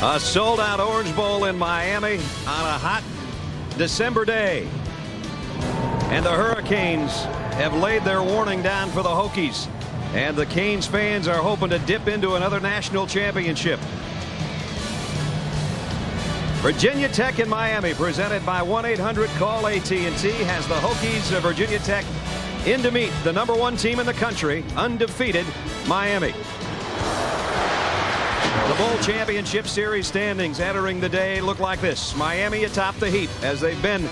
A sold-out Orange Bowl in Miami on a hot December day. And the Hurricanes have laid their warning down for the Hokies. And the Canes fans are hoping to dip into another national championship. Virginia Tech in Miami, presented by 1-800-CALL-AT&T, has the Hokies of Virginia Tech in to meet the #1 team in the country, undefeated Miami. The Bowl Championship Series standings entering the day look like this. Miami atop the heap, as they've been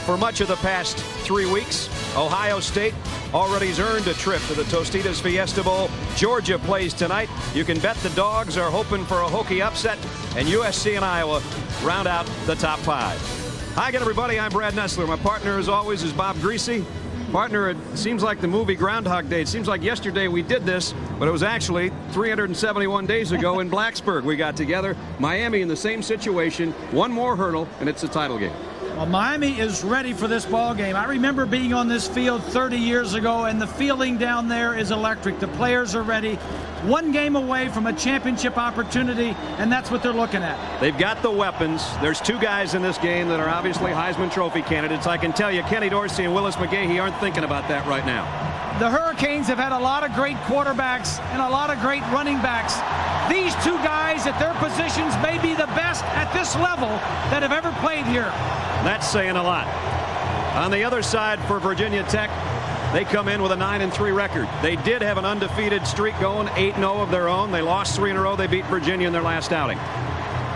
for much of the past 3 weeks. Ohio State already has earned a trip to the Tostitos Fiesta Bowl. Georgia plays tonight. You can bet the Dogs are hoping for a Hokie upset. And USC and Iowa round out the top 5. Hi again, everybody. I'm Brad Nessler. My partner, as always, is Bob Greasy. Partner, it seems like the movie Groundhog Day. It seems like yesterday we did this, but it was actually 371 days ago in Blacksburg we got together. Miami in the same situation. One more hurdle, and it's the title game. Well, Miami is ready for this ball game. I remember being on this field 30 years ago, and the feeling down there is electric. The players are ready. One game away from a championship opportunity, and that's what they're looking at. They've got the weapons. There's 2 guys in this game that are obviously Heisman Trophy candidates. I can tell you Kenny Dorsey and Willis McGahee aren't thinking about that right now. The Hurricanes have had a lot of great quarterbacks and a lot of great running backs. These 2 guys at their positions may be the best at this level that have ever played here. That's saying a lot. On the other side for Virginia Tech, they come in with a 9-3 record. They did have an undefeated streak going, 8-0 of their own. They lost 3 in a row. They beat Virginia in their last outing.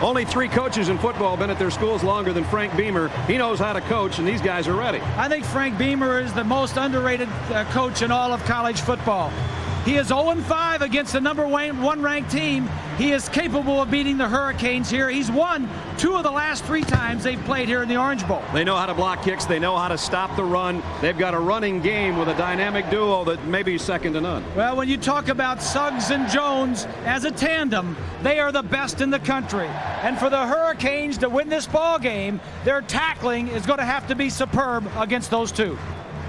Only 3 coaches in football have been at their schools longer than Frank Beamer. He knows how to coach, and these guys are ready. I think Frank Beamer is the most underrated coach in all of college football. He is 0-5 against the #1 ranked team. He is capable of beating the Hurricanes here. He's won 2 of the last 3 times they've played here in the Orange Bowl. They know how to block kicks. They know how to stop the run. They've got a running game with a dynamic duo that may be second to none. Well, when you talk about Suggs and Jones as a tandem, they are the best in the country. And for the Hurricanes to win this ball game, their tackling is going to have to be superb against those 2.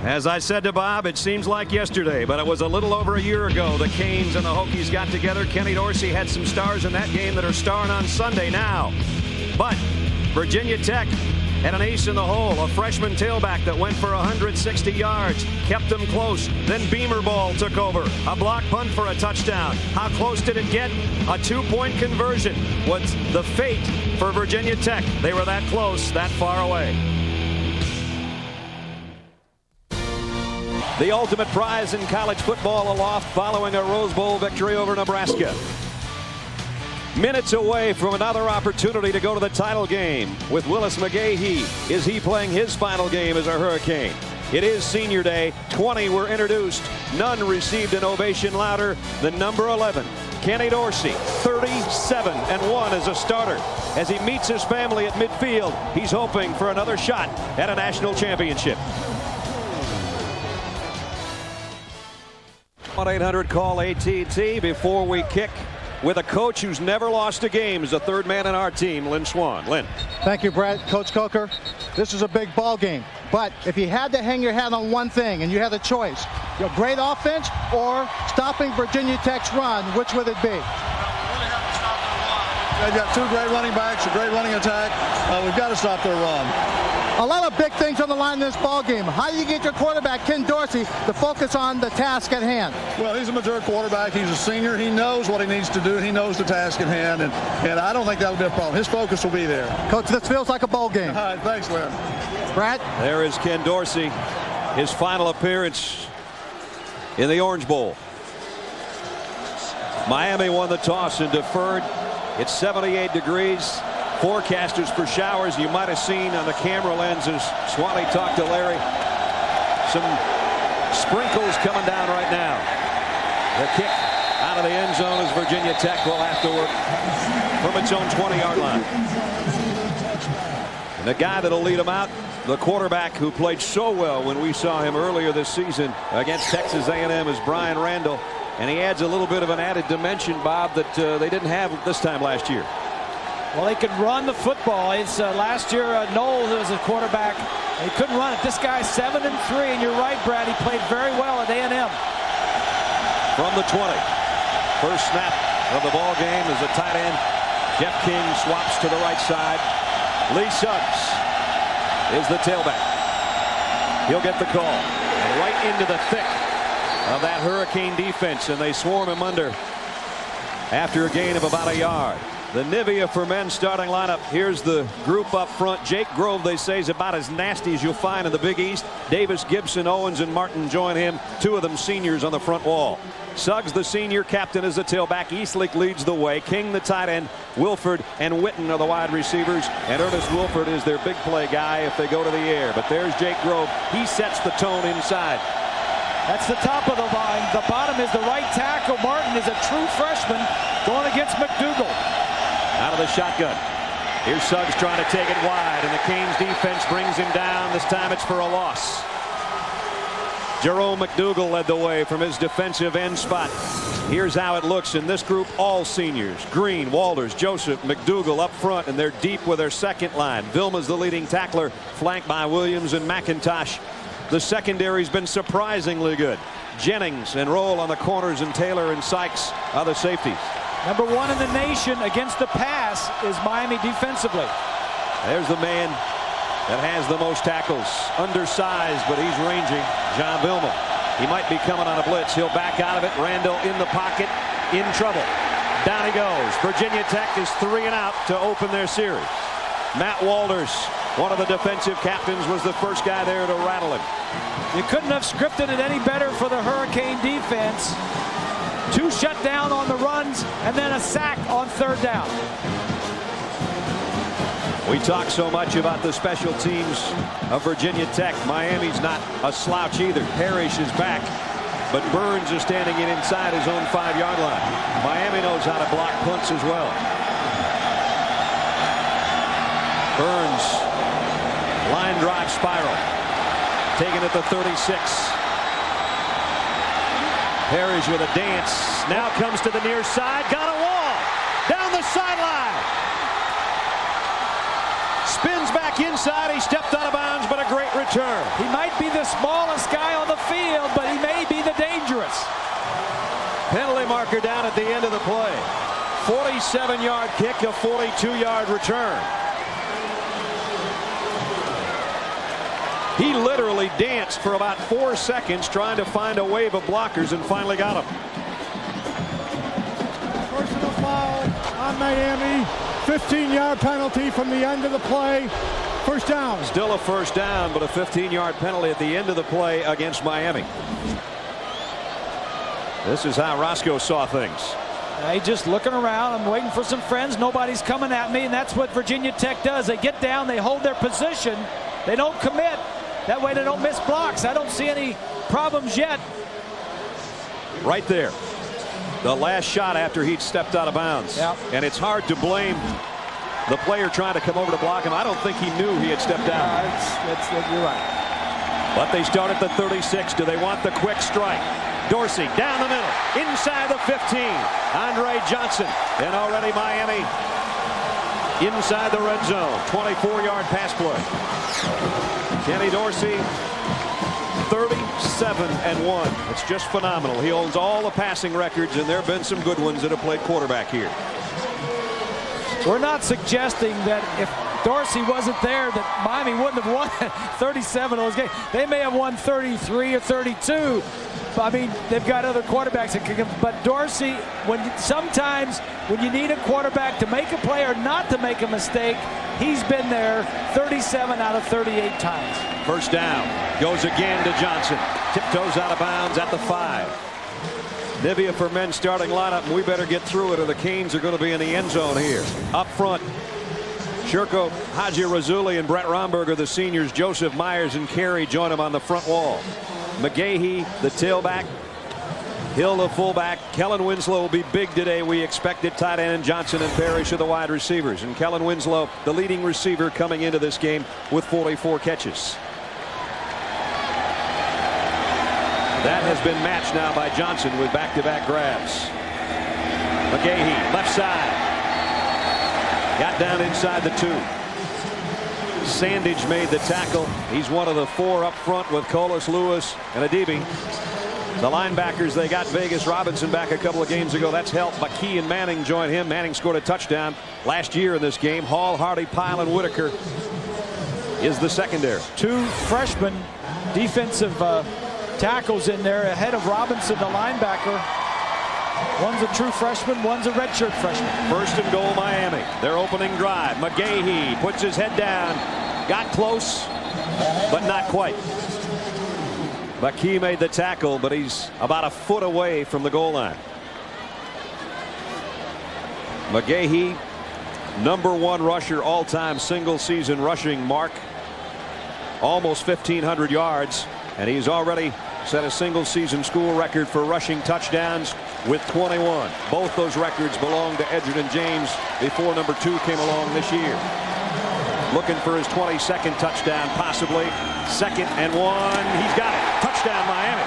As I said to Bob, it seems like yesterday, but it was a little over a year ago. The Canes and the Hokies got together. Kenny Dorsey had some stars in that game that are starring on Sunday now. But Virginia Tech had an ace in the hole, a freshman tailback that went for 160 yards, kept them close. Then Beamer ball took over. A block punt for a touchdown. How close did it get? A 2-point conversion was the fate for Virginia Tech. They were that close, that far away. The ultimate prize in college football aloft following a Rose Bowl victory over Nebraska. Minutes away from another opportunity to go to the title game with Willis McGahee. Is he playing his final game as a Hurricane? It is senior day. 20 were introduced. None received an ovation louder than number 11. Kenny Dorsey, 37-1 as a starter. As he meets his family at midfield, he's hoping for another shot at a national championship. 1-800-CALL-AT&T before we kick with a coach who's never lost a game as the 3rd man in our team, Lynn Swann. Lynn. Thank you, Brad. Coach Coker, this is a big ball game. But if you had to hang your hat on one thing and you had a choice, your great offense or stopping Virginia Tech's run, which would it be? They've got 2 great running backs, a great running attack. We've got to stop their run. A lot of big things on the line in this ball game. How do you get your quarterback, Ken Dorsey, to focus on the task at hand? Well, he's a mature quarterback. He's a senior. He knows what he needs to do. He knows the task at hand, and I don't think that'll be a problem. His focus will be there. Coach, this feels like a bowl game. All right, thanks, Lynn. Brad? There is Ken Dorsey, his final appearance in the Orange Bowl. Miami won the toss and deferred. It's 78 degrees. Forecasters for showers. You might have seen on the camera lens as Swanee talked to Larry. Some sprinkles coming down right now. The kick out of the end zone as Virginia Tech will have to work from its own 20-yard line. And the guy that'll lead them out, the quarterback who played so well when we saw him earlier this season against Texas A&M, is Brian Randall. And he adds a little bit of an added dimension, Bob, that they didn't have this time last year. Well, they could run the football. It's last year Knowles was a quarterback. He couldn't run it. This guy's 7-3, and you're right, Brad. He played very well at A&M. From the 20, first snap of the ball game as the tight end Jeff King swaps to the right side. Lee Suggs is the tailback. He'll get the call. And right into the thick of that Hurricane defense, and they swarm him under after a gain of about a yard. The Nivea for Men starting lineup. Here's the group up front. Jake Grove, they say, is about as nasty as you'll find in the Big East. Davis, Gibson, Owens, and Martin join him. Two of them seniors on the front wall. Suggs, the senior captain, is the tailback. Eastlick leads the way. King, the tight end. Wilford and Witten are the wide receivers. And Ernest Wilford is their big play guy if they go to the air. But there's Jake Grove. He sets the tone inside. That's the top of the line. The bottom is the right tackle. Martin is a true freshman going against McDougal. Out of the shotgun. Here's Suggs trying to take it wide, and the Canes defense brings him down. This time it's for a loss. Jerome McDougal led the way from his defensive end spot. Here's how it looks in this group. All seniors. Green, Walters, Joseph, McDougal up front, and they're deep with their second line. Vilma's the leading tackler, flanked by Williams and McIntosh. The secondary's been surprisingly good. Jennings and Roll on the corners, and Taylor and Sykes are the safeties. Number one in the nation against the pass is Miami defensively. There's the man that has the most tackles. Undersized, but he's ranging. John Vilma. He might be coming on a blitz. He'll back out of it. Randall in the pocket, in trouble. Down he goes. Virginia Tech is 3 and out to open their series. Matt Walters, one of the defensive captains, was the first guy there to rattle him. You couldn't have scripted it any better for the Hurricane defense. 2 shut down on the runs, and then a sack on 3rd down. We talk so much about the special teams of Virginia Tech. Miami's not a slouch either. Parrish is back, but Burns is standing in inside his own 5-yard line. Miami knows how to block punts as well. Burns, line drive spiral, taken at the 36. Parrish with a dance. Now comes to the near side. Got a wall. Down the sideline. Spins back inside. He stepped out of bounds, but a great return. He might be the smallest guy on the field, but he may be the dangerous. Penalty marker down at the end of the play. 47-yard kick, a 42-yard return. He literally danced for about 4 seconds trying to find a wave of blockers and finally got him. Personal foul on Miami. 15-yard penalty from the end of the play. First down. Still a first down, but a 15-yard penalty at the end of the play against Miami. This is how Roscoe saw things. Hey, just looking around. I'm waiting for some friends. Nobody's coming at me, and that's what Virginia Tech does. They get down, they hold their position, they don't commit. That way they don't miss blocks. I don't see any problems yet. Right there. The last shot after he'd stepped out of bounds. Yep. And it's hard to blame the player trying to come over to block him. I don't think he knew he had stepped out. You're right. But they start at the 36. Do they want the quick strike? Dorsey down the middle. Inside the 15. Andre Johnson. And already Miami inside the red zone. 24-yard pass play. Kenny Dorsey, 37-1. It's just phenomenal. He owns all the passing records, and there have been some good ones that have played quarterback here. We're not suggesting that if Dorsey wasn't there that Miami wouldn't have won 37 of those games. They may have won 33 or 32. I mean, they've got other quarterbacks that can. But Dorsey, sometimes when you need a quarterback to make a play or not to make a mistake, he's been there 37 out of 38 times. First down. Goes again to Johnson. Tiptoes out of bounds at the 5. Nivea for Men starting lineup, and we better get through it or the Canes are going to be in the end zone here. Up front, Sherko Haji-Razuli and Brett Romberg, the seniors. Joseph Myers and Carey join him on the front wall. McGahee, the tailback. Hill, the fullback. Kellen Winslow will be big today. We expected. Tight end Johnson and Parrish are the wide receivers. And Kellen Winslow, the leading receiver coming into this game with 44 catches. That has been matched now by Johnson with back-to-back grabs. McGahee, left side. Got down inside the 2. Sandage made the tackle. He's one of the 4 up front with Colas, Lewis, and Adibi. The linebackers, they got Vegas Robinson back a couple of games ago. That's helped. McKee and Manning joined him. Manning scored a touchdown last year in this game. Hall, Hardy, Pyle, and Whitaker is the secondary. 2 freshman defensive tackles in there ahead of Robinson, the linebacker. One's a true freshman, one's a redshirt freshman. 1st and goal, Miami. Their opening drive. McGahee puts his head down. Got close, but not quite. McKee made the tackle, but he's about a foot away from the goal line. McGahee, #1 rusher, all-time single-season rushing mark. Almost 1,500 yards, and he's already set a single-season school record for rushing touchdowns with 21. Both those records belong to Edgerrin James before #2 came along this year. Looking for his 22nd touchdown, possibly. 2nd and 1. He's got it. Touchdown, Miami.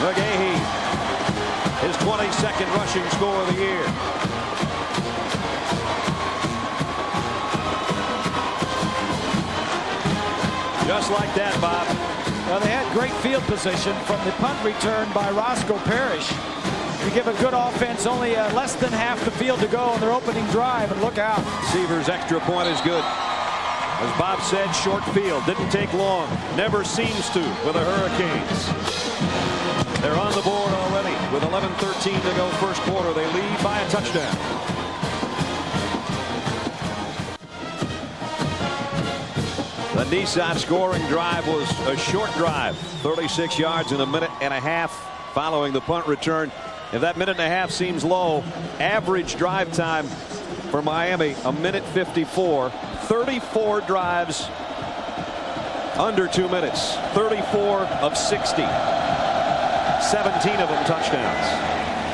McGahee, his 22nd rushing score of the year. Just like that, Bob. Well, they had great field position from the punt return by Roscoe Parrish. You give a good offense only less than half the field to go on their opening drive, and look out. Seaver's extra point is good. As Bob said, short field. Didn't take long. Never seems to with the Hurricanes. They're on the board already with 11:13 to go first quarter. They lead by a touchdown. The Nissan scoring drive was a short drive. 36 yards in a minute and a half following the punt return. If that minute and a half seems low, average drive time for Miami, 1:54. 34 drives under 2 minutes. 34 of 60. 17 of them touchdowns.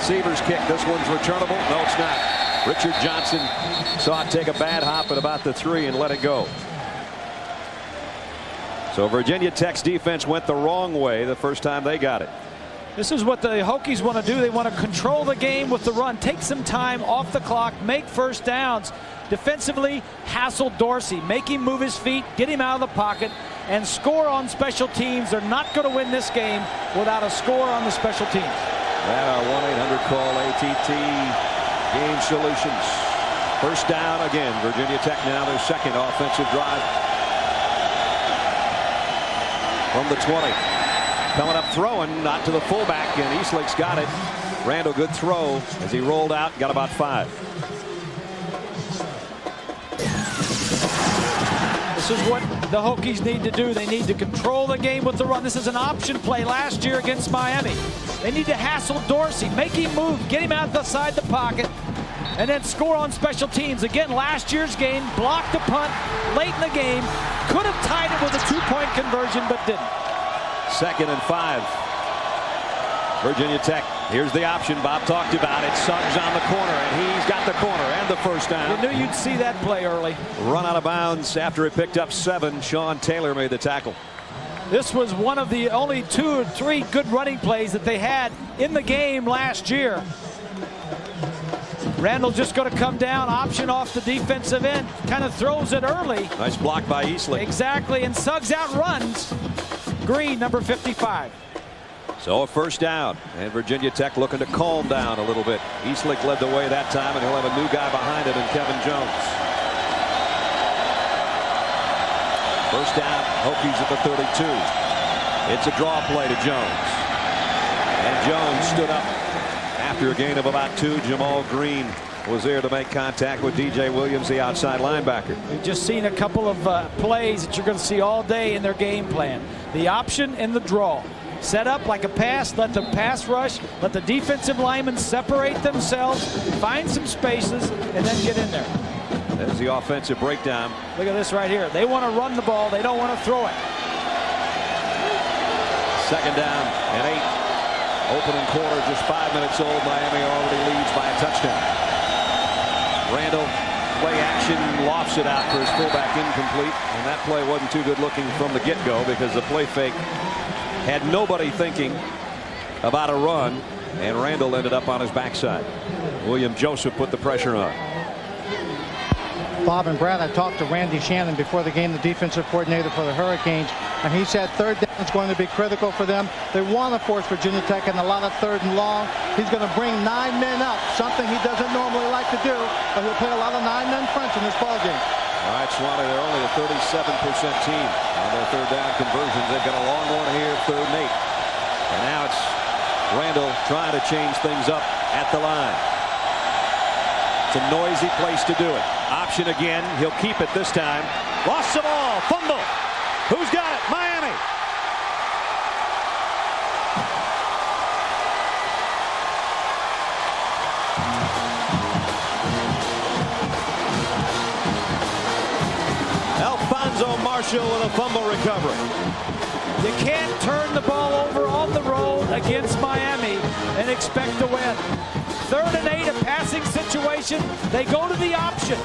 Seaver's kick. This one's returnable. No, it's not. Richard Johnson saw it take a bad hop at about the 3 and let it go. So Virginia Tech's defense went the wrong way the first time they got it. This is what the Hokies want to do. They want to control the game with the run. Take some time off the clock. Make first downs. Defensively, hassle Dorsey. Make him move his feet. Get him out of the pocket. And score on special teams. They're not going to win this game without a score on the special teams. And our 1-800-CALL ATT Game Solutions. First down again. Virginia Tech now their second offensive drive. From the 20. Coming up throwing, not to the fullback, and Eastlick's got it. Randall, good throw as he rolled out, got about 5. This is what the Hokies need to do. They need to control the game with the run. This is an option play last year against Miami. They need to hassle Dorsey, make him move, get him outside the pocket, and then score on special teams. Again, last year's game, blocked the punt late in the game. Could have tied it with a 2-point conversion, but didn't. 2nd and 5. Virginia Tech. Here's the option Bob talked about it. Suggs on the corner, and he's got the corner and the first down. You knew you'd see that play early. Run out of bounds after it picked up 7. Sean Taylor made the tackle. This was one of the only 2 or 3 good running plays that they had in the game last year. Randall just going to come down, option off the defensive end, kind of throws it early. Nice block by Eastlick. Exactly, and Suggs outruns Green, number 55. So a first down, and Virginia Tech looking to calm down a little bit. Eastlick led the way that time, and he'll have a new guy behind him in Kevin Jones. First down, Hokies at the 32. It's a draw play to Jones. And Jones stood up after a gain of about 2. Jamal Green was there to make contact with DJ Williams, the outside linebacker. We've just seen a couple of plays that you're going to see all day in their game plan. The option and the draw. Set up like a pass, let the pass rush, let the defensive linemen separate themselves, find some spaces, and then get in there. There's the offensive breakdown. Look at this right here. They want to run the ball. They don't want to throw it. 2nd down and 8. Opening quarter, just 5 minutes old. Miami already leads by a touchdown. Randall, play action, lofts it out for his fullback, incomplete. And that play wasn't too good looking from the get-go because the play fake had nobody thinking about a run, and Randall ended up on his backside. William Joseph put the pressure on. Bob and Brad, I talked to Randy Shannon before the game, the defensive coordinator for the Hurricanes, and he said third down is going to be critical for them. They want to force Virginia Tech in a lot of third and long. He's going to bring 9 men up, something he doesn't normally like to do, but he'll play a lot of 9-man fronts in this ball game. All right, Swanee, they're only a 37% team on their third down conversions. They've got a long one here, 3rd and 8. And now it's Randall trying to change things up at the line. It's a noisy place to do it. Option again. He'll keep it this time. Lost the ball. Fumble. Who's got it? Miami. Alfonso Marshall with a fumble recovery. You can't turn the ball over on the road against Miami and expect to win. 3rd and 8, a passing situation. They go to the option.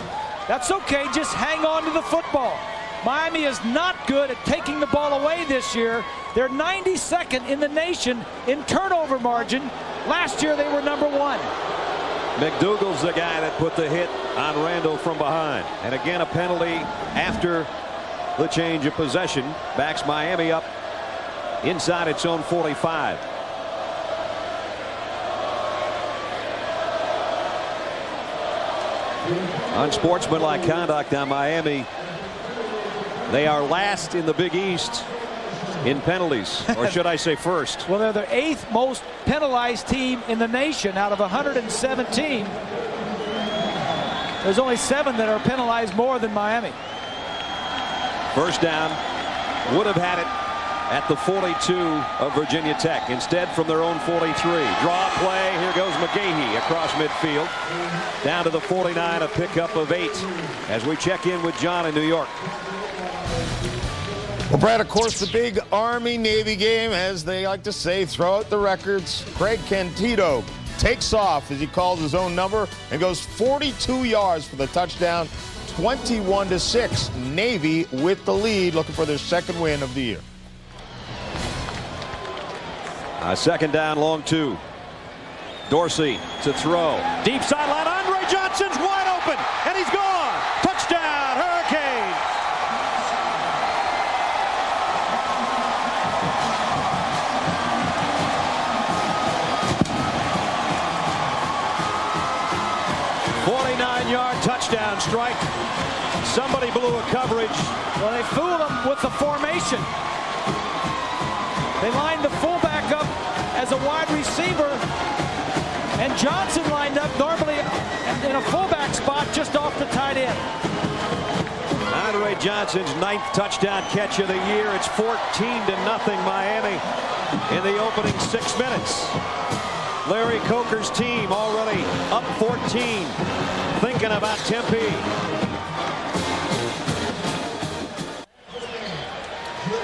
That's okay. Just hang on to the football. Miami is not good at taking the ball away this year. They're 92nd in the nation in turnover margin. Last year they were number 1. McDougal's the guy that put the hit on Randall from behind. And again, a penalty after the change of possession. Backs Miami up inside its own 45. Unsportsmanlike conduct on Miami. They are last in the Big East in penalties, or should I say first. Well, they're the 8th most penalized team in the nation out of 117. There's only 7 that are penalized more than Miami. First down, would have had it at the 42 of Virginia Tech. Instead, from their own 43. Draw play. Here goes McGahee across midfield. Down to the 49, a pickup of 8 as we check in with John in New York. Well, Brad, of course, the big Army-Navy game, as they like to say, throw out the records. Craig Candido takes off, as he calls his own number, and goes 42 yards for the touchdown, 21-6. Navy with the lead, looking for their 2nd win of the year. 2nd down, long 2. Dorsey to throw. Deep sideline. Andre Johnson's wide open, and he's gone. Touchdown, Hurricanes. .49-yard touchdown strike. Somebody blew a coverage. Well, they fooled them with the formation. They lined the fullback up as a wide receiver, and Johnson lined up normally in a fullback spot just off the tight end. Andre Johnson's 9th touchdown catch of the year. It's 14-0 Miami in the opening 6 minutes. Larry Coker's team already up 14, thinking about Tempe.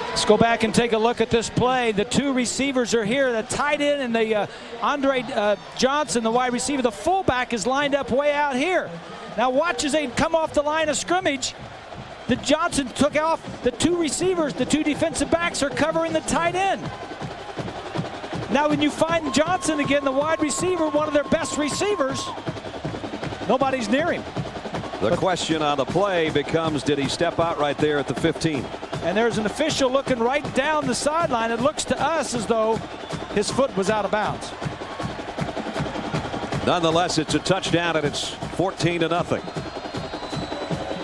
Let's go back and take a look at this play. The 2 receivers are here. The tight end and the Andre Johnson, the wide receiver. The fullback is lined up way out here. Now watch as they come off the line of scrimmage. The Johnson took off. The 2 receivers, the 2 defensive backs are covering the tight end. Now when you find Johnson again, the wide receiver, one of their best receivers, nobody's near him. The question on the play becomes, did he step out right there at the 15? And there's an official looking right down the sideline. It looks to us as though his foot was out of bounds. Nonetheless, it's a touchdown, and it's 14-0.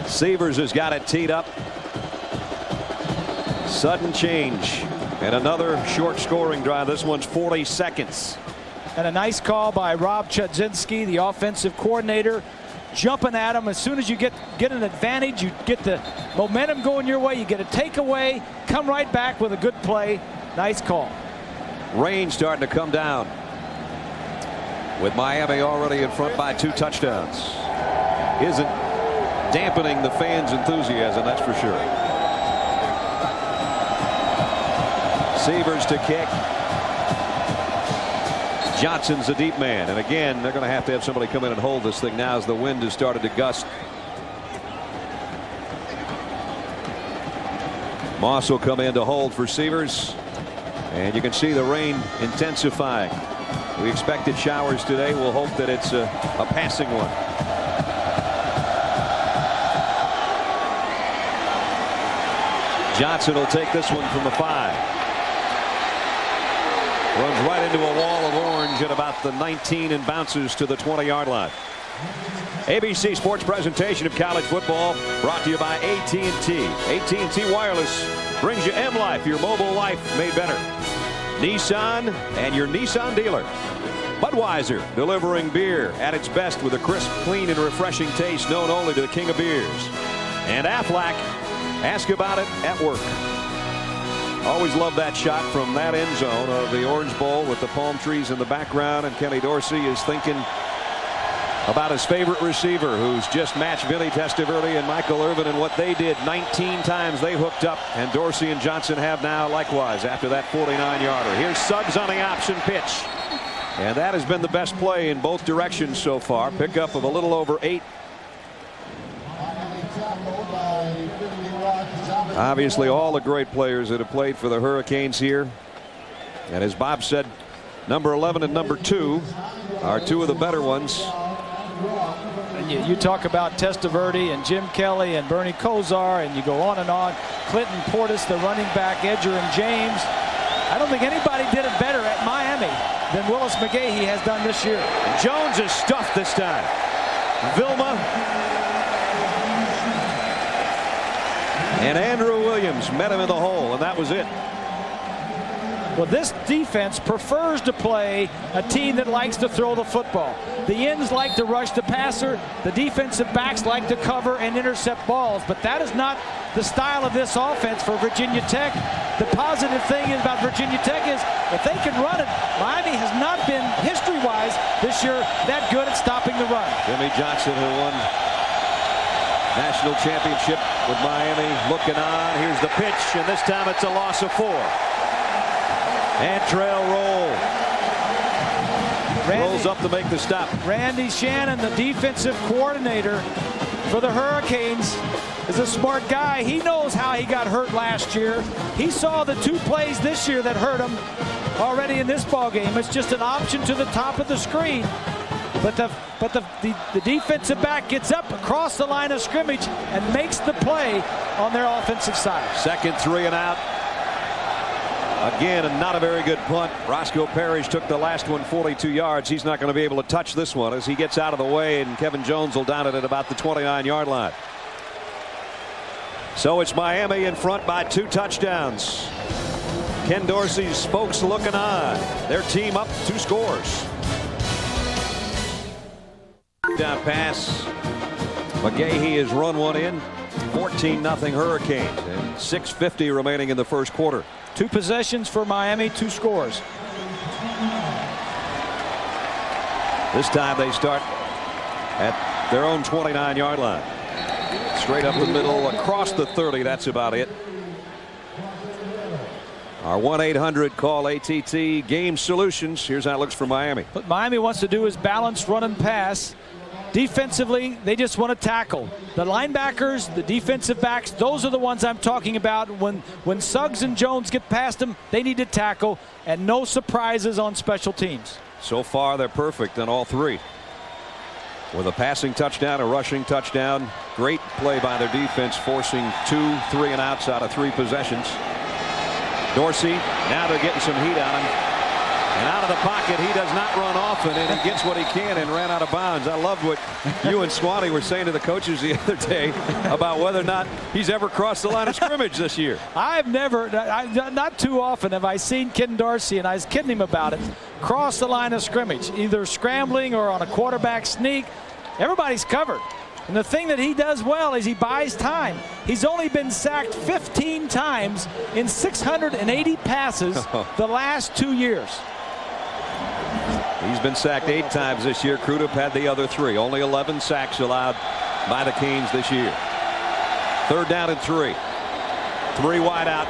Severs has got it teed up. Sudden change. And another short scoring drive. This one's 40 seconds. And a nice call by Rob Chudzinski, the offensive coordinator, jumping at him. As soon as you get an advantage, you get the momentum going your way, you get a takeaway, come right back with a good play. Nice call. Rain starting to come down, with Miami already in front by 2 touchdowns. Isn't dampening the fans' enthusiasm, that's for sure. Severs to kick. Johnson's a deep man, and again they're going to have somebody come in and hold this thing now as the wind has started to gust. Moss will come in to hold for Severs, and you can see the rain intensifying. We expected showers today. We'll hope that it's a passing one. Johnson will take this one from the 5. Runs right into a wall of orange at about the 19 and bounces to the 20-yard line. ABC Sports presentation of college football brought to you by AT&T. AT&T Wireless brings you M-Life, your mobile life made better. Nissan and your Nissan dealer. Budweiser, delivering beer at its best with a crisp, clean, and refreshing taste known only to the king of beers. And Aflac, ask about it at work. Always love that shot from that end zone of the Orange Bowl with the palm trees in the background, and Kenny Dorsey is thinking about his favorite receiver, who's just matched Vinny Testaverde and Michael Irvin, and what they did 19 times they hooked up, and Dorsey and Johnson have now likewise after that 49-yarder. Here's Suggs on the option pitch, and that has been the best play in both directions so far. Pickup of a little over 8. Obviously all the great players that have played for the Hurricanes here, and as Bob said, number 11 and number 2 are two of the better ones. You talk about Testaverde and Jim Kelly and Bernie Kosar, and you go on and on. Clinton Portis, the running back, Edger and James. I don't think anybody did it better at Miami than Willis McGahee has done this year. Jones is stuffed this time. Vilma and Andrew Williams met him in the hole, and that was it. Well, this defense prefers to play a team that likes to throw the football. The ends like to rush the passer. The defensive backs like to cover and intercept balls. But that is not the style of this offense for Virginia Tech. The positive thing about Virginia Tech is if they can run it, Miami has not been, history-wise, this year that good at stopping the run. Jimmy Johnson, who won national championship with Miami, looking on. Here's the pitch, and this time it's a loss of 4. And trail roll. Rolls up to make the stop. Randy Shannon, the defensive coordinator for the Hurricanes, is a smart guy. He knows how he got hurt last year. He saw the 2 plays this year that hurt him already in this ball game. It's just an option to the top of the screen. But the defensive back gets up across the line of scrimmage and makes the play on their offensive side. Second 3 and out. Again, and not a very good punt. Roscoe Parrish took the last one 42 yards. He's not going to be able to touch this one as he gets out of the way, and Kevin Jones will down it at about the 29-yard line. So it's Miami in front by 2 touchdowns. Ken Dorsey's folks looking on. Their team up 2 scores. Down pass. McGahee has run one in. 14-0 Hurricanes, and 6:50 remaining in the first quarter. 2 possessions for Miami, 2 scores. This time they start at their own 29-yard line. Straight up the middle, across the 30. That's about it. Our 1-800-CALL-ATT game solutions. Here's how it looks for Miami. What Miami wants to do is balance run and pass. Defensively, they just want to tackle. The linebackers, the defensive backs, those are the ones I'm talking about. When Suggs and Jones get past them, they need to tackle, and no surprises on special teams. So far, they're perfect on all 3. With a passing touchdown, a rushing touchdown. Great play by their defense, forcing 2 3 and outs out of 3 possessions. Dorsey, now they're getting some heat on him. And out of the pocket, he does not run often, and he gets what he can and ran out of bounds. I loved what you and Swanee were saying to the coaches the other day about whether or not he's ever crossed the line of scrimmage this year. I've never, not too often have I seen Ken Dorsey, and I was kidding him about it, cross the line of scrimmage, either scrambling or on a quarterback sneak. Everybody's covered. And the thing that he does well is he buys time. He's only been sacked 15 times in 680 passes the last 2 years. He's been sacked 8 times this year. Crudup had the other 3. Only 11 sacks allowed by the Canes this year. 3rd down and 3. 3 wide out.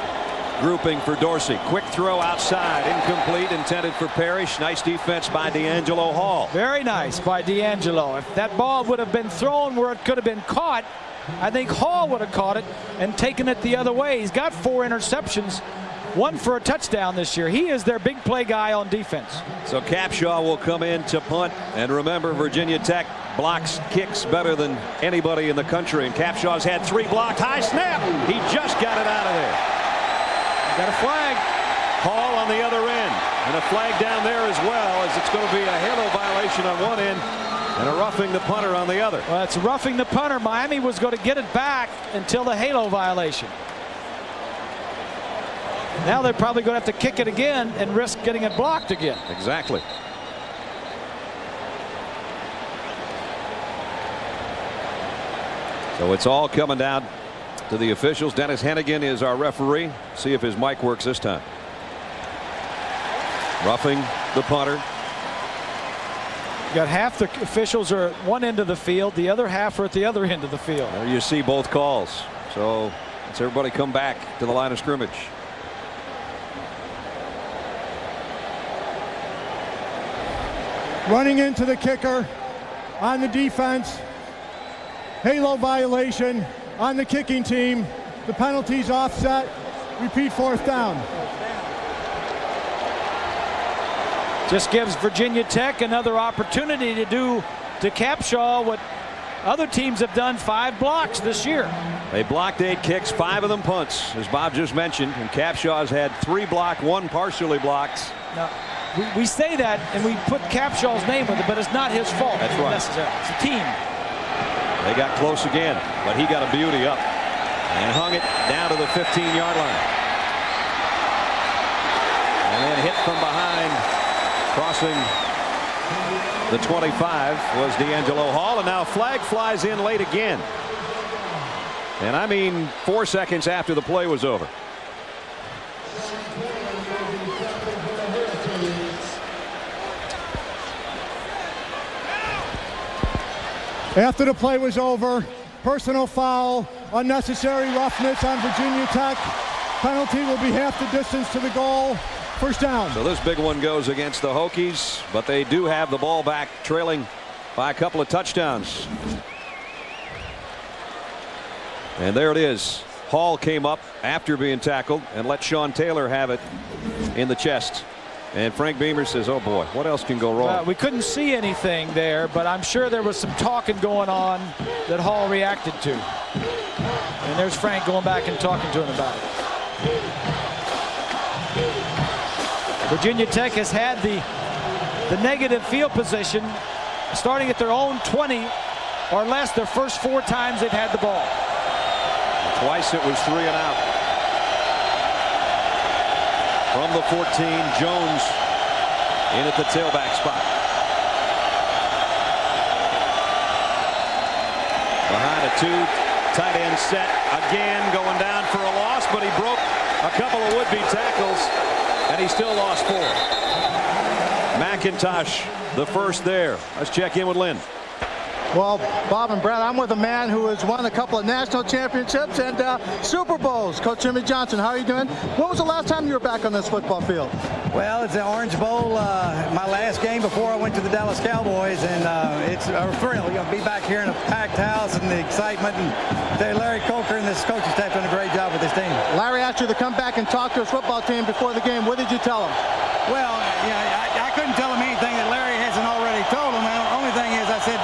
Grouping for Dorsey. Quick throw outside. Incomplete. Intended for Parrish. Nice defense by D'Angelo Hall. Very nice by D'Angelo. If that ball would have been thrown where it could have been caught, I think Hall would have caught it and taken it the other way. He's got 4 interceptions. 1 for a touchdown this year. He is their big play guy on defense. So Capshaw will come in to punt. And remember, Virginia Tech blocks kicks better than anybody in the country, and Capshaw's had 3 blocked. High snap. He just got it out of there. Got a flag. Hall on the other end, and a flag down there as well, as it's going to be a halo violation on one end and a roughing the punter on the other. Well, it's roughing the punter. Miami was going to get it back until the halo violation. Now they're probably going to have to kick it again and risk getting it blocked again. Exactly. So it's all coming down to the officials. Dennis Hennigan is our referee. See if his mic works this time. Roughing the punter. You got half the officials are at one end of the field, the other half are at the other end of the field. There you see both calls. So let's everybody come back to the line of scrimmage. Running into the kicker on the defense. Halo violation on the kicking team. The penalty's offset. Repeat 4th down. Just gives Virginia Tech another opportunity to do to Capshaw what other teams have done. 5 blocks this year. They blocked 8 kicks, 5 of them punts, as Bob just mentioned, and Capshaw's had 3 blocked, 1 partially blocked. Now, we say that and we put Capshaw's name with it, but it's not his fault. That's right. Necessarily. It's a team. They got close again, but he got a beauty up and hung it down to the 15-yard line. And then hit from behind, crossing the 25 was D'Angelo Hall, and now a flag flies in late again. And I mean 4 seconds after the play was over. After the play was over, personal foul, unnecessary roughness on Virginia Tech. Penalty will be half the distance to the goal. 1st down. So this big one goes against the Hokies, but they do have the ball back, trailing by a couple of touchdowns. And there it is. Hall came up after being tackled and let Sean Taylor have it in the chest. And Frank Beamer says, oh boy, what else can go wrong? We couldn't see anything there, but I'm sure there was some talking going on that Hall reacted to. And there's Frank going back and talking to him about it. Virginia Tech has had the negative field position starting at their own 20 or less their first 4 times they've had the ball. Twice it was 3 and out. From the 14, Jones in at the tailback spot. Behind a 2, tight end set again, going down for a loss, but he broke a couple of would-be tackles, and he still lost 4. McIntosh, the first there. Let's check in with Lynn. Well, Bob and Brad, I'm with a man who has won a couple of national championships and Super Bowls. Coach Jimmy Johnson, how are you doing? When was the last time you were back on this football field? Well, it's the Orange Bowl, my last game before I went to the Dallas Cowboys, and it's a thrill. You'll be back here in a packed house and the excitement. And Larry Coker and this coaching staff done a great job with this team. Larry asked you to come back and talk to his football team before the game. What did you tell him? Well, I couldn't tell him anything that Larry hasn't already told him. The only thing is, I said,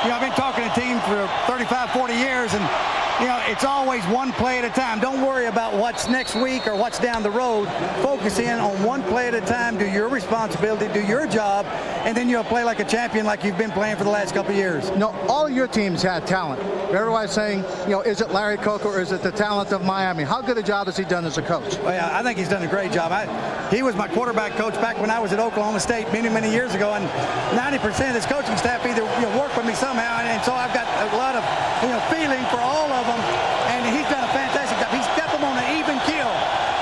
I've been talking to teams for 35, 40 years, and it's always one play at a time. Don't worry about what's next week or what's down the road. Focus in on one play at a time. Do your responsibility, do your job, and then you'll play like a champion like you've been playing for the last couple of years. All your teams had talent. Everybody's saying, is it Larry Coker or is it the talent of Miami? How good a job has he done as a coach? Well, yeah, I think he's done a great job. He was my quarterback coach back when I was at Oklahoma State many, many years ago, and 90% of this coaching staff either work with me somehow, and so I've got a lot of feeling for all of them, and he's done a fantastic job. He's kept them on an even keel.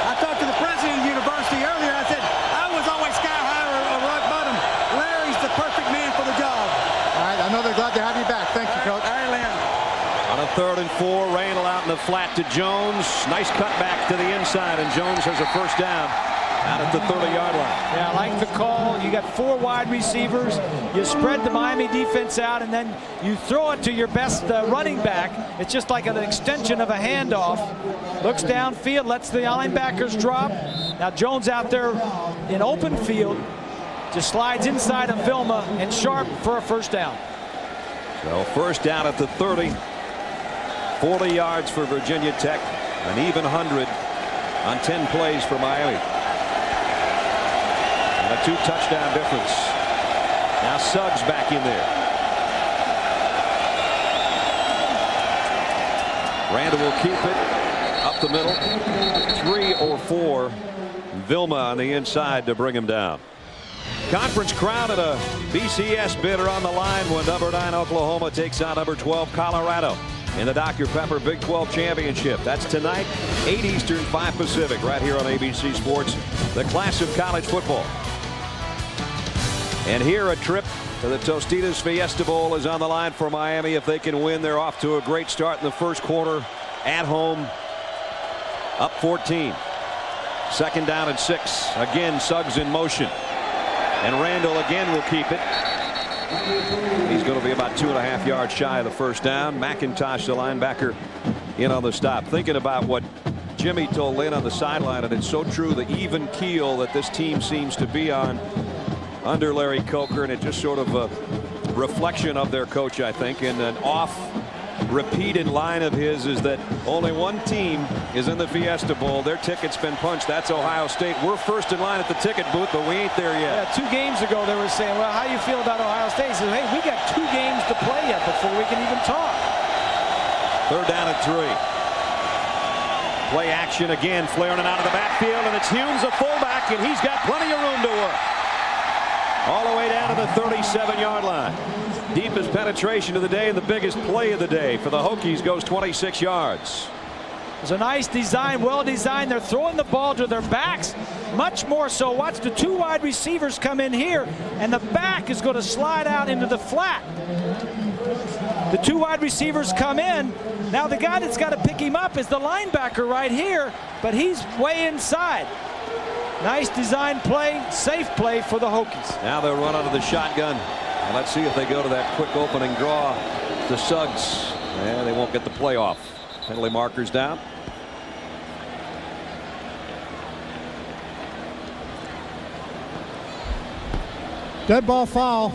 I talked to the president of the university earlier. I said, I was always sky high or rock bottom. Larry's the perfect man for the job. All right, I know they're glad to have you back. Thank you, Coach. All right, Lynn. On a 3rd and 4, Randall out in the flat to Jones. Nice cutback to the inside, and Jones has a first down out at the 30-yard line. Yeah, I like the call. You got 4 wide receivers. You spread the Miami defense out, and then you throw it to your best running back. It's just like an extension of a handoff. Looks downfield, lets the linebackers drop. Now Jones out there in open field, just slides inside of Vilma and Sharp for a first down. So first down at the 30. 40 yards for Virginia Tech. An even 100 on 10 plays for Miami. And a 2-touchdown difference. Now Suggs back in there. Randall will keep it up the middle. 3 or 4. Vilma on the inside to bring him down. Conference crown and a BCS bid are on the line when number 9 Oklahoma takes on number 12 Colorado in the Dr. Pepper Big 12 Championship. That's tonight, 8 Eastern, 5 Pacific, right here on ABC Sports, the class of college football. And here a trip to the Tostitos Fiesta Bowl is on the line for Miami. If they can win, they're off to a great start in the first quarter at home, up 14. Second down and 6. Again, Suggs in motion. And Randall again will keep it. He's going to be about 2.5 yards shy of the first down. McIntosh, the linebacker, in on the stop. Thinking about what Jimmy told Lynn on the sideline, and it's so true, the even keel that this team seems to be on under Larry Coker, and it's just sort of a reflection of their coach, I think. And an repeated line of his is that only one team is in the Fiesta Bowl. Their ticket's been punched. That's Ohio State. We're first in line at the ticket booth, but we ain't there yet. Yeah, 2 games ago they were saying, well, how do you feel about Ohio State? He said, hey, we got 2 games to play yet before we can even talk. Third down and 3. Play action again, flaring it out of the backfield, and it's Humes, a fullback, and he's got plenty of room to work. All the way down to the 37-yard line. Deepest penetration of the day and the biggest play of the day for the Hokies goes 26 yards. It's a nice design, well designed. They're throwing the ball to their backs, much more so. Watch the 2 wide receivers come in here, and the back is going to slide out into the flat. The 2 wide receivers come in. Now the guy that's got to pick him up is the linebacker right here, but he's way inside. Nice design play, safe play for the Hokies. Now they'll run out of the shotgun. And let's see if they go to that quick opening draw to Suggs. And they won't get the play off. Penalty markers down. Dead ball foul.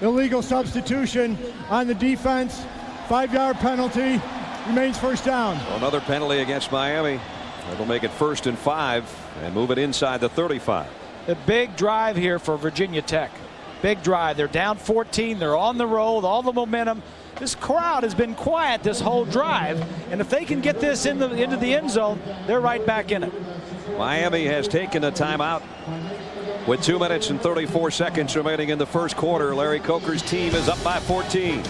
Illegal substitution on the defense. 5-yard penalty. Remains first down. So another penalty against Miami. That'll make it 1st and 5 and move it inside the 35. A big drive here for Virginia Tech. Big drive. They're down 14. They're on the roll. All the momentum. This crowd has been quiet this whole drive, and if they can get this into the end zone, they're right back in it. Miami has taken a timeout with 2 minutes and 34 seconds remaining in the first quarter. Larry Coker's team is up by 14.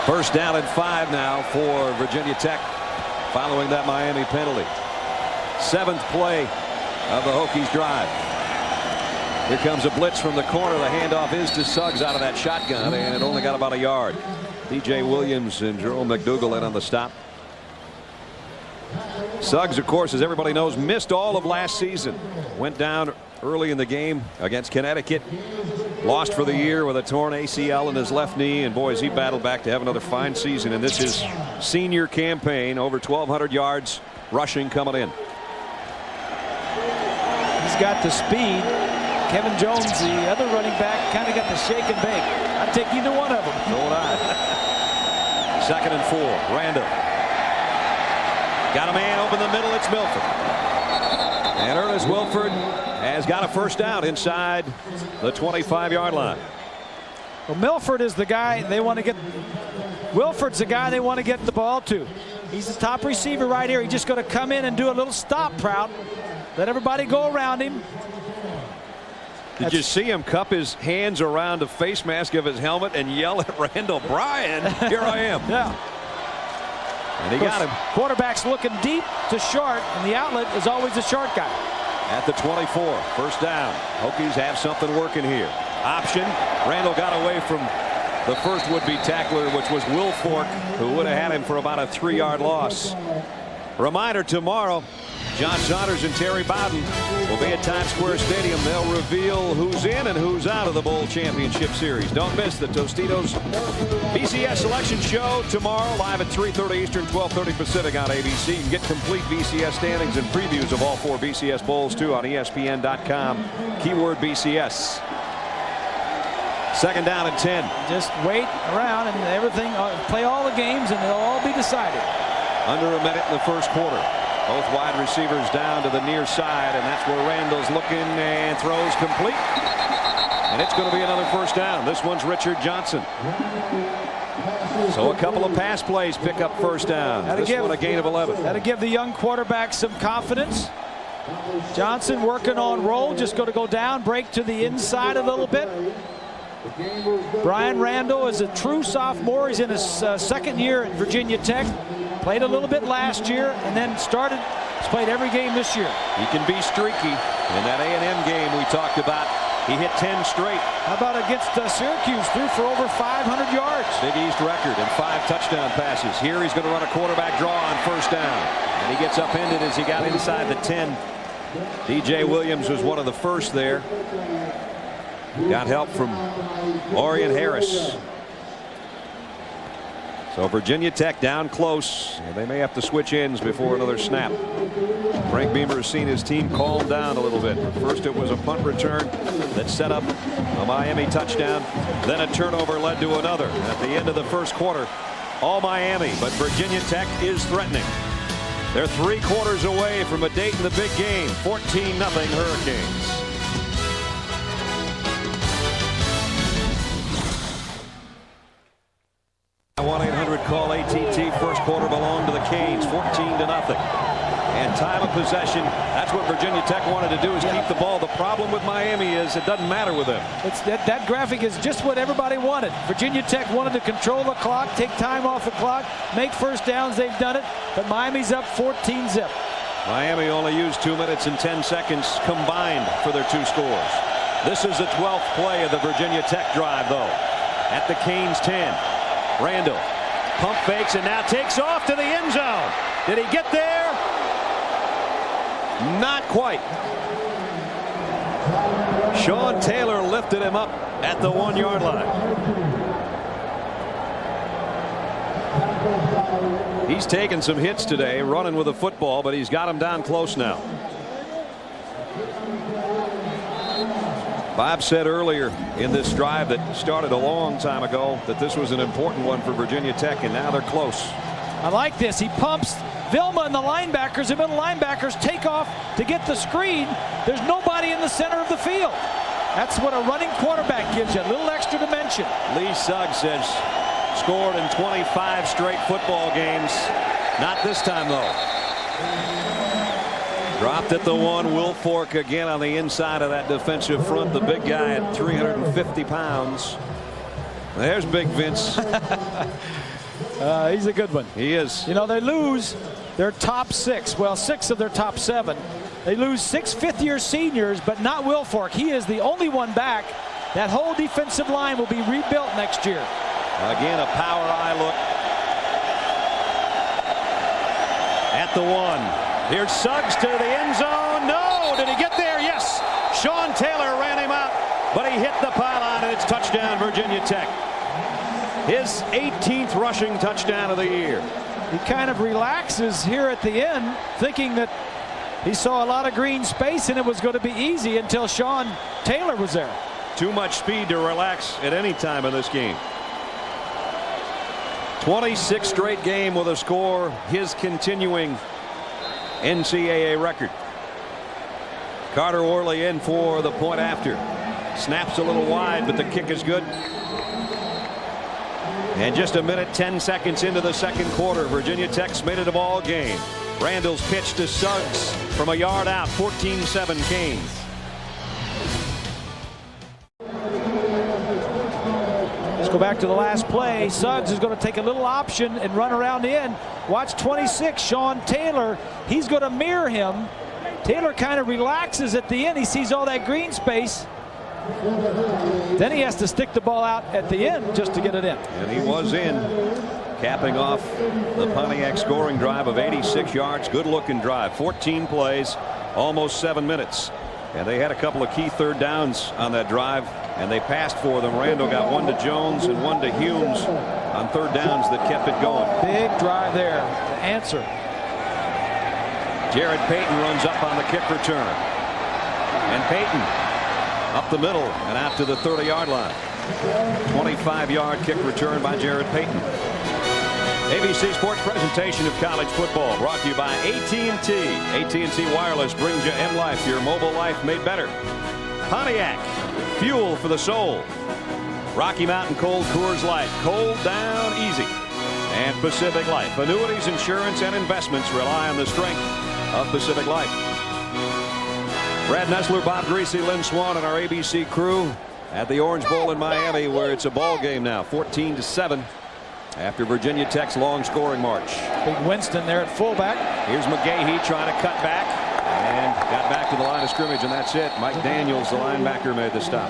First down and 5 now for Virginia Tech following that Miami penalty. 7th play of the Hokies drive. Here comes a blitz from the corner. The handoff is to Suggs out of that shotgun, and it only got about a yard. DJ Williams and Jerome McDougal in on the stop. Suggs, of course, as everybody knows, missed all of last season. Went down early in the game against Connecticut. Lost for the year with a torn ACL in his left knee, and boys, he battled back to have another fine season in this his senior campaign. Over 1,200 yards rushing coming in. He's got the speed. Kevin Jones, the other running back, kind of got the shake and bake. I'd take either one of them. So would I. 2nd and 4. Randall. Got a man open the middle. It's Milford. And Ernest Wilford has got a first down inside the 25-yard line. Well, Milford is the guy they want to get. Wilford's the guy they want to get the ball to. He's the top receiver right here. He's just going to come in and do a little stop route. Let everybody go around him. Did you see him cup his hands around the face mask of his helmet and yell at Randall Bryan, here I am. Yeah. And he got him. Quarterback's looking deep to short, and the outlet is always the short guy. At the 24, first down. Hokies have something working here. Option. Randall got away from the first would-be tackler, which was Will Fork, who would have had him for about a 3-yard loss. Reminder tomorrow, John Saunders and Terry Bowden will be at Times Square Stadium. They'll reveal who's in and who's out of the Bowl Championship Series. Don't miss the Tostitos BCS Selection Show tomorrow, live at 3:30 Eastern, 12:30 Pacific on ABC. You can get complete BCS standings and previews of all 4 BCS Bowls, too, on ESPN.com. Keyword BCS. Second down and 10. Just wait around and everything, play all the games, and they'll all be decided. Under a minute in the first quarter. Both wide receivers down to the near side, and that's where Randall's looking and throws complete. And it's going to be another first down. This one's Richard Johnson. So a couple of pass plays pick up first down. This one a gain of 11. That'll give the young quarterback some confidence. Johnson working on roll, just going to go down, break to the inside a little bit. Brian Randall is a true sophomore. He's in his second year at Virginia Tech. Played a little bit last year and then he's played every game this year. He can be streaky. In that A&M game we talked about, he hit 10 straight. How about against Syracuse? Threw for over 500 yards. Big East record and 5 touchdown passes. Here he's going to run a quarterback draw on first down. And he gets upended as he got inside the 10. DJ Williams was one of the first there. Got help from Orion Harris. So Virginia Tech down close, and they may have to switch ends before another snap. Frank Beamer has seen his team calm down a little bit. First it was a punt return that set up a Miami touchdown. Then a turnover led to another. At the end of the first quarter, all Miami, but Virginia Tech is threatening. They're 3 quarters away from a date in the big game. 14-0 Hurricanes. 1-800-CALL ATT. First quarter belonged to the Canes, 14-0. And time of possession, that's what Virginia Tech wanted to do, is keep the ball. The problem with Miami is it doesn't matter with them. That graphic is just what everybody wanted. Virginia Tech wanted to control the clock, take time off the clock, make first downs. They've done it, but Miami's up 14-0. Miami only used 2 minutes and 10 seconds combined for their 2 scores. This is the 12th play of the Virginia Tech drive, though. At the Canes 10. Randall pump fakes and now takes off to the end zone. Did he get there? Not quite. Sean Taylor lifted him up at the 1-yard line. He's taken some hits today running with the football, but he's got him down close now. Bob said earlier in this drive that started a long time ago that this was an important one for Virginia Tech, and now they're close. I like this. He pumps Vilma and the linebackers. The middle linebackers take off to get the screen. There's nobody in the center of the field. That's what a running quarterback gives you, a little extra dimension. Lee Suggs has scored in 25 straight football games. Not this time, though. Dropped at the 1. Will Fork again on the inside of that defensive front. The big guy at 350 pounds. There's Big Vince. He's a good one. He is. You know, they lose their top 6. Well, 6 of their top 7. They lose 6 fifth-year seniors, but not Will Fork. He is the only one back. That whole defensive line will be rebuilt next year. Again, a power eye look. At the 1. Here's Suggs to the end zone. No! Did he get there? Yes! Sean Taylor ran him out, but he hit the pylon, and it's touchdown, Virginia Tech. His 18th rushing touchdown of the year. He kind of relaxes here at the end, thinking that he saw a lot of green space and it was going to be easy until Sean Taylor was there. Too much speed to relax at any time in this game. 26 straight game with a score, his continuing NCAA record. Carter Worley in for the point after. Snaps a little wide, but the kick is good. And just a minute, 10 seconds into the second quarter, Virginia Tech's made it a ball game. Randall's pitch to Suggs from a yard out, 14-7 Canes. Let's go back to the last play. Suggs is going to take a little option and run around the end. Watch 26, Sean Taylor. He's going to mirror him. Taylor kind of relaxes at the end. He sees all that green space. Then he has to stick the ball out at the end just to get it in. And he was in. capping off the Pontiac scoring drive of 86 yards. Good looking drive. 14 plays, almost 7 minutes. And they had a couple of key third downs on that drive, and they passed for them. Randall got one to Jones and one to Humes on third downs that kept it going. Big drive there to answer. Jared Payton runs up on the kick return. And Payton up the middle and out to the 30-yard line. 25-yard kick return by Jared Payton. ABC Sports presentation of college football brought to you by AT&T. AT&T Wireless brings you M-Life, your mobile life made better. Pontiac, fuel for the soul. Rocky Mountain Cold Coors Light, cold down easy. And Pacific Life. Annuities, insurance, and investments rely on the strength of Pacific Life. Brad Nessler, Bob Greasy, Lynn Swan, and our ABC crew at the Orange Bowl in Miami, where it's a ball game now, 14-7 after Virginia Tech's long scoring march. Big Winston there at fullback. Here's McGahee trying to cut back and got back to the line of scrimmage, and that's it. Mike Daniels, the linebacker, made the stop.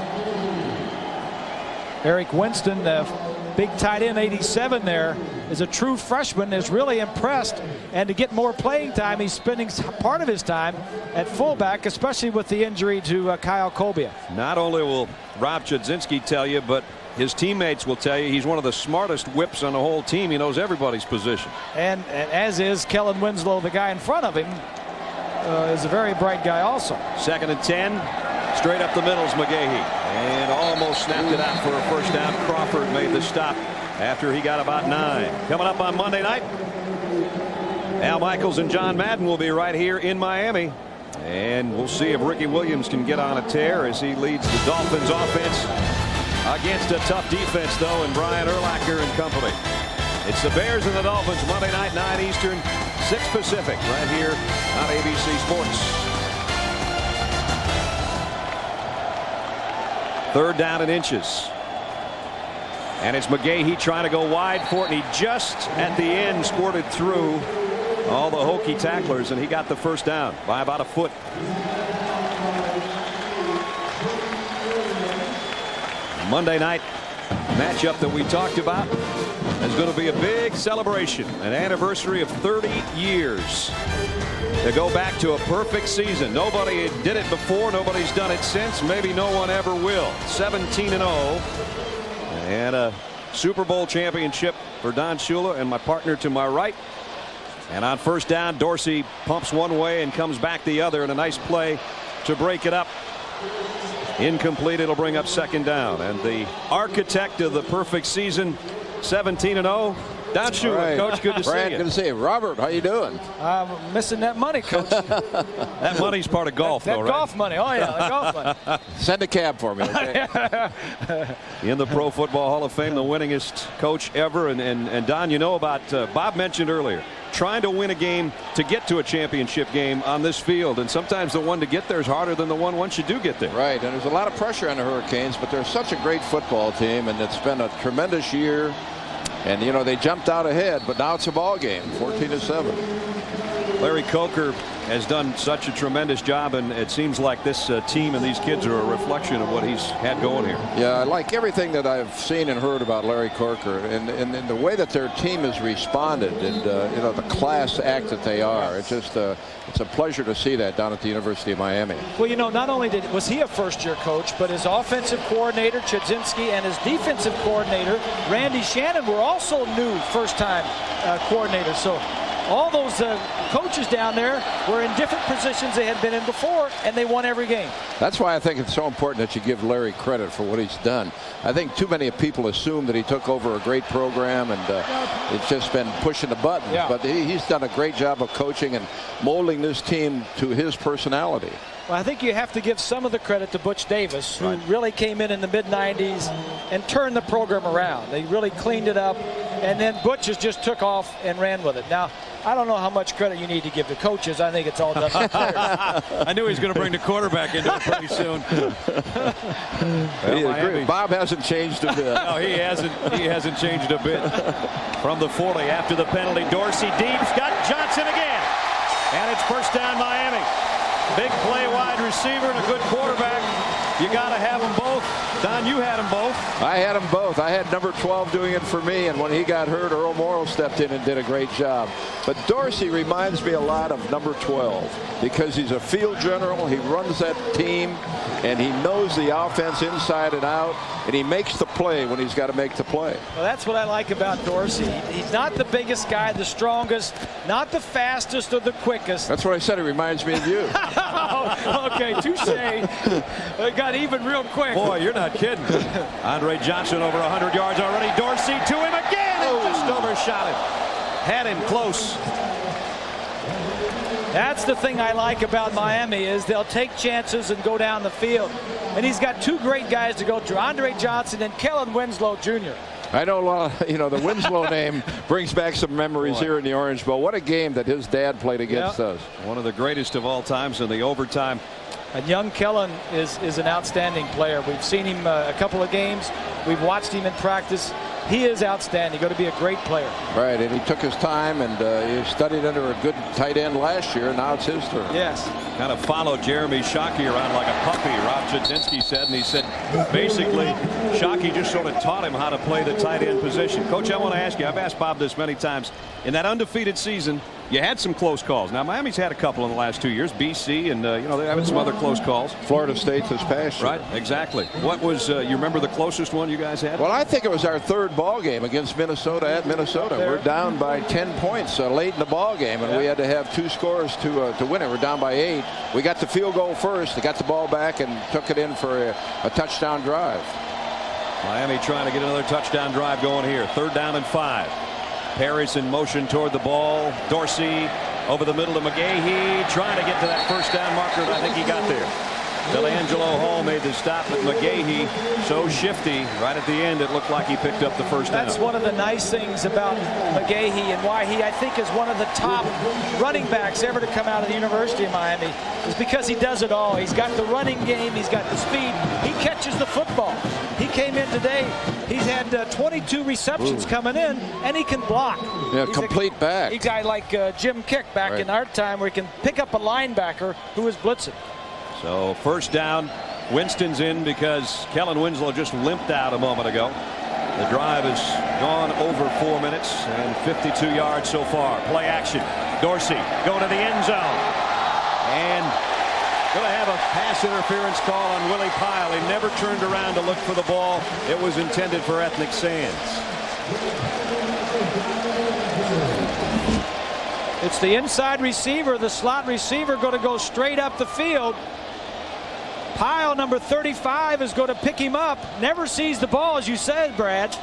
Eric Winston, the big tight end, 87 there, is a true freshman, is really impressed. And to get more playing time, he's spending part of his time at fullback, especially with the injury to Kyle Colbia. Not only will Rob Chudzinski tell you, but his teammates will tell you he's one of the smartest whips on the whole team. He knows everybody's position. And as is Kellen Winslow, the guy in front of him, is a very bright guy also. 2nd and 10. Straight up the middle is McGahee. And almost snapped it out for a first down. Crawford made the stop after he got about 9. Coming up on Monday night, Al Michaels and John Madden will be right here in Miami. And we'll see if Ricky Williams can get on a tear as he leads the Dolphins offense against a tough defense, though, and Brian Urlacher and company. It's the Bears and the Dolphins Monday night, 9 Eastern, 6 Pacific, right here on ABC Sports. 3rd down and inches. And it's McGahee trying to go wide for it, and he just at the end squirted through all the Hokie tacklers, and he got the first down by about a foot. Monday night matchup that we talked about is going to be a big celebration, an anniversary of 30 years to go back to a perfect season. Nobody did it before, nobody's done it since, maybe no one ever will. 17-0 and a Super Bowl championship for Don Shula and my partner to my right. And on first down, Dorsey pumps one way and comes back the other, and a nice play to break it up. Incomplete. It'll bring up 2nd down. And the architect of the perfect season, 17-0, Don Shula. Right. Coach, good to see you. Good to see you. Robert, how you doing? I'm missing that money, Coach. That money's part of golf, that though, right? golf money. Oh, yeah, the golf money. Send a cab for me, okay? In the Pro Football Hall of Fame, the winningest coach ever. And Don, you know about, Bob mentioned earlier, trying to win a game to get to a championship game on this field, and sometimes the one to get there is harder than the one once you do get there. Right, and there's a lot of pressure on the Hurricanes, but they're such a great football team, and it's been a tremendous year. And you know, they jumped out ahead, but now it's a ball game, 14-7. Larry Coker has done such a tremendous job, and it seems like this team and these kids are a reflection of what he's had going here. Yeah, I like everything that I've seen and heard about Larry Coker, and the way that their team has responded, and you know, the class act that they are. It's just it's a pleasure to see that down at the University of Miami. Well, you know, not only was he a first-year coach, but his offensive coordinator, Chudzinski, and his defensive coordinator, Randy Shannon, were also new first-time coordinators. So all those coaches down there were in different positions they had been in before, and they won every game. That's why I think it's so important that you give Larry credit for what he's done. I think too many people assume that he took over a great program and it's just been pushing the buttons. Yeah. But he's done a great job of coaching and molding this team to his personality. Well, I think you have to give some of the credit to Butch Davis, who really came in the mid-90s and turned the program around. They really cleaned it up, and then Butch just took off and ran with it. Now, I don't know how much credit you need to give the coaches. I think it's all done by players. I knew he was going to bring the quarterback into it pretty soon. Well, Bob hasn't changed a bit. No, he hasn't. He hasn't changed a bit. From the 40 after the penalty, Dorsey deep's got Johnson again, and it's first down Miami. Big play, wide receiver, and a good quarterback. You got to have them both. Don, you had them both. I had them both. I had number 12 doing it for me, and when he got hurt, Earl Morrall stepped in and did a great job. But Dorsey reminds me a lot of number 12 because he's a field general. He runs that team, and he knows the offense inside and out, and he makes the play when he's got to make the play. Well, that's what I like about Dorsey. He's not the biggest guy, the strongest, not the fastest or the quickest. That's what I said. It reminds me of you. Okay, touche. It got even real quick. Boy, you're not kidding. Andre Johnson over 100 yards already. Dorsey to him again and just overshot him. Had him close. That's the thing I like about Miami is they'll take chances and go down the field. And he's got two great guys to go through, Andre Johnson and Kellen Winslow Jr. I know a lot of, the Winslow name brings back some memories here in the Orange Bowl. What a game that his dad played against us. One of the greatest of all times in the overtime. And young Kellen is an outstanding player. We've seen him a couple of games. We've watched him in practice. He is outstanding. Going to be a great player. Right, and he took his time, and he studied under a good tight end last year, and now it's his turn. Yes. Kind of followed Jeremy Shockey around like a puppy, Rob Chudzinski said, and he said basically Shockey just sort of taught him how to play the tight end position. Coach, I want to ask you, I've asked Bob this many times, in that undefeated season, you had some close calls. Now, Miami's had a couple in the last 2 years, BC, and, they're having some other close calls. Florida State this past year. Right, exactly. What was, you remember the closest one you guys had? Well, I think it was our third ball game against Minnesota at Minnesota. We're down by 10 points late in the ball game, and we had to have 2 scores to win it. We're down by 8. We got the field goal first. They got the ball back and took it in for a touchdown drive. Miami trying to get another touchdown drive going here. 3rd down and 5. Perry's in motion toward the ball. Dorsey over the middle to McGahee, trying to get to that first down marker, and I think he got there. Delangelo Hall made the stop, but McGahee so shifty right at the end it looked like he picked up the first down. That's one of the nice things about McGahee and why he, I think, is one of the top running backs ever to come out of the University of Miami, is because he does it all. He's got the running game, he's got the speed, he catches the football. He came in today, he's had 22 receptions coming in, and he can block. Yeah, he's complete back. He's a guy like Jim Kick back in our time where he can pick up a linebacker who is blitzing. So 1st down, Winston's in because Kellen Winslow just limped out a moment ago. The drive has gone over 4 minutes and 52 yards so far. Play action. Dorsey going to the end zone. And going to have a pass interference call on Willie Pyle. He never turned around to look for the ball. It was intended for Ethnic Sands. It's the inside receiver, the slot receiver, going to go straight up the field. Pyle, number 35, is going to pick him up. Never sees the ball, as you said, Brad.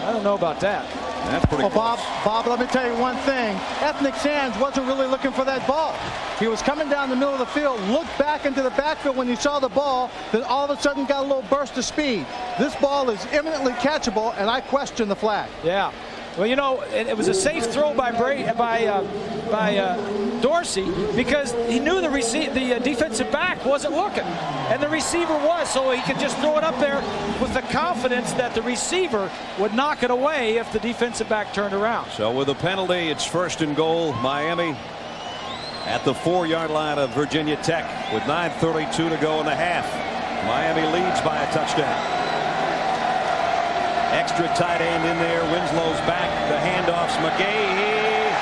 I don't know about that. That's pretty close. Bob, let me tell you one thing. Ethnic Sands wasn't really looking for that ball. He was coming down the middle of the field, looked back into the backfield when he saw the ball, then all of a sudden got a little burst of speed. This ball is imminently catchable, and I question the flag. Yeah. Well, it was a safe throw by Dorsey because he knew the defensive back wasn't looking, and the receiver was, so he could just throw it up there with the confidence that the receiver would knock it away if the defensive back turned around. So with a penalty, it's 1st and goal. Miami at the 4-yard line of Virginia Tech with 9:32 to go in the half. Miami leads by a touchdown. Extra tight end in there. Winslow's back. The handoffs. McGahee.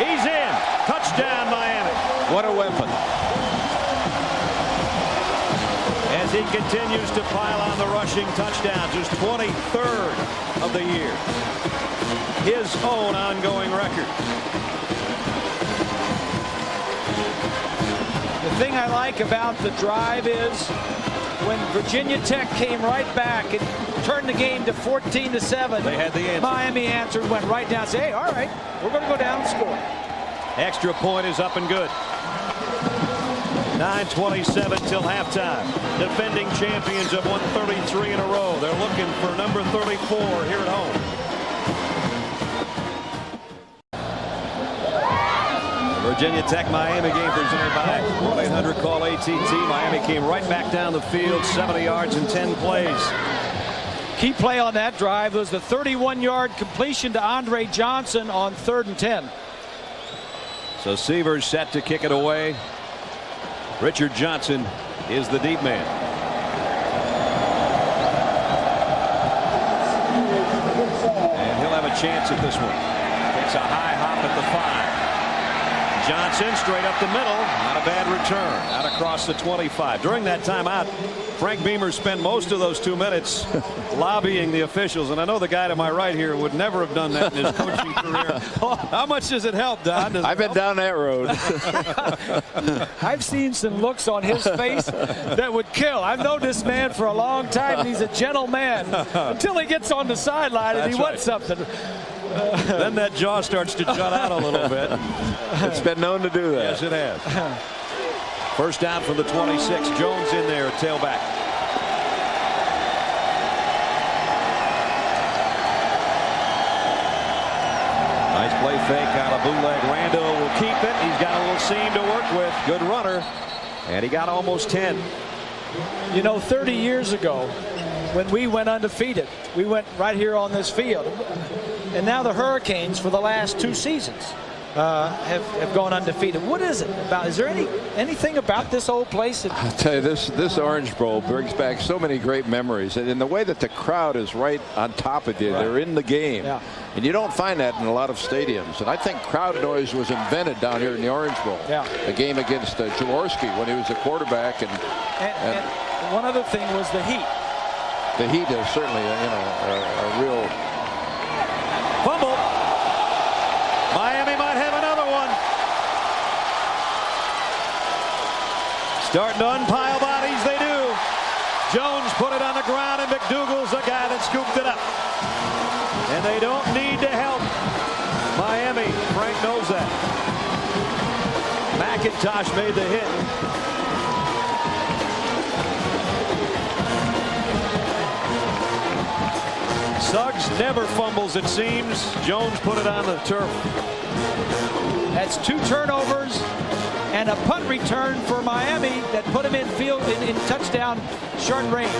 He's in. Touchdown, Miami. What a weapon. As he continues to pile on the rushing touchdowns, his 23rd of the year. His own ongoing record. The thing I like about the drive is when Virginia Tech came right back and turned the game to 14-7. They had the answer. Miami answered, went right down, said, hey, all right, we're going to go down and score. Extra point is up and good. 9:27 till halftime. Defending champions have won 33 in a row. They're looking for number 34 here at home. Virginia Tech Miami game presented by 1-800-CALL-ATT. Miami came right back down the field, 70 yards in 10 plays. Key play on that drive was the 31-yard completion to Andre Johnson on 3rd and 10. So Sievers set to kick it away. Richard Johnson is the deep man. chance at this one. Takes a high hop at the 5. Johnson straight up the middle. Not a bad return. Out across the 25. During that timeout, Frank Beamer spent most of those 2 minutes lobbying the officials. And I know the guy to my right here would never have done that in his coaching career. How much does it help, Don? I've been down that road. I've seen some looks on his face that would kill. I've known this man for a long time, and he's a gentle man until he gets on the sideline and he wants something. Then that jaw starts to jut out a little bit. It's been known to do that. Yes, it has. First down from the 26. Jones in there at tailback. Nice play fake out of bootleg. Randall will keep it. He's got a little seam to work with. Good runner. And he got almost 10. You know, 30 years ago, when we went undefeated, we went right here on this field. And now the Hurricanes, for the last 2 seasons, have gone undefeated. What is it about? Is there anything about this old place? I'll tell you, this Orange Bowl brings back so many great memories. And in the way that the crowd is right on top of you, they're in the game. Yeah. And you don't find that in a lot of stadiums. And I think crowd noise was invented down here in the Orange Bowl. Yeah. The game against Jaworski when he was the quarterback. And one other thing was the heat. The heat is certainly, a real Fumble. Miami might have another one. Starting to unpile bodies, they do. Jones put it on the ground, and McDougal's the guy that scooped it up. And they don't need to help Miami. Frank knows that. McIntosh made the hit. Suggs never fumbles, it seems. Jones put it on the turf. That's 2 turnovers and a punt return for Miami that put him in field in touchdown short range.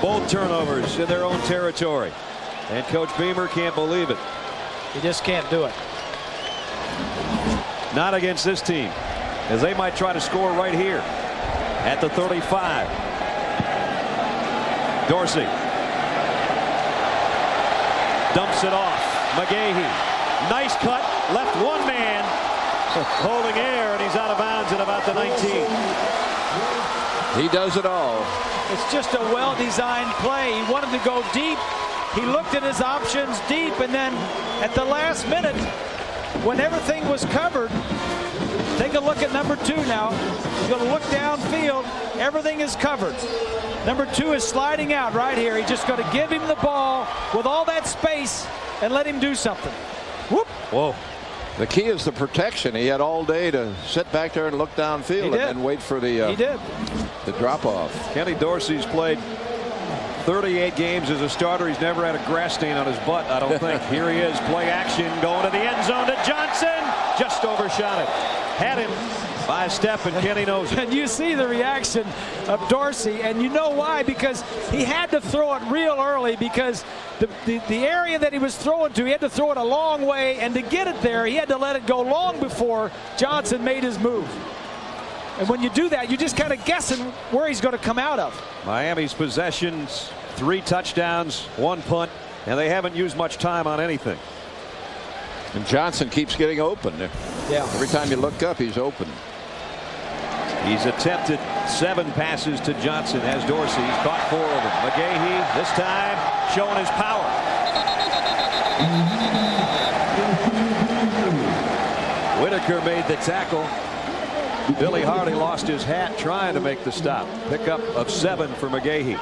Both turnovers in their own territory. And Coach Beamer can't believe it. He just can't do it. Not against this team, as they might try to score right here at the 35. Dorsey dumps it off. McGahee. Nice cut. Left one man holding air, and he's out of bounds at about the 19. He does it all. It's just a well-designed play. He wanted to go deep. He looked at his options deep, and then at the last minute, when everything was covered, take a look at number 2 now. He's going to look downfield. Everything is covered. Number 2 is sliding out right here. He's just going to give him the ball with all that space and let him do something. Whoop. Whoa. The key is the protection. He had all day to sit back there and look downfield and wait for the drop off. Kenny Dorsey's played 38 games as a starter. He's never had a grass stain on his butt, I don't think. Here he is, play action, going to the end zone to Johnson. Just overshot it. Had him by a step, and Kenny knows it. And you see the reaction of Dorsey, and you know why, because he had to throw it real early, because the area that he was throwing to, he had to throw it a long way, and to get it there, he had to let it go long before Johnson made his move. And when you do that, you're just kind of guessing where he's going to come out of. Miami's possessions, 3 touchdowns, 1 punt, and they haven't used much time on anything. And Johnson keeps getting open. Yeah. Every time you look up, he's open. He's attempted 7 passes to Johnson as Dorsey. He's caught 4 of them. McGahee this time showing his power. Whitaker made the tackle. Billy Hardy lost his hat trying to make the stop. Pickup of 7 for McGahee.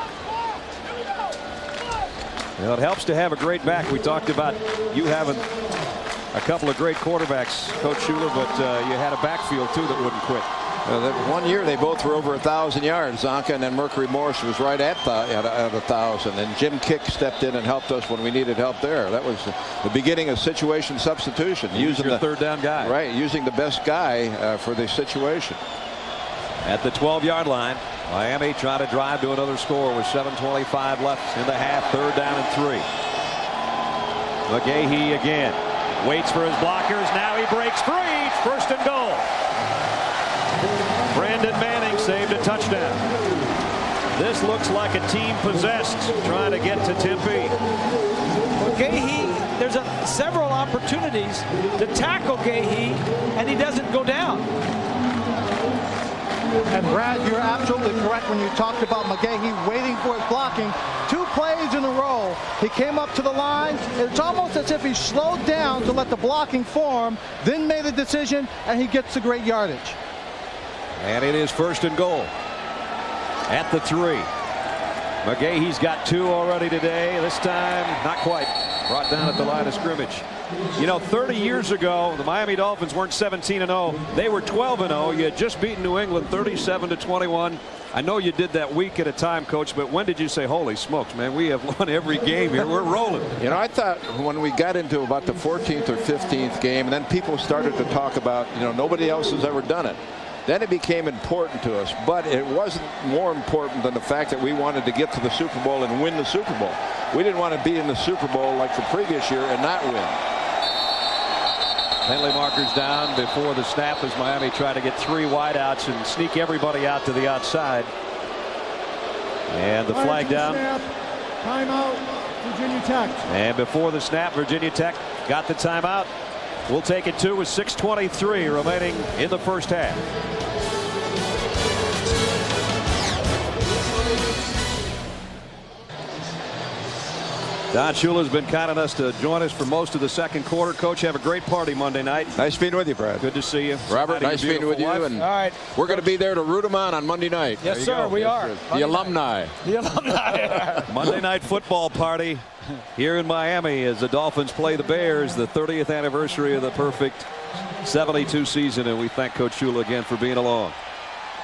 Well, it helps to have a great back. We talked about you having a couple of great quarterbacks, Coach Schuler, but you had a backfield too that wouldn't quit. That 1 year they both were over 1,000 yards. Zonka, and then Mercury Morse was right at 1,000. And Jim Kick stepped in and helped us when we needed help there. That was the beginning of situation substitution. Using the 3rd down guy. Right, using the best guy for the situation. At the 12-yard line, Miami trying to drive to another score with 7:25 left in the half. 3rd down and 3. McGahee again. Waits for his blockers. Now he breaks free. 1st and goal. Brandon Manning saved a touchdown. This looks like a team possessed trying to get to Tempe. McGahee, there's several opportunities to tackle Gahee, and he doesn't go down. And Brad, you're absolutely correct when you talked about McGahee waiting for his blocking. 2 plays in a row, he came up to the line. It's almost as if he slowed down to let the blocking form, then made a decision, and he gets the great yardage. And it is 1st and goal at the 3. McGahee's got 2 already today. This time, not quite. Brought down at the line of scrimmage. You know, 30 years ago, the Miami Dolphins weren't 17-0. They were 12-0. You had just beaten New England 37-21. I know you did that week at a time, Coach, but when did you say, holy smokes, man, we have won every game here. We're rolling. You know, I thought when we got into about the 14th or 15th game, and then people started to talk about, you know, nobody else has ever done it. Then it became important to us, but it wasn't more important than the fact that we wanted to get to the Super Bowl and win the Super Bowl. We didn't want to be in the Super Bowl like the previous year and not win. Penalty markers down before the snap as Miami tried to get 3 wideouts and sneak everybody out to the outside. And the flag down. Snap. Timeout, Virginia Tech. And before the snap, Virginia Tech got the timeout. We'll take it 2 with 6:23 remaining in the first half. Don Shula's been kind enough to join us for most of the second quarter. Coach, have a great party Monday night. Nice being with you, Brad. Good to see you. Robert, nice being with you. And all right, we're going to be there to root them on Monday night. Yes, sir, we are. The alumni. The alumni. Monday night football party here in Miami as the Dolphins play the Bears, the 30th anniversary of the perfect 72 season, and we thank Coach Shula again for being along.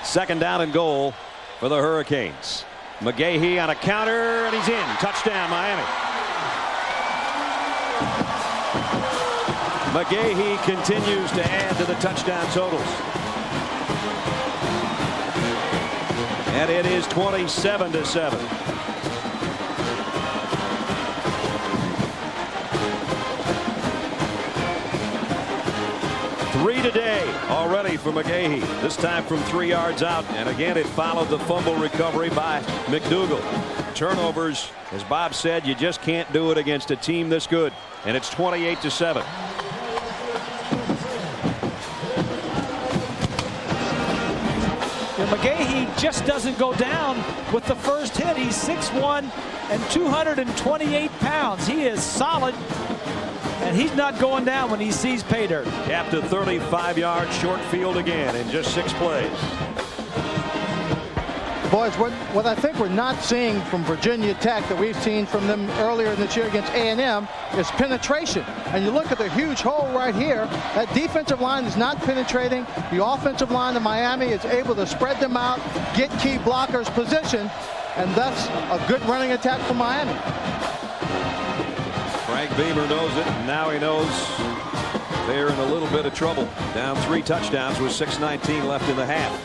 2nd down and goal for the Hurricanes. McGahee on a counter, and he's in. Touchdown, Miami. McGahee continues to add to the touchdown totals. And it is 27-7. Three today already for McGahee. This time from 3 yards out. And again, it followed the fumble recovery by McDougal. Turnovers, as Bob said, you just can't do it against a team this good. And it's 28-7. McGahee just doesn't go down with the first hit. He's 6'1" and 228 pounds. He is solid, and he's not going down when he sees pay dirt. Capped a 35-yard short field again in just 6 plays. Boys, what I think we're not seeing from Virginia Tech that we've seen from them earlier this year against A&M is penetration. And you look at the huge hole right here. That defensive line is not penetrating. The offensive line of Miami is able to spread them out, get key blockers positioned, and thus a good running attack for Miami. Frank Beamer knows it, and now he knows they're in a little bit of trouble. Down 3 touchdowns with 6:19 left in the half.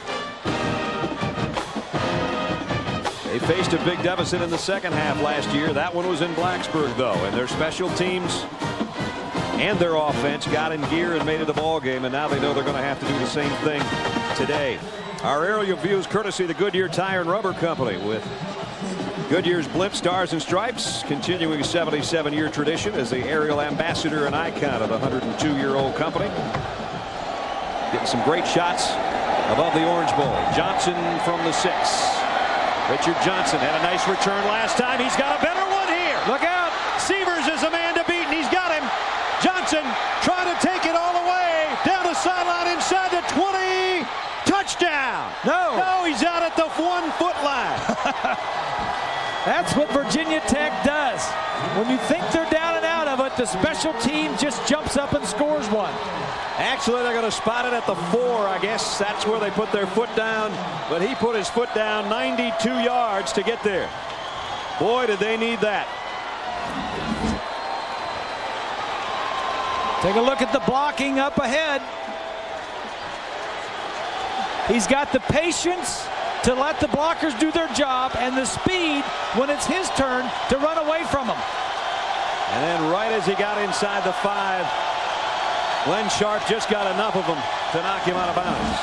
They faced a big deficit in the second half last year. That one was in Blacksburg, though, and their special teams and their offense got in gear and made it a ball game, and now they know they're going to have to do the same thing today. Our aerial view is courtesy of the Goodyear Tire and Rubber Company, with Goodyear's blimp stars and stripes continuing a 77-year tradition as the aerial ambassador and icon of the 102-year-old company. Getting some great shots above the Orange Bowl. Johnson from the 6. Richard Johnson had a nice return last time. He's got a better one here. Look out. Severs is a man to beat, and he's got him. Johnson trying to take it all the way down the sideline inside the 20. Touchdown. No, he's out at the 1-foot line. That's what Virginia Tech does. When you think they're down and out of it, the special team just jumps up and scores one. Actually, they're going to spot it at the 4. I guess that's where they put their foot down. But he put his foot down 92 yards to get there. Boy, did they need that. Take a look at the blocking up ahead. He's got the patience to let the blockers do their job and the speed when it's his turn to run away from them. And then right as he got inside the 5, Glenn Sharp just got enough of him to knock him out of bounds.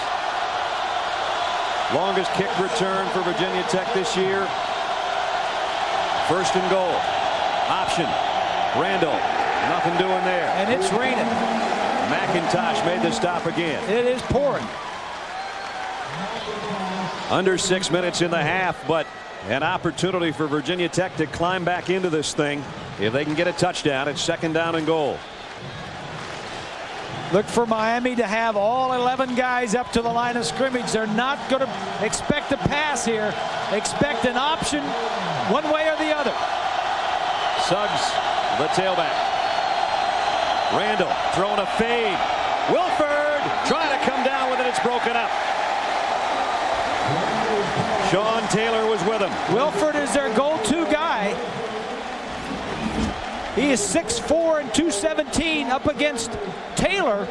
Longest kick return for Virginia Tech this year. 1st and goal. Option. Randall, nothing doing there. And it's raining. McIntosh made the stop again. It is pouring. Under 6 minutes in the half, but an opportunity for Virginia Tech to climb back into this thing. If they can get a touchdown, it's 2nd down and goal. Look for Miami to have all 11 guys up to the line of scrimmage. They're not going to expect a pass here. Expect an option one way or the other. Suggs, the tailback. Randall throwing a fade. Wilford trying to come down with it. It's broken up. Sean Taylor was with him. Wilford is their go-to guy. He is 6'4" and 217 up against Taylor.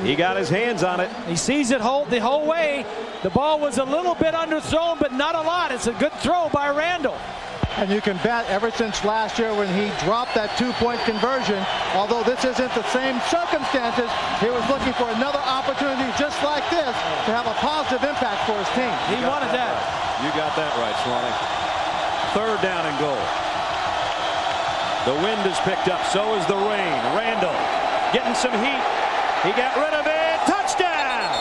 He got his hands on it. He sees it the whole way. The ball was a little bit underthrown, but not a lot. It's a good throw by Randall. And you can bet ever since last year when he dropped that 2-point conversion, although this isn't the same circumstances, he was looking for another opportunity just like this to have a positive impact for his team. He wanted that. You got that right, Swanee. 3rd down and goal. The wind is picked up, so is the rain. Randall getting some heat. He got rid of it. Touchdown!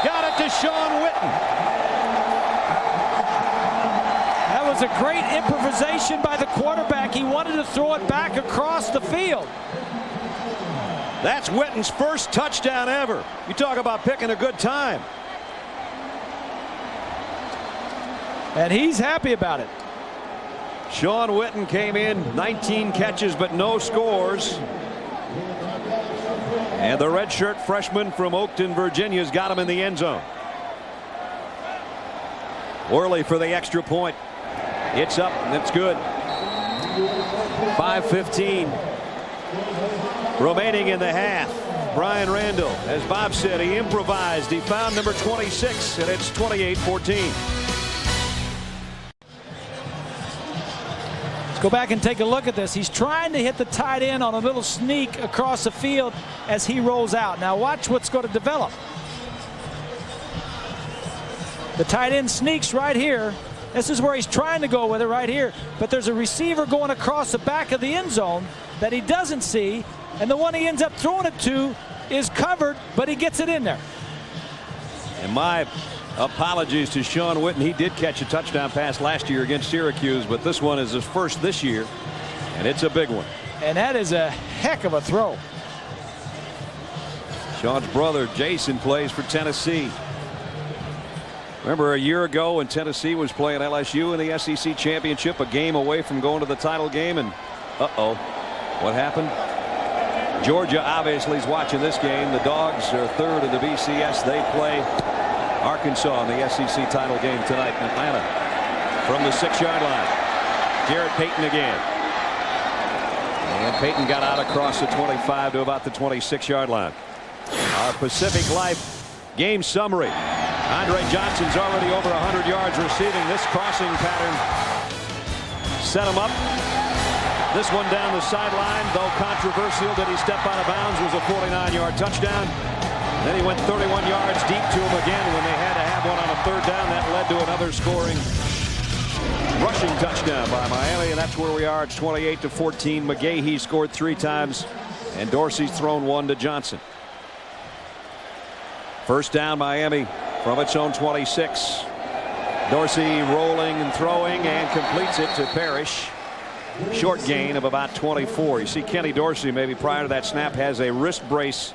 Got it to Sean Witten. That was a great improvisation by the quarterback. He wanted to throw it back across the field. That's Witten's first touchdown ever. You talk about picking a good time. And he's happy about it. Sean Witten came in, 19 catches but no scores. And the redshirt freshman from Oakton, Virginia's got him in the end zone. Worley for the extra point. It's up, and it's good. 5:15 remaining in the half. Brian Randall, as Bob said, he improvised. He found number 26, and it's 28-14. Go back and take a look at this. He's trying to hit the tight end on a little sneak across the field as he rolls out. Now watch what's going to develop. The tight end sneaks right here. This is where he's trying to go with it right here. But there's a receiver going across the back of the end zone that he doesn't see. And the one he ends up throwing it to is covered, but he gets it in there. And my apologies to Sean Witten. He did catch a touchdown pass last year against Syracuse, but this one is his first this year, and it's a big one. And that is a heck of a throw. Sean's brother Jason plays for Tennessee. Remember a year ago when Tennessee was playing LSU in the SEC championship, a game away from going to the title game, and what happened? Georgia obviously is watching this game. The Dogs are 3rd in the BCS. They play Arkansas in the SEC title game tonight in Atlanta. From the 6-yard line, Jarrett Payton again. And Payton got out across the 25 to about the 26-yard line. Our Pacific Life game summary. Andre Johnson's already over 100 yards receiving. This crossing pattern set him up. This one down the sideline, though controversial. Did he step out of bounds? Was a 49-yard touchdown. Then he went 31 yards deep to him again when they had to have one on a 3rd down. That led to another scoring rushing touchdown by Miami, and that's where we are. It's 28-14. McGahee scored 3 times, and Dorsey's thrown 1 to Johnson. First down, Miami from its own 26. Dorsey rolling and throwing and completes it to Parrish. Short gain of about 24. You see Kenny Dorsey maybe prior to that snap has a wrist brace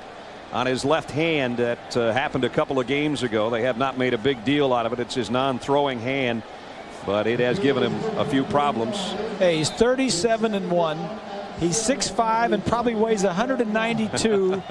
on his left hand that happened a couple of games ago. They have not made a big deal out of it. It's his non-throwing hand, but it has given him a few problems. Hey, he's 37-1. He's 6'5" and probably weighs 192.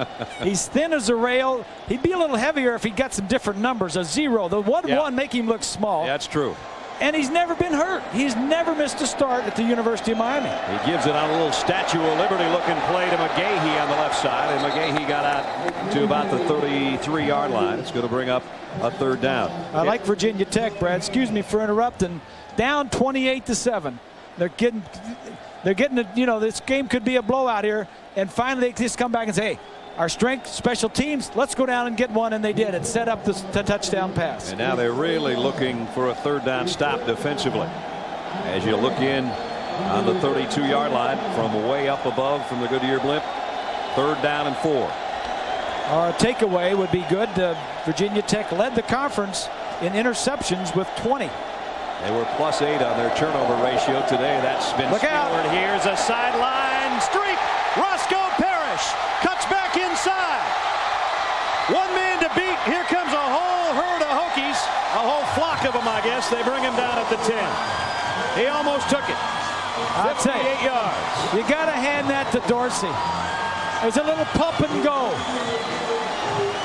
He's thin as a rail. He'd be a little heavier if he got some different numbers. A 0. The 1-1 make him look small. Yeah, that's true. And he's never been hurt. He's never missed a start at the University of Miami. He gives it on a little Statue of Liberty looking play to McGahee on the left side, and McGahee got out to about the 33-yard line. It's going to bring up a 3rd down. I like Virginia Tech, Brad. Excuse me for interrupting. Down 28-7. They're getting this game could be a blowout here, and finally they just come back and say, hey, our strength, special teams, let's go down and get one, and they did. It set up the touchdown pass. And now they're really looking for a 3rd down stop defensively. As you look in on the 32-yard line from way up above from the Goodyear blimp. 3rd down and 4. Our takeaway would be good. Virginia Tech led the conference in interceptions with 20. They were +8 on their turnover ratio today. That's been Look out. scored. Here's a sideline streak. Roscoe Parrish cuts back inside. 1 man to beat. Here comes a whole herd of Hokies. A whole flock of them, I guess. They bring him down at the 10. He almost took it. 58 yards. You got to hand that to Dorsey. There's a little pump and go.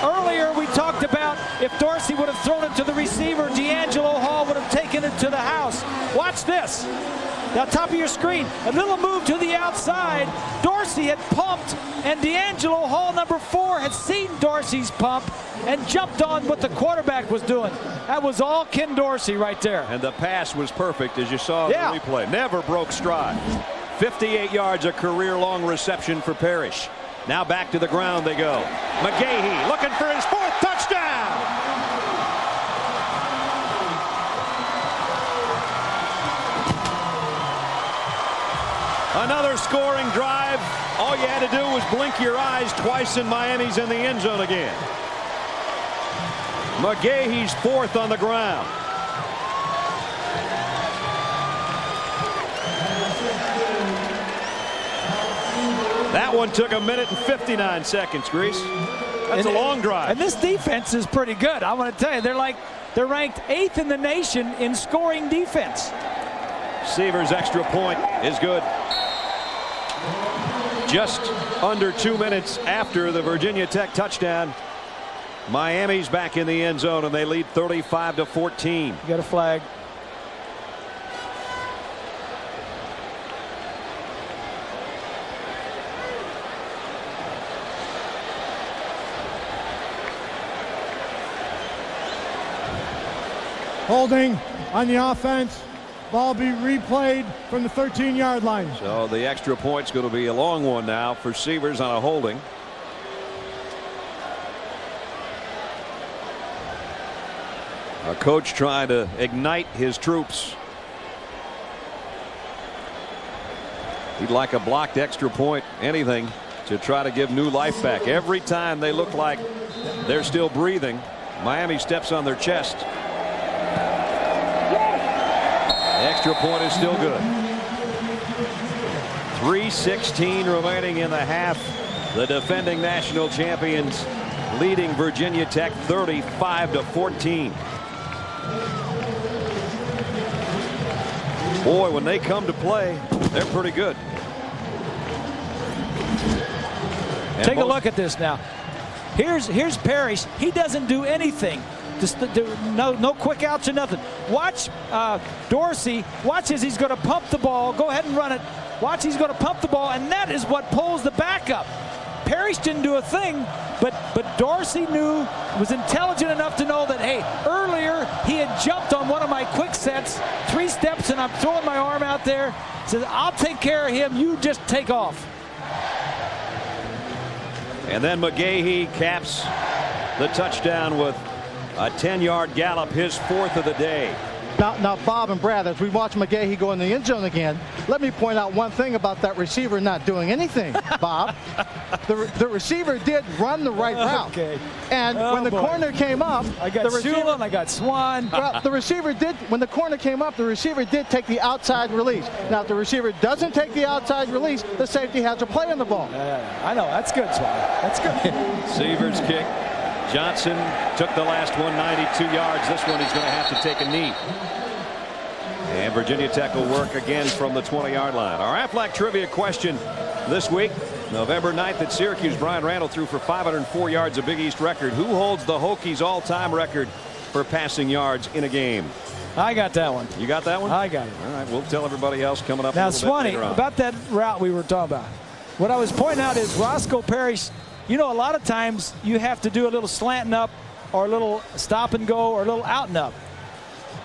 Earlier we talked about if Dorsey would have thrown it to the receiver, D'Angelo Hall would have taken it to the house. Watch this. Now, top of your screen, a little move to the outside. Dorsey had pumped, and D'Angelo Hall, number 4, had seen Dorsey's pump and jumped on what the quarterback was doing. That was all Ken Dorsey right there. And the pass was perfect, as you saw in the replay. Never broke stride. 58 yards, a career-long reception for Parrish. Now back to the ground they go. McGahee looking for his 4th touchdown. Another scoring drive. All you had to do was blink your eyes twice and Miami's in the end zone again. McGahee's 4th on the ground. That one took 1 minute and 59 seconds, Grease. That's a long drive. And this defense is pretty good. I want to tell you, they're ranked 8th in the nation in scoring defense. Seaver's extra point is good. Just under 2 minutes after the Virginia Tech touchdown, Miami's back in the end zone and they lead 35-14. You got a flag. Holding on the offense. Ball be replayed from the 13-yard line. So the extra point's going to be a long one now for Seavers on a holding. A coach trying to ignite his troops. He'd like a blocked extra point, anything, to try to give new life back. Every time they look like they're still breathing, Miami steps on their chest. The extra point is still good. 3:16 remaining in the half. The defending national champions leading Virginia Tech 35-14. Boy, when they come to play, they're pretty good. And take a look at this now. Here's Parrish. He doesn't do anything. Just no quick outs or nothing. Watch Dorsey. Watch as he's going to pump the ball. Go ahead and run it. Watch, he's going to pump the ball, and that is what pulls the back up. Parrish didn't do a thing, but Dorsey was intelligent enough to know that, hey, earlier he had jumped on one of my quick sets, 3 steps, and I'm throwing my arm out there. Says, I'll take care of him. You just take off. And then McGahee caps the touchdown with a 10-yard gallop, his 4th of the day. Now, Bob and Brad, as we watch McGahee go in the end zone again, let me point out one thing about that receiver not doing anything, Bob. The receiver did run the right route. Okay. And when the corner came up, I got Shula and I got Swan. Well, the receiver did, when the corner came up, the receiver did take the outside release. Now, if the receiver doesn't take the outside release, the safety has a play on the ball. I know, that's good, Swan. That's good. Seaver's kick. Johnson took the last one 92 yards. This one he's going to have to take a knee. And Virginia Tech will work again from the 20-yard line. Our Aflac trivia question this week. November 9th at Syracuse, Brian Randall threw for 504 yards, a Big East record. Who holds the Hokies all-time record for passing yards in a game? I got that one. You got that one? I got it. All right, we'll tell everybody else coming up. Now, a little Swanee, bit later on. about that route we were talking about. What I was pointing out is Roscoe Parrish, you know, a lot of times you have to do a little slanting up or a little stop and go or a little out and up.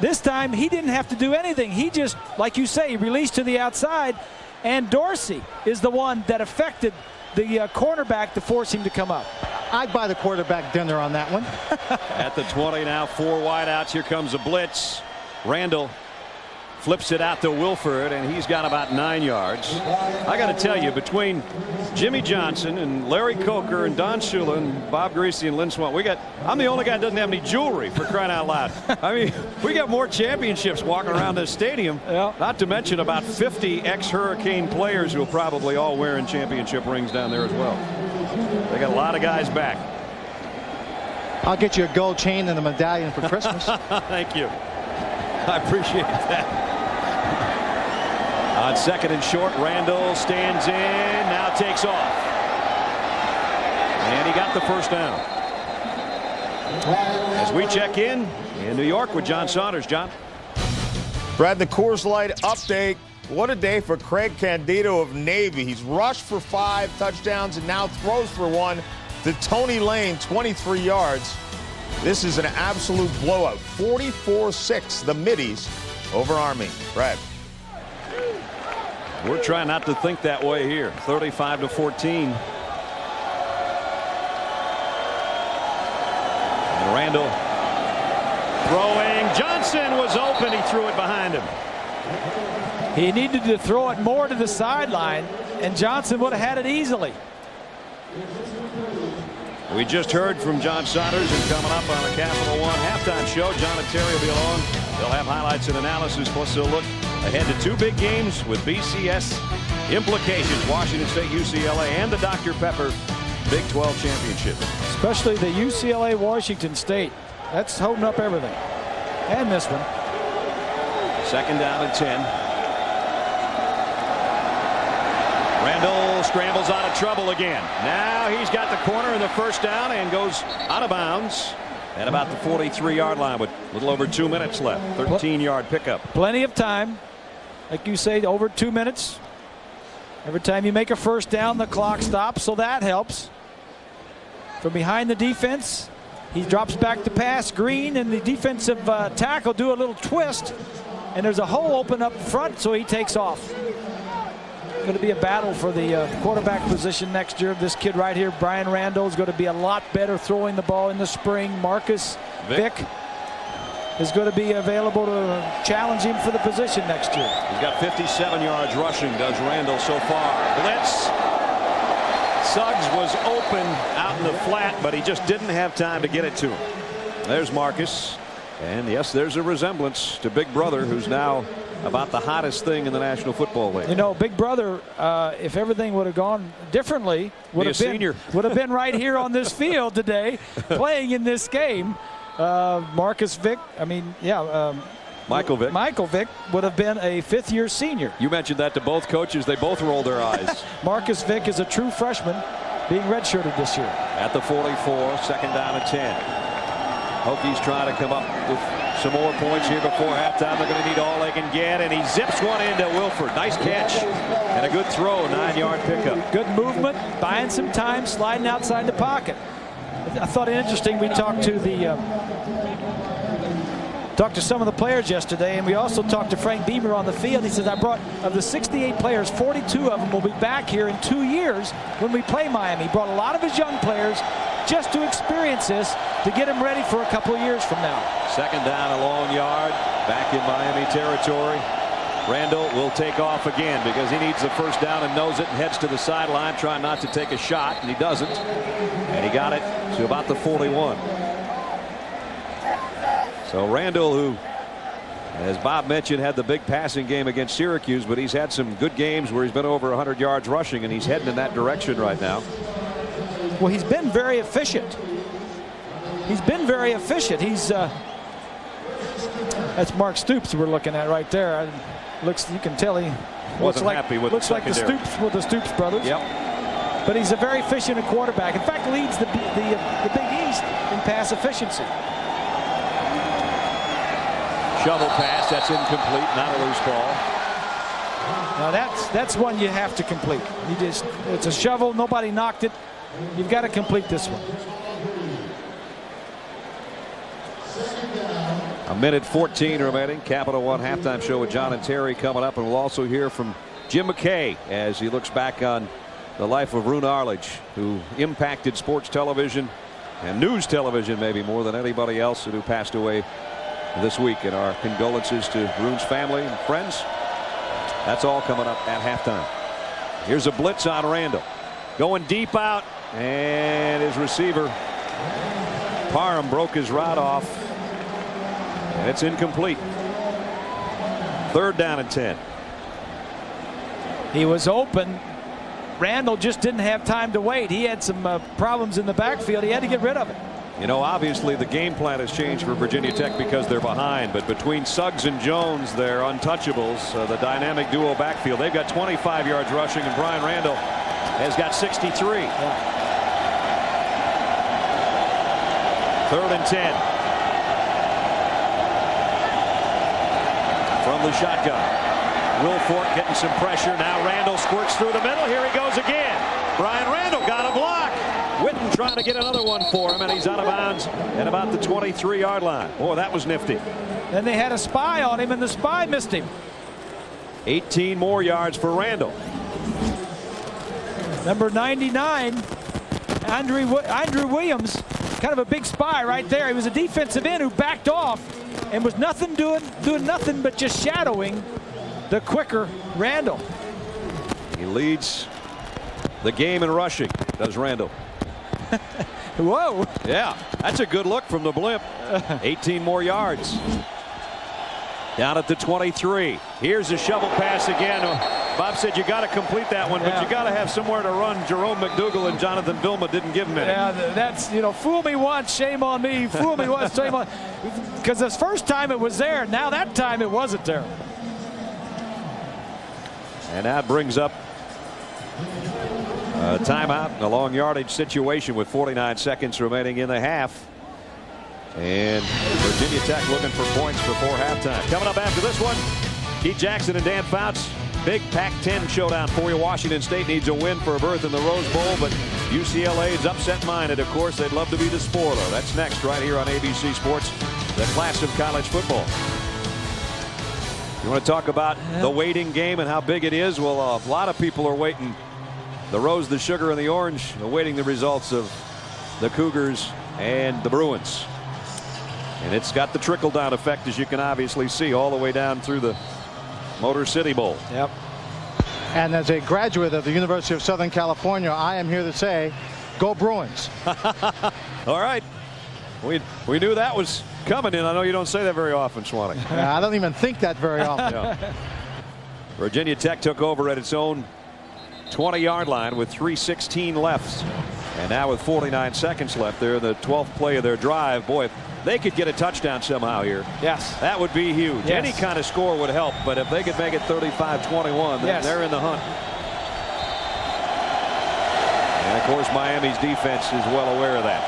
This time he didn't have to do anything. He just, like you say, released to the outside, and Dorsey is the one that affected the cornerback to force him to come up. I'd buy the quarterback dinner on that one. At the 20 now, 4 wideouts. Here comes a blitz. Randall Flips it out to Wilford, and he's got about 9 yards. I got to tell you, between Jimmy Johnson and Larry Coker and Don Shula and Bob Greasy and Lynn Swan, I'm the only guy that doesn't have any jewelry, for crying out loud. I mean, we got more championships walking around this stadium, not to mention about 50 ex-Hurricane players who are probably all wearing championship rings down there as well. They got a lot of guys back. I'll get you a gold chain and a medallion for Christmas. Thank you. I appreciate that. On 2nd and short, Randall stands in, now takes off. And he got the first down. As we check in New York with John Saunders. John. Brad, the Coors Light update. What a day for Craig Candido of Navy. He's rushed for 5 touchdowns and now throws for 1 to Tony Lane, 23 yards. This is an absolute blowout. 44-6, the Middies over Army. Brad. We're trying not to think that way here. 35-14. And Randall throwing. Johnson was open. He threw it behind him. He needed to throw it more to the sideline, and Johnson would have had it easily. We just heard from John Saunders, and coming up on the Capital One halftime show, John and Terry will be along. They'll have highlights and analysis, plus they'll look ahead to 2 big games with BCS implications. Washington State, UCLA, and the Dr. Pepper Big 12 Championship. Especially the UCLA Washington State. That's holding up everything. And this one. 2nd down and 10. Randall scrambles out of trouble again. Now he's got the corner and the first down and goes out of bounds at about the 43-yard line with a little over 2 minutes left. 13-yard pickup. Plenty of time. Like you say, over 2 minutes. Every time you make a first down, the clock stops, so that helps. From behind the defense, he drops back to pass. Green and the defensive tackle do a little twist, and there's a hole open up front, so he takes off. Going to be a battle for the quarterback position next year. This kid right here, Brian Randall, is going to be a lot better throwing the ball in the spring. Marcus Vick is going to be available to challenge him for the position next year. He's got 57 yards rushing, does Randall so far. Blitz. Suggs was open out in the flat, but he just didn't have time to get it to him. There's Marcus. And yes, there's a resemblance to Big Brother, who's now about the hottest thing in the National Football League. You know, Big Brother, if everything would have gone differently, would have been right here on this field today, playing in this game. Marcus Vick, Michael Vick would have been a 5th-year senior. You mentioned that to both coaches. They both rolled their eyes. Marcus Vick is a true freshman, being redshirted this year. At the 44, 2nd down and 10. Hokies trying to come up with some more points here before halftime. They're going to need all they can get, and he zips one into Wilford. Nice catch and a good throw, 9-yard pickup. Good movement, buying some time, sliding outside the pocket. I thought it interesting. We talked to some of the players yesterday, and we also talked to Frank Beamer on the field. He says, I brought, of the 68 players, 42 of them will be back here in 2 years when we play Miami. He brought a lot of his young players just to experience this, to get them ready for a couple of years from now. 2nd down, a long yard, back in Miami territory. Randall will take off again because he needs the first down and knows it, and heads to the sideline, trying not to take a shot, and he doesn't. And he got it to about the 41. So Randall, who, as Bob mentioned, had the big passing game against Syracuse, but he's had some good games where he's been over 100 yards rushing, and he's heading in that direction right now. Well, he's been very efficient. He's been very efficient. He's that's Mark Stoops we're looking at right there. Looks, you can tell he wasn't happy with looks like the Stoops brothers. Yep. But he's a very efficient quarterback. In fact, leads the Big East in pass efficiency. Shovel pass, that's incomplete, not a loose ball. Now that's one you have to complete. It's a shovel. Nobody knocked it. You've got to complete this one. A minute 14 remaining. Capital One halftime show with John and Terry coming up, and we'll also hear from Jim McKay as he looks back on the life of Roone Arledge, who impacted sports television and news television maybe more than anybody else, and who passed away this week. And our condolences to Rune's family and friends. That's all coming up at halftime. Here's a blitz on Randall. Going deep out. And his receiver, Parham, broke his route off. And it's incomplete. 3rd down and 10. He was open. Randall just didn't have time to wait. He had some problems in the backfield. He had to get rid of it. You know, obviously the game plan has changed for Virginia Tech because they're behind. But between Suggs and Jones, they're untouchables. The dynamic duo backfield. They've got 25 yards rushing, and Brian Randall has got 63. Yeah. 3rd and 10. From the shotgun. Wilfork getting some pressure. Now Randall squirts through the middle. Here he goes again. Brian Randall got a block. Witten trying to get another one for him, and he's out of bounds at about the 23-yard line. Boy, that was nifty. Then they had a spy on him, and the spy missed him. 18 more yards for Randall. Number 99, Andrew Williams, kind of a big spy right there. He was a defensive end who backed off and was doing nothing but just shadowing the quicker Randall. He leads the game in rushing, does Randall. Whoa. Yeah, that's a good look from the blimp. 18 more yards. Down at the 23. Here's a shovel pass again. Bob said you got to complete that one, but you got to have somewhere to run. Jerome McDougal and Jonathan Vilma didn't give him any. Yeah, that's, you know, fool me once, shame on me. Fool me once, shame on. Because this first time it was there. Now that time it wasn't there. And that brings up a timeout in a long yardage situation with 49 seconds remaining in the half. And Virginia Tech looking for points before halftime. Coming up after this one, Keith Jackson and Dan Fouts. Big Pac-10 showdown for you. Washington State needs a win for a berth in the Rose Bowl, but UCLA is upset-minded. Of course, they'd love to be the spoiler. That's next right here on ABC Sports, the class of college football. You want to talk about the waiting game and how big it is? Well, a lot of people are waiting. The Rose, the Sugar, and the Orange, awaiting the results of the Cougars and the Bruins. And it's got the trickle-down effect, as you can obviously see, all the way down through the Motor City Bowl. Yep. And as a graduate of the University of Southern California, I am here to say, go Bruins. All right. We knew that was coming in. I know you don't say that very often, Swanee. I don't even think that very often. Yeah. Virginia Tech took over at its own 20-yard line with 3:16 left. And now with 49 seconds left, they're in the 12th play of their drive. Boy, if they could get a touchdown somehow here. Yes. That would be huge. Yes. Any kind of score would help, but if they could make it 35-21, then they're in the hunt. And of course, Miami's defense is well aware of that.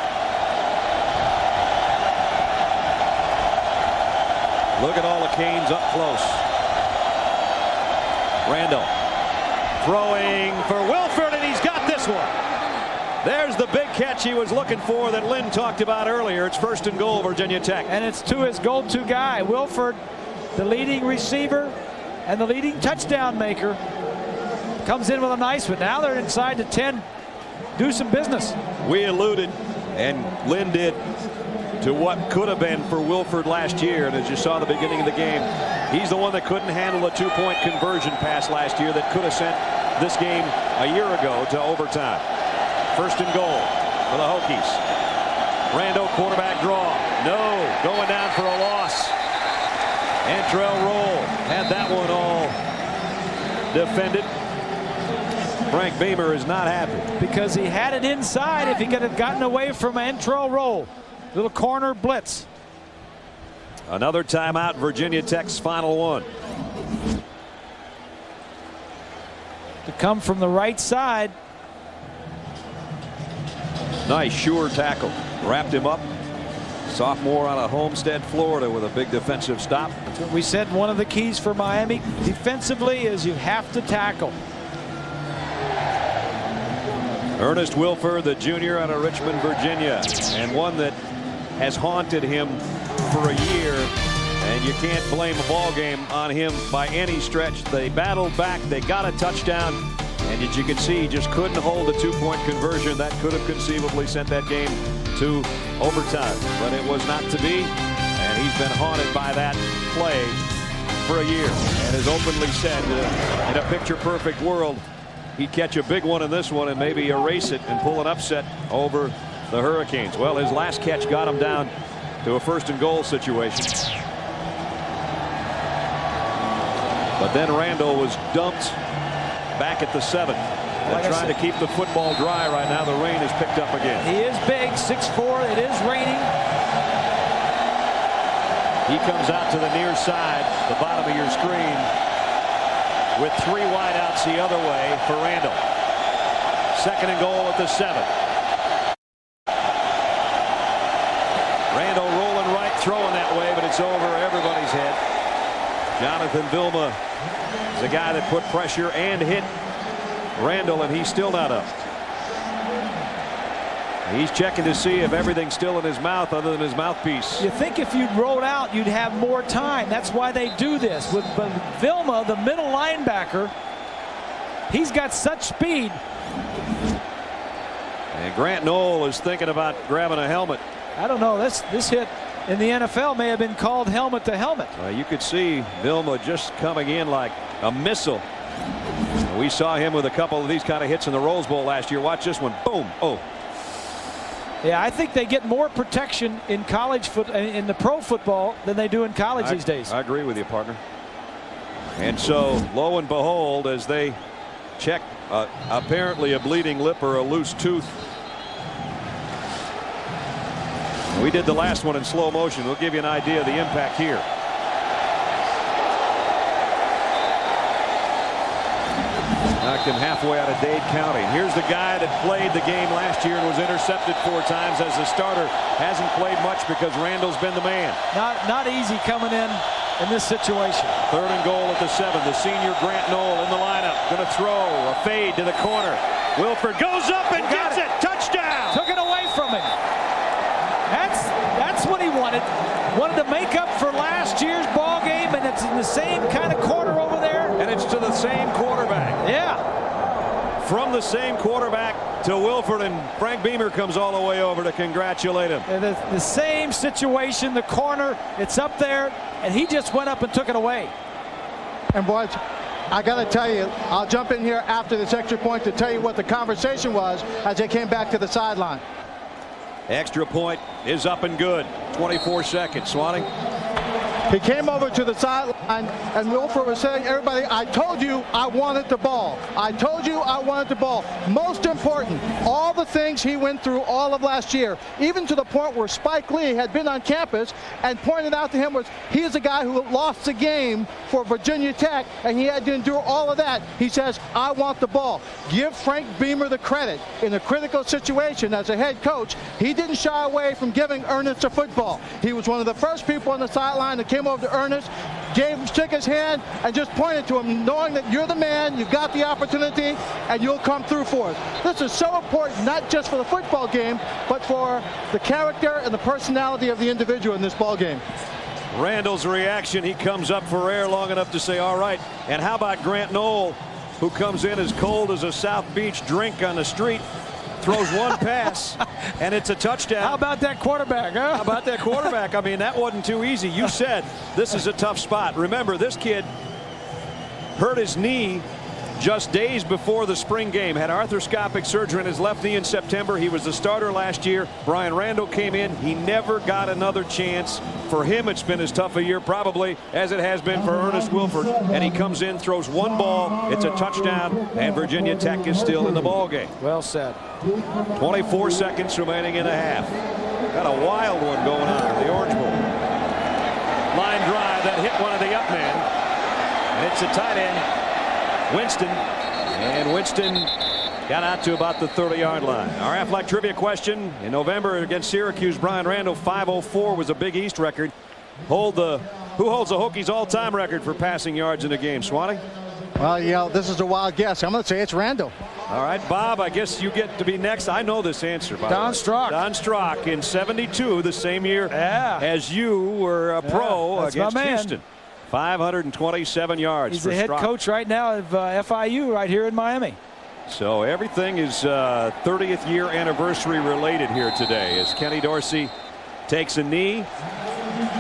Look at all the Canes up close. Randall throwing for Wilford, and he's got this one. There's the big catch he was looking for that Lynn talked about earlier. It's 1st and goal, Virginia Tech. And it's to his go-to guy, Wilford, the leading receiver and the leading touchdown maker. Comes in with a nice one. Now they're inside the 10. Do some business. We alluded, and Lynn did, to what could have been for Wilford last year. And as you saw at the beginning of the game, he's the one that couldn't handle a two-point conversion pass last year that could have sent this game a year ago to overtime. 1st and goal for the Hokies. Randall, quarterback draw. No, going down for a loss. Antrell Roll had that one all defended. Frank Beamer is not happy. Because he had it inside if he could have gotten away from Antrell Roll. Little corner blitz. Another timeout, Virginia Tech's final one. To come from the right side. Nice, sure tackle. Wrapped him up. Sophomore out of Homestead, Florida, with a big defensive stop. We said one of the keys for Miami defensively is you have to tackle. Ernest Wilford, the junior out of Richmond, Virginia, and one that has haunted him for a year, and you can't blame a ball game on him by any stretch. They battled back, they got a touchdown, and as you can see, he just couldn't hold a two-point conversion that could have conceivably sent that game to overtime, but it was not to be, and he's been haunted by that play for a year and has openly said in a picture-perfect world he'd catch a big one in this one and maybe erase it and pull an upset over the Hurricanes. Well, his last catch got him down to a 1st and goal situation. But then Randall was dumped back at the 7. They're trying to keep the football dry right now. The rain has picked up again. He is big, 6'4". It is raining. He comes out to the near side, the bottom of your screen, with 3 wideouts the other way for Randall. 2nd and goal at the 7. Randall rolling right, throwing that way, but it's over everybody's head. Jonathan Vilma is a guy that put pressure and hit Randall, and he's still not up. He's checking to see if everything's still in his mouth other than his mouthpiece. You think if you'd rolled out, you'd have more time. That's why they do this. With Vilma, the middle linebacker, he's got such speed. And Grant Knoll is thinking about grabbing a helmet. I don't know. This hit in the NFL may have been called helmet to helmet. You could see Vilma just coming in like a missile. We saw him with a couple of these kind of hits in the Rose Bowl last year. Watch this one. Boom. Oh. Yeah, I think they get more protection in college in the pro football than they do in college these days. I agree with you, partner. And so, lo and behold, as they check apparently a bleeding lip or a loose tooth. We did the last one in slow motion. We'll give you an idea of the impact here. Knocked him halfway out of Dade County. Here's the guy that played the game last year and was intercepted 4 times as a starter. Hasn't played much because Randall's been the man. Not easy coming in this situation. 3rd and goal at the 7. The senior Grant Knoll in the lineup. Going to throw a fade to the corner. Wilford goes up and gets it. Touchdown. Took it away from him. That's what he wanted. Wanted to make up for last year's ball game, and it's in the same kind of corner over there. And it's to the same quarterback. Yeah. From the same quarterback to Wilford, and Frank Beamer comes all the way over to congratulate him. And the same situation, the corner, it's up there, and he just went up and took it away. And boys, I got to tell you, I'll jump in here after this extra point to tell you what the conversation was as they came back to the sideline. Extra point is up and good. 24 seconds. Swanee. He came over to the sideline, and Wilford was saying, everybody, I told you I wanted the ball. I told you I wanted the ball. Most important, all the things he went through all of last year, even to the point where Spike Lee had been on campus and pointed out to him was he is a guy who lost the game for Virginia Tech, and he had to endure all of that. He says, I want the ball. Give Frank Beamer the credit. In a critical situation as a head coach, he didn't shy away from giving Ernest a football. He was one of the first people on the sideline that came over to Ernest, shook his hand, and just pointed to him, knowing that you're the man, you got the opportunity, and you'll come through for us. This is so important, not just for the football game, but for the character and the personality of the individual in this ball game. Randall's reaction, he comes up for air long enough to say, all right. And how about Grant Knoll, who comes in as cold as a South Beach drink on the street, throws one pass, and it's a touchdown. How about that quarterback, huh? How about that quarterback? I mean, that wasn't too easy. You said this is a tough spot. Remember, this kid hurt his knee just days before the spring game. Had arthroscopic surgery in his left knee in September. He was the starter last year. Brian Randall came in. He never got another chance. For him, it's been as tough a year probably as it has been for Ernest Wilford. And he comes in, throws one ball. It's a touchdown, and Virginia Tech is still in the ball game. Well said. 24 seconds remaining in a half. Got a wild one going on in the Orange Bowl. Line drive that hit one of the up men. And it's a tight end, Winston, and Winston got out to about the 30-yard line. Our Aflac trivia question: in November against Syracuse, Brian Randall, 504 was a Big East record. Who holds the Hokies all-time record for passing yards in a game? Swanee? Well, you know, this is a wild guess. I'm going to say it's Randall. All right, Bob, I guess you get to be next. I know this answer, by the way. Don Strock. Don Strock in 72, the same year as you were a pro against Houston. 527 yards. He's the head coach right now of FIU right here in Miami. So everything is 30th year anniversary related here today as Kenny Dorsey takes a knee.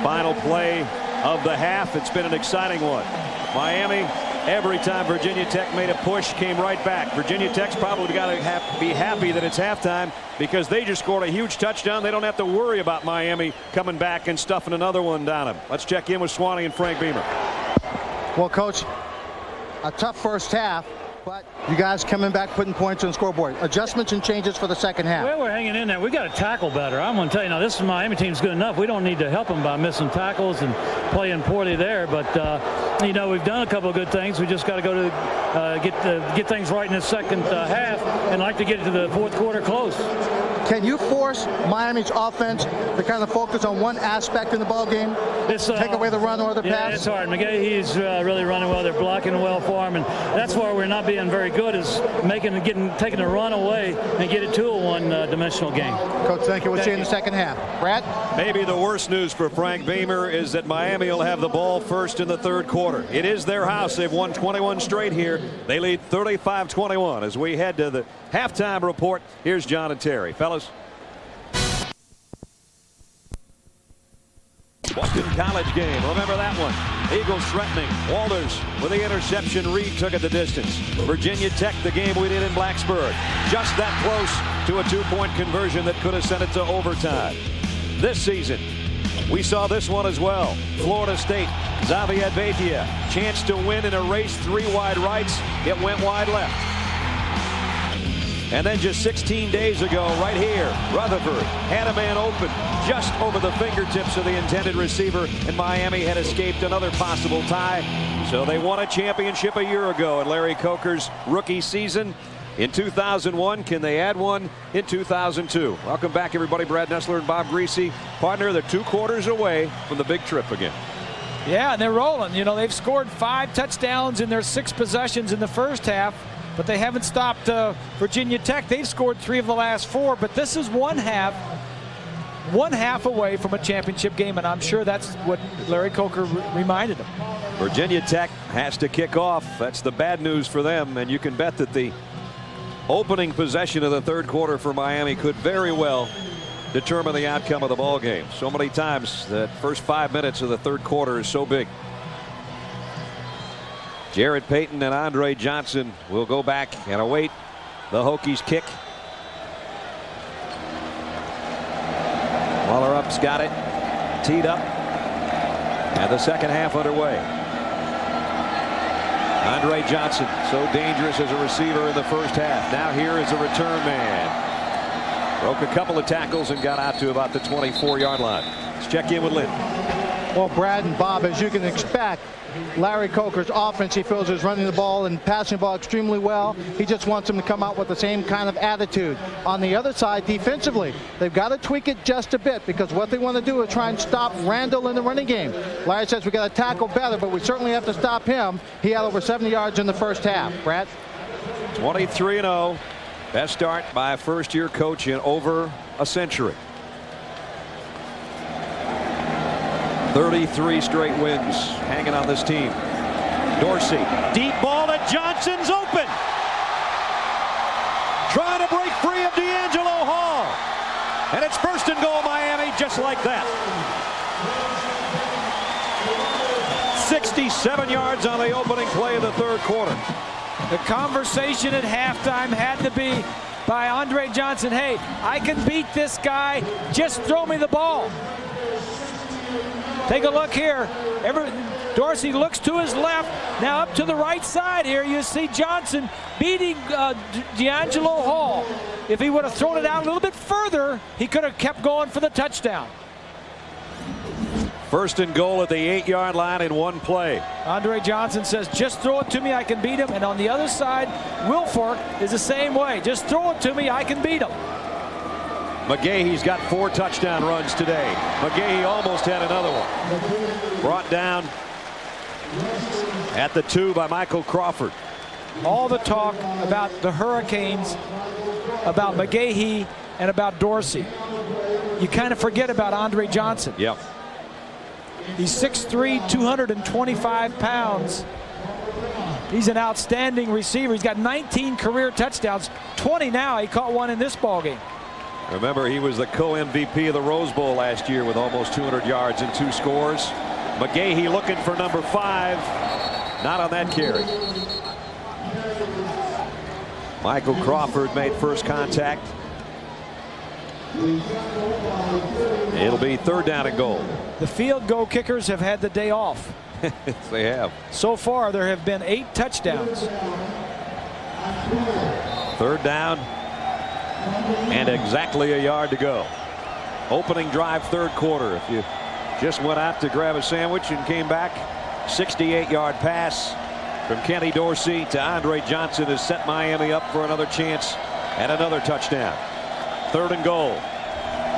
Final play of the half. It's been an exciting one. Miami, every time Virginia Tech made a push, came right back. Virginia Tech's probably got to be happy that it's halftime because they just scored a huge touchdown. They don't have to worry about Miami coming back and stuffing another one down them. Let's check in with Swanee and Frank Beamer. Well, Coach, a tough first half, but you guys coming back, putting points on the scoreboard. Adjustments and changes for the second half. Well, we're hanging in there. We got to tackle better. I'm going to tell you now, this Miami team's good enough. We don't need to help them by missing tackles and playing poorly there. But you know, we've done a couple of good things. We just got to go to get things right in the second half, and like to get to the fourth quarter close. Can you force Miami's offense to kind of focus on one aspect in the ball game? Take away the run or the pass? It's hard. McGahee, he's really running well. They're blocking well for him, and that's where we're not being very good, is taking the run away and get it to a one-dimensional game. Coach, thank you. We'll see you in the second half. Brad? Maybe the worst news for Frank Beamer is that Miami will have the ball first in the third quarter. It is their house. They've won 21 straight here. They lead 35-21 as we head to the halftime report. Here's John and Terry. Fellas. Boston College game. Remember that one. Eagles threatening. Walters with the interception. Reed took it the distance. Virginia Tech, the game we did in Blacksburg. Just that close to a two-point conversion that could have sent it to overtime. This season, we saw this one as well. Florida State, Xavier Bethia. Chance to win in a race. 3 wide rights. It went wide left. And then just 16 days ago, right here, Rutherford had a man open just over the fingertips of the intended receiver, and Miami had escaped another possible tie. So they won a championship a year ago in Larry Coker's rookie season. In 2001, can they add one in 2002? Welcome back, everybody. Brad Nessler and Bob Griese. Partner, they're 2 quarters away from the big trip again. Yeah, and they're rolling. You know, they've scored 5 touchdowns in their 6 possessions in the first half. But they haven't stopped Virginia Tech. They've scored 3 of the last 4. But this is one half away from a championship game, and I'm sure that's what Larry Coker reminded them. Virginia Tech has to kick off. That's the bad news for them, and you can bet that the opening possession of the third quarter for Miami could very well determine the outcome of the ball game. So many times that first 5 minutes of the third quarter is so big. Jarrett Payton and Andre Johnson will go back and await the Hokies kick. Waller-Up's got it. Teed up. And the second half underway. Andre Johnson, so dangerous as a receiver in the first half. Now here is a return man. Broke a couple of tackles and got out to about the 24-yard line. Let's check in with Lynn. Well, Brad and Bob, as you can expect, Larry Coker's offense, he feels, is running the ball and passing the ball extremely well. He just wants them to come out with the same kind of attitude. On the other side, defensively, they've got to tweak it just a bit, because what they want to do is try and stop Randall in the running game. Larry says we got to tackle better, but we certainly have to stop him. He had over 70 yards in the first half. Brad? 23-0. Best start by a first-year coach in over a century. 33 straight wins hanging on this team. Dorsey, deep ball to Johnson's open. Trying to break free of D'Angelo Hall. And it's first and goal Miami, just like that. 67 yards on the opening play of the third quarter. The conversation at halftime had to be by Andre Johnson. Hey, I can beat this guy. Just throw me the ball. Take a look here. Dorsey looks to his left. Now up to the right side here, you see Johnson beating D'Angelo Hall. If he would have thrown it out a little bit further, he could have kept going for the touchdown. First and goal at the 8-yard line in one play. Andre Johnson says, just throw it to me, I can beat him. And on the other side, Wilfork is the same way. Just throw it to me, I can beat him. McGahee's got 4 touchdown runs today. McGahee almost had another one. Brought down at the 2 by Michael Crawford. All the talk about the Hurricanes, about McGahee, and about Dorsey. You kind of forget about Andre Johnson. Yep. He's 6'3", 225 pounds. He's an outstanding receiver. He's got 19 career touchdowns, 20 now. He caught one in this ballgame. Remember, he was the co-MVP of the Rose Bowl last year with almost 200 yards and 2 scores. McGahee looking for number 5. Not on that carry. Michael Crawford made first contact. It'll be 3rd down and goal. The field goal kickers have had the day off. They have. So far, there have been 8 touchdowns. 3rd down and exactly a yard to go. Opening drive, 3rd quarter. If you just went out to grab a sandwich and came back, 68-yard pass from Kenny Dorsey to Andre Johnson has set Miami up for another chance at another touchdown. 3rd and goal.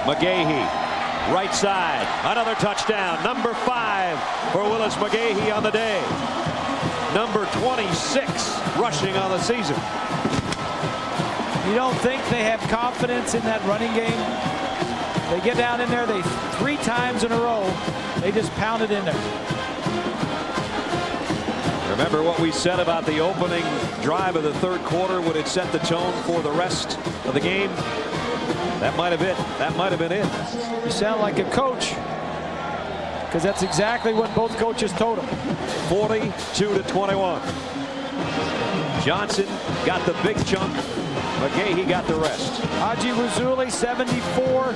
McGahee, right side, another touchdown. Number 5 for Willis McGahee on the day. Number 26 rushing on the season. You don't think they have confidence in that running game? They get down in there, 3 times in a row, they just pound it in there. Remember what we said about the opening drive of the 3rd quarter? Would it set the tone for the rest of the game? That might have it. That might have been it. You sound like a coach, because that's exactly what both coaches told him. 42-21. Johnson got the big chunk. McGahee got the rest. Haji Razuli, 74,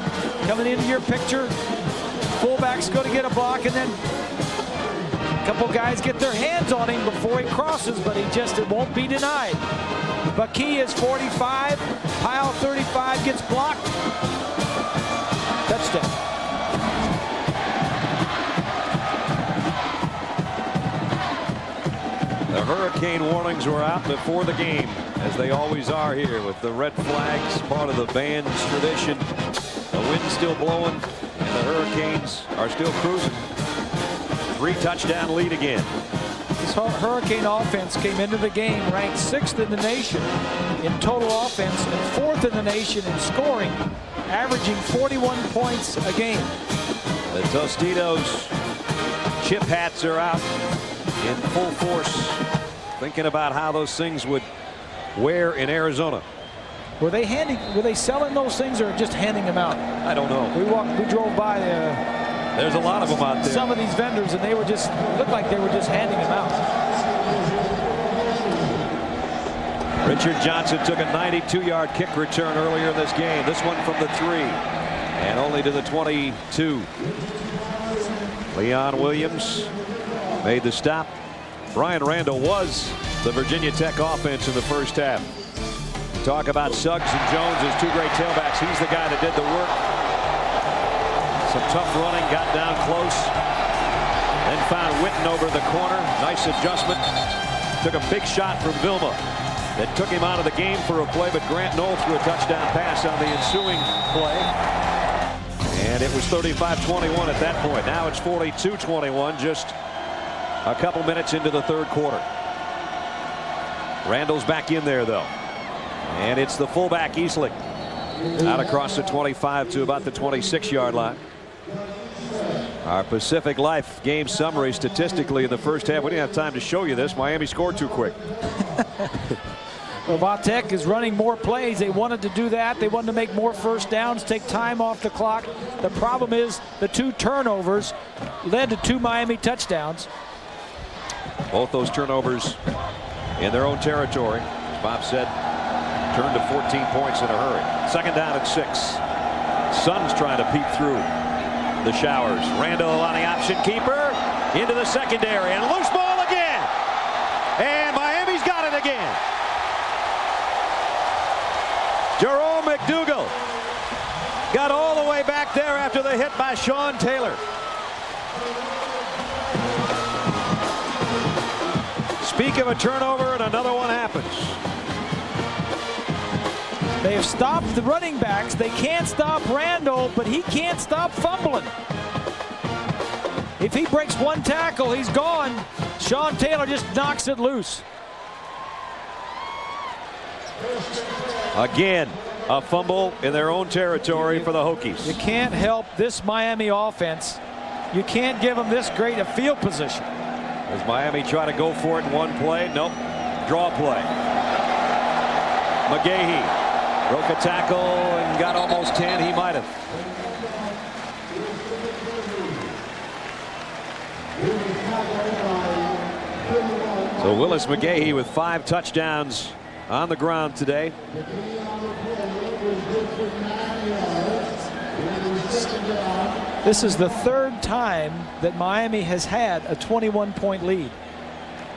coming into your picture. Fullback's going to get a block, and then a couple guys get their hands on him before he crosses, but it won't be denied. Baki is 45. Pile 35 gets blocked. Touchdown. The hurricane warnings were out before the game, as they always are here, with the red flags, part of the band's tradition. The wind's still blowing, and the Hurricanes are still cruising. 3 touchdown lead again. This Hurricane offense came into the game ranked 6th in the nation in total offense and 4th in the nation in scoring, averaging 41 points a game. The Tostitos chip hats are out in full force, thinking about how those things would wear in Arizona. Were they selling those things or just handing them out? I don't know. We drove by there's a lot of them out there. Some of these vendors, and they were just looked like they were just handing them out. Richard Johnson took a 92-yard kick return earlier in this game. This one from the 3 and only to the 22. Leon Williams made the stop. Brian Randall was the Virginia Tech offense in the first half. Talk about Suggs and Jones as 2 great tailbacks. He's the guy that did the work. Some tough running, got down close, then found Witten over the corner. Nice adjustment. Took a big shot from Vilma that took him out of the game for a play, but Grant Knoll threw a touchdown pass on the ensuing play. And it was 35-21 at that point. Now it's 42-21, just a couple minutes into the 3rd quarter. Randall's back in there, though. And it's the fullback, Eastlick, out across the 25 to about the 26-yard line. Our Pacific Life game summary statistically in the first half. We didn't have time to show you this. Miami scored too quick. Well, Vatek is running more plays. They wanted to do that. They wanted to make more first downs, take time off the clock. The problem is the 2 turnovers led to 2 Miami touchdowns. Both those turnovers in their own territory. As Bob said, turned to 14 points in a hurry. 2nd down and 6. Suns trying to peek through the showers. Randall on the option keeper into the secondary, and loose ball again. And Miami's got it again. Jerome McDougal got all the way back there after the hit by Sean Taylor. Speak of a turnover, and another one happens. They have stopped the running backs. They can't stop Randall, but he can't stop fumbling. If he breaks 1 tackle, he's gone. Sean Taylor just knocks it loose. Again, a fumble in their own territory for the Hokies. You can't help this Miami offense. You can't give them this great a field position. As Miami try to go for it in one play. Nope. Draw play. McGahee Broke a tackle and got almost 10. He might have. So Willis McGahee with 5 touchdowns on the ground today. This is the 3rd time that Miami has had a 21-point lead.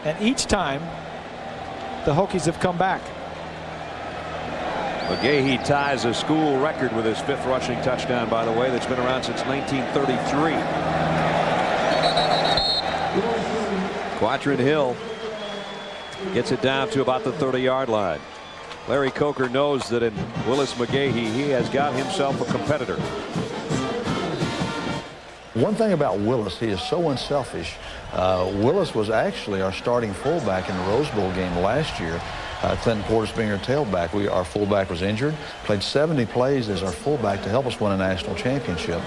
And each time, the Hokies have come back. McGahee ties a school record with his 5th rushing touchdown, by the way, that's been around since 1933. Quadrant Hill gets it down to about the 30-yard line. Larry Coker knows that in Willis McGahee, he has got himself a competitor. One thing about Willis, he is so unselfish. Willis was actually our starting fullback in the Rose Bowl game last year. Clinton Portis being our tailback. Our fullback was injured, played 70 plays as our fullback to help us win a national championship.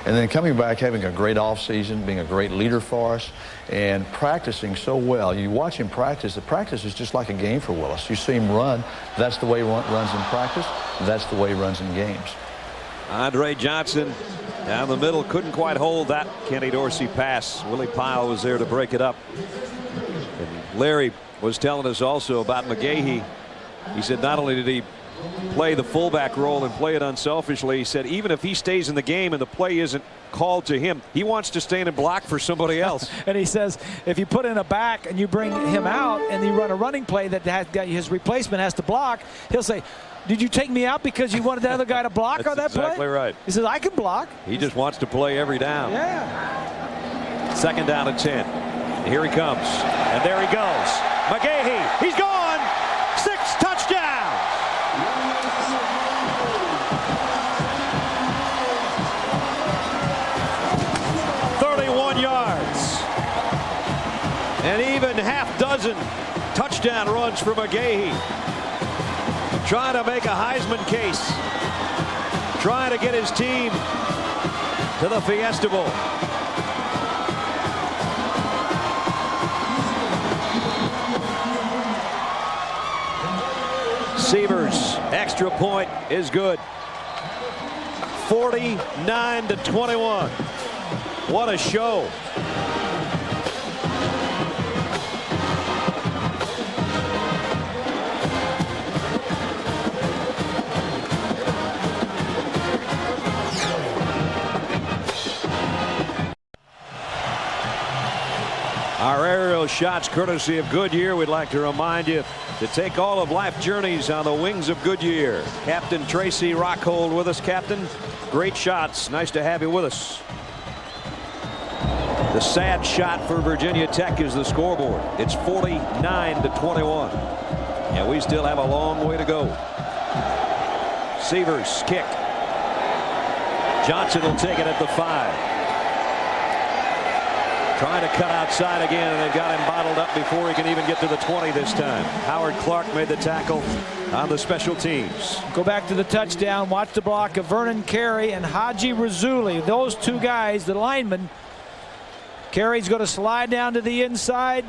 And then coming back, having a great offseason, being a great leader for us, and practicing so well. You watch him practice. The practice is just like a game for Willis. You see him run. That's the way he runs in practice. That's the way he runs in games. Andre Johnson down the middle, couldn't quite hold that Kenny Dorsey pass. Willie Pyle was there to break it up. And Larry was telling us also about McGahee. He said not only did he play the fullback role and play it unselfishly, he said even if he stays in the game and the play isn't called to him, he wants to stand and block for somebody else. And he says if you put in a back and you bring him out and you run a running play that his replacement has to block, he'll say, did you take me out because you wanted the other guy to block on that play? Exactly right. He says, I can block. He just wants to play every down. Yeah. 2nd down and 10. Here he comes. And there he goes. McGahee. He's gone. 6 touchdowns. yards. And even half-dozen touchdown runs for McGahee. Trying to make a Heisman case. Trying to get his team to the Fiesta Bowl. Sievers' extra point is good. 49-21. What a show. Our aerial shots courtesy of Goodyear. We'd like to remind you to take all of life journeys on the wings of Goodyear. Captain Tracy Rockhold with us. Captain, great shots. Nice to have you with us. The sad shot for Virginia Tech is the scoreboard. It's 49-21. And we still have a long way to go. Sievers kick. Johnson will take it at the 5. Trying to cut outside again, and they've got him bottled up before he can even get to the 20 this time. Howard Clark made the tackle on the special teams. Go back to the touchdown. Watch the block of Vernon Carey and Haji Razuli. Those two guys, the linemen. Carey's going to slide down to the inside.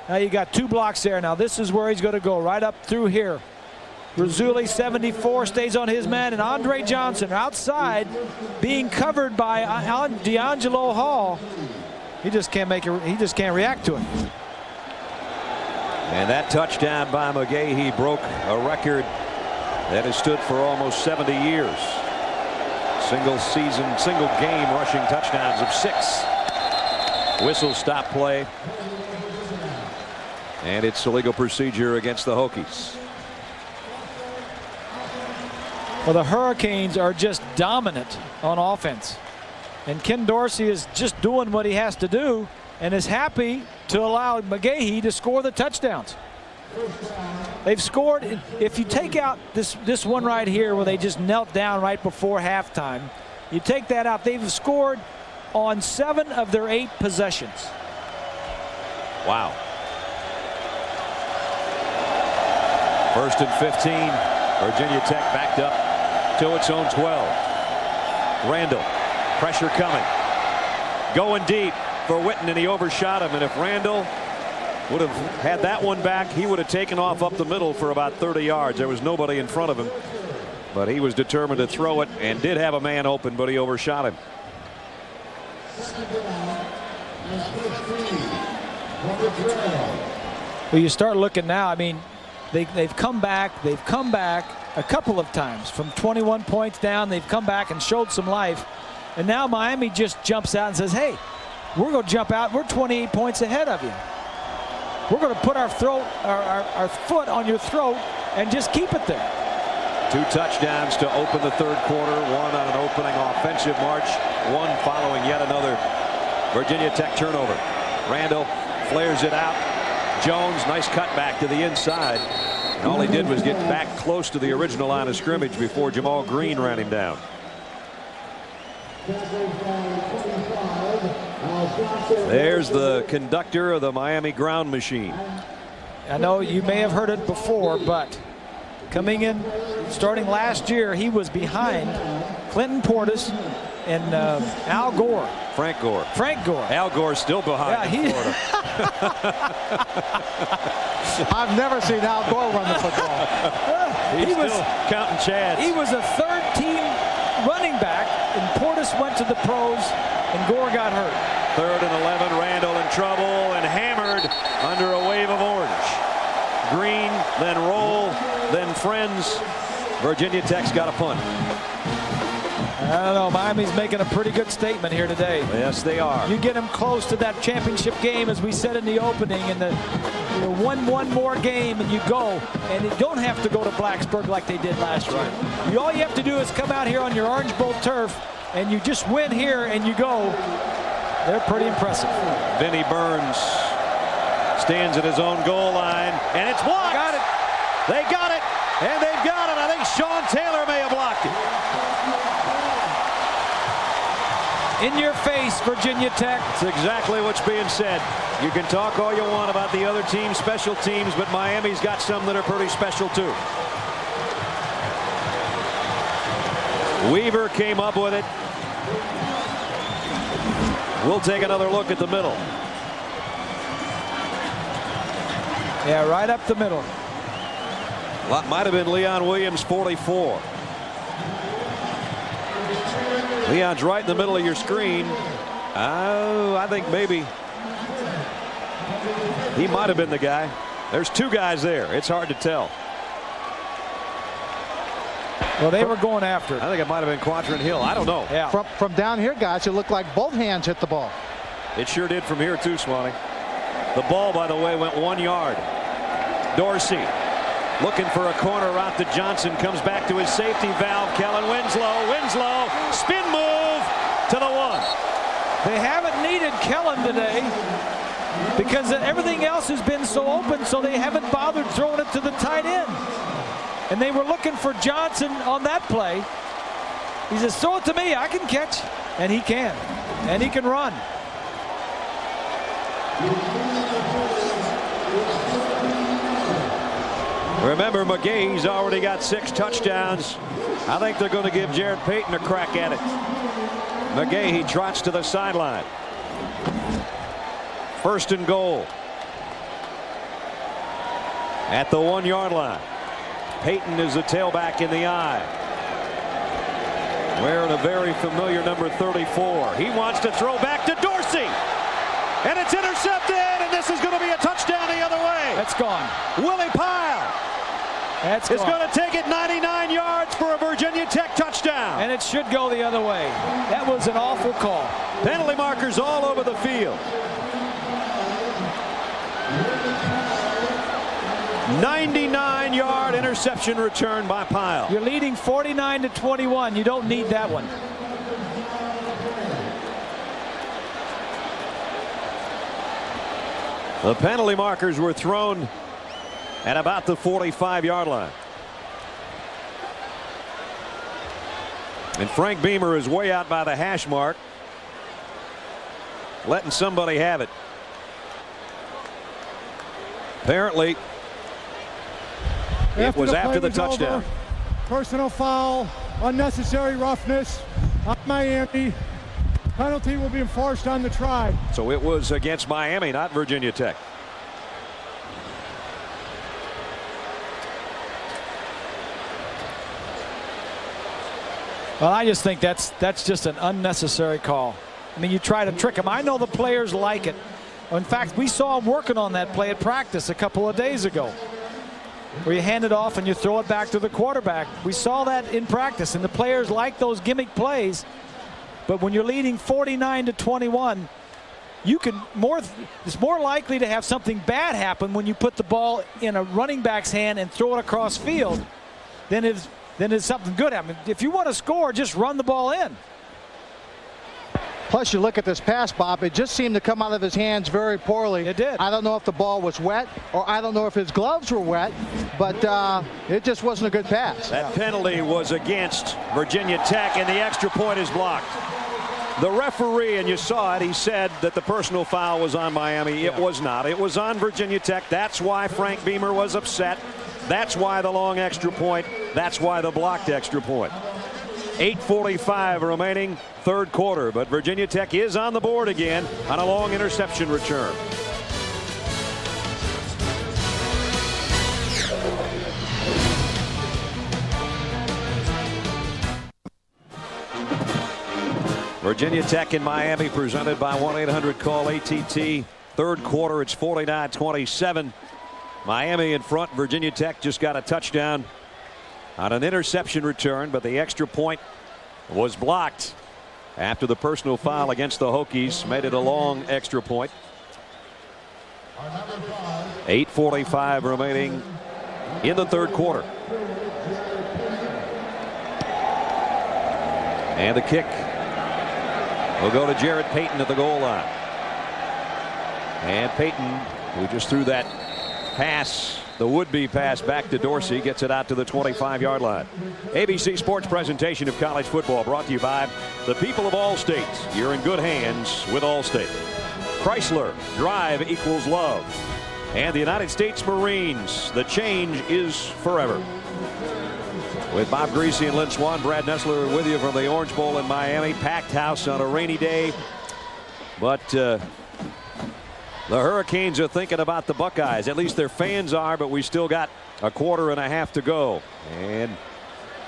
Now you got 2 blocks there. Now this is where he's going to go, right up through here. Razuli, 74, stays on his man, and Andre Johnson outside being covered by D'Angelo Hall. He just can't make it. He just can't react to it. And that touchdown by McGahee broke a record that has stood for almost 70 years. Single season, single game rushing touchdowns of 6. Whistle stop play. And it's a legal procedure against the Hokies. Well, the Hurricanes are just dominant on offense. And Ken Dorsey is just doing what he has to do and is happy to allow McGahee to score the touchdowns. They've scored. If you take out this one right here where they just knelt down right before halftime, you take that out, they've scored on 7 of their 8 possessions. Wow. 1st and 15. Virginia Tech backed up to its own 12. Randall. Pressure coming. Going deep for Witten, and he overshot him. And if Randall would have had that one back, he would have taken off up the middle for about 30 yards. There was nobody in front of him. but he was determined to throw it and did have a man open, but he overshot him. Well, you start looking now. I mean, they've come back. They've come back a couple of times from 21 points down. They've come back and showed some life. And now Miami just jumps out and says, hey, we're going to jump out. We're 28 points ahead of you. We're going to put our foot on your throat and just keep it there. 2 touchdowns to open the third quarter. 1 on an opening offensive march. 1 following yet another Virginia Tech turnover. Randall flares it out. Jones, nice cutback to the inside. And all he did was get back close to the original line of scrimmage before Jamal Green ran him down. There's the conductor of the Miami ground machine. I know you may have heard it before, but coming in, starting last year, he was behind Clinton Portis and Al Gore. Frank Gore. Frank Gore. Al Gore's still behind in Florida. I've never seen Al Gore run the football. He's still counting chads. He was a third-team running back, and Portis went to the pros, and Gore got hurt. 3rd and 11. Randall in trouble and hammered under a wave of orange. Green, then roll, then friends. Virginia Tech's got a punt. I don't know. Miami's making a pretty good statement here today. Yes, they are. You get them close to that championship game, as we said in the opening, and one more game, and you go, and you don't have to go to Blacksburg like they did last year. All you have to do is come out here on your Orange Bowl turf, and you just win here, and you go. They're pretty impressive. Vinnie Burns stands at his own goal line, and it's blocked. Got it. They got it, and they've got it. I think Sean Taylor may have blocked it. In your face, Virginia Tech. That's exactly what's being said. You can talk all you want about the other team's special teams, but Miami's got some that are pretty special too. Weaver came up with it. We'll take another look at the middle. Yeah, right up the middle. That might have been Leon Williams, 44. Leon's right in the middle of your screen. I think maybe he might have been the guy. There's 2 guys there. It's hard to tell. Well, they were going after it. I think it might have been Quadron Hill. I don't know. Yeah. From down here, guys, it looked like both hands hit the ball. It sure did from here too, Swanee. The ball, by the way, went 1 yard. Dorsey looking for a corner route to Johnson. Comes back to his safety valve. Kellen Winslow. Winslow. Spin move to the 1. They haven't needed Kellen today because everything else has been so open, so they haven't bothered throwing it to the tight end. And they were looking for Johnson on that play. He says, throw it to me. I can catch. And he can. And he can run. Remember, McGahee's already got 6 touchdowns. I think they're going to give Jared Payton a crack at it. McGahee trots to the sideline. 1st and goal. At the 1 yard line. Payton is the tailback in the eye. Wearing a very familiar number 34. He wants to throw back to Dorsey. And it's intercepted, and this is going to be a touchdown the other way. That's gone. Willie Pyle. That's It's gone. going to take it 99 yards for a Virginia Tech touchdown. And it should go the other way. That was an awful call. Penalty markers all over the field. 99-yard interception return by Pyle. You're leading 49-21. You don't need that one. The penalty markers were thrown at about the 45-yard line. And Frank Beamer is way out by the hash mark, letting somebody have it. Apparently, it was after the touchdown. Over, personal foul, unnecessary roughness on Miami. Penalty will be enforced on the try. So it was against Miami, not Virginia Tech. Well, I just think that's just an unnecessary call. I mean, you try to trick him. I know the players like it. In fact, we saw him working on that play at practice a couple of days ago, where you hand it off and you throw it back to the quarterback. We saw that in practice, and the players like those gimmick plays. But when you're leading 49-21, it's more likely to have something bad happen when you put the ball in a running back's hand and throw it across field than it's something good happen. If you want to score, just run the ball in. Plus, you look at this pass, Bob, it just seemed to come out of his hands very poorly. It did. I don't know if the ball was wet, or I don't know if his gloves were wet, but it just wasn't a good pass. That penalty was against Virginia Tech, and the extra point is blocked. The referee, and you saw it, he said that the personal foul was on Miami. It was not. It was on Virginia Tech. That's why Frank Beamer was upset. That's why the long extra point. That's why the blocked extra point. 8:45 remaining, third quarter, but Virginia Tech is on the board again on a long interception return. Virginia Tech in Miami, presented by 1-800-CALL-ATT. Third quarter, it's 49-27. Miami in front. Virginia Tech just got a touchdown on an interception return, but the extra point was blocked after the personal foul against the Hokies made it a long extra point. 8:45 remaining in the third quarter. And the kick will go to Jarrett Payton at the goal line. And Payton, who just threw that pass, the would-be pass back to Dorsey, gets it out to the 25-yard line. ABC Sports presentation of college football brought to you by the people of Allstate. You're in good hands with Allstate. Chrysler, drive equals love. And the United States Marines, the change is forever. With Bob Greasy and Lynn Swan, Brad Nessler with you from the Orange Bowl in Miami. Packed house on a rainy day. But the Hurricanes are thinking about the Buckeyes. At least their fans are, but we still got a quarter and a half to go. And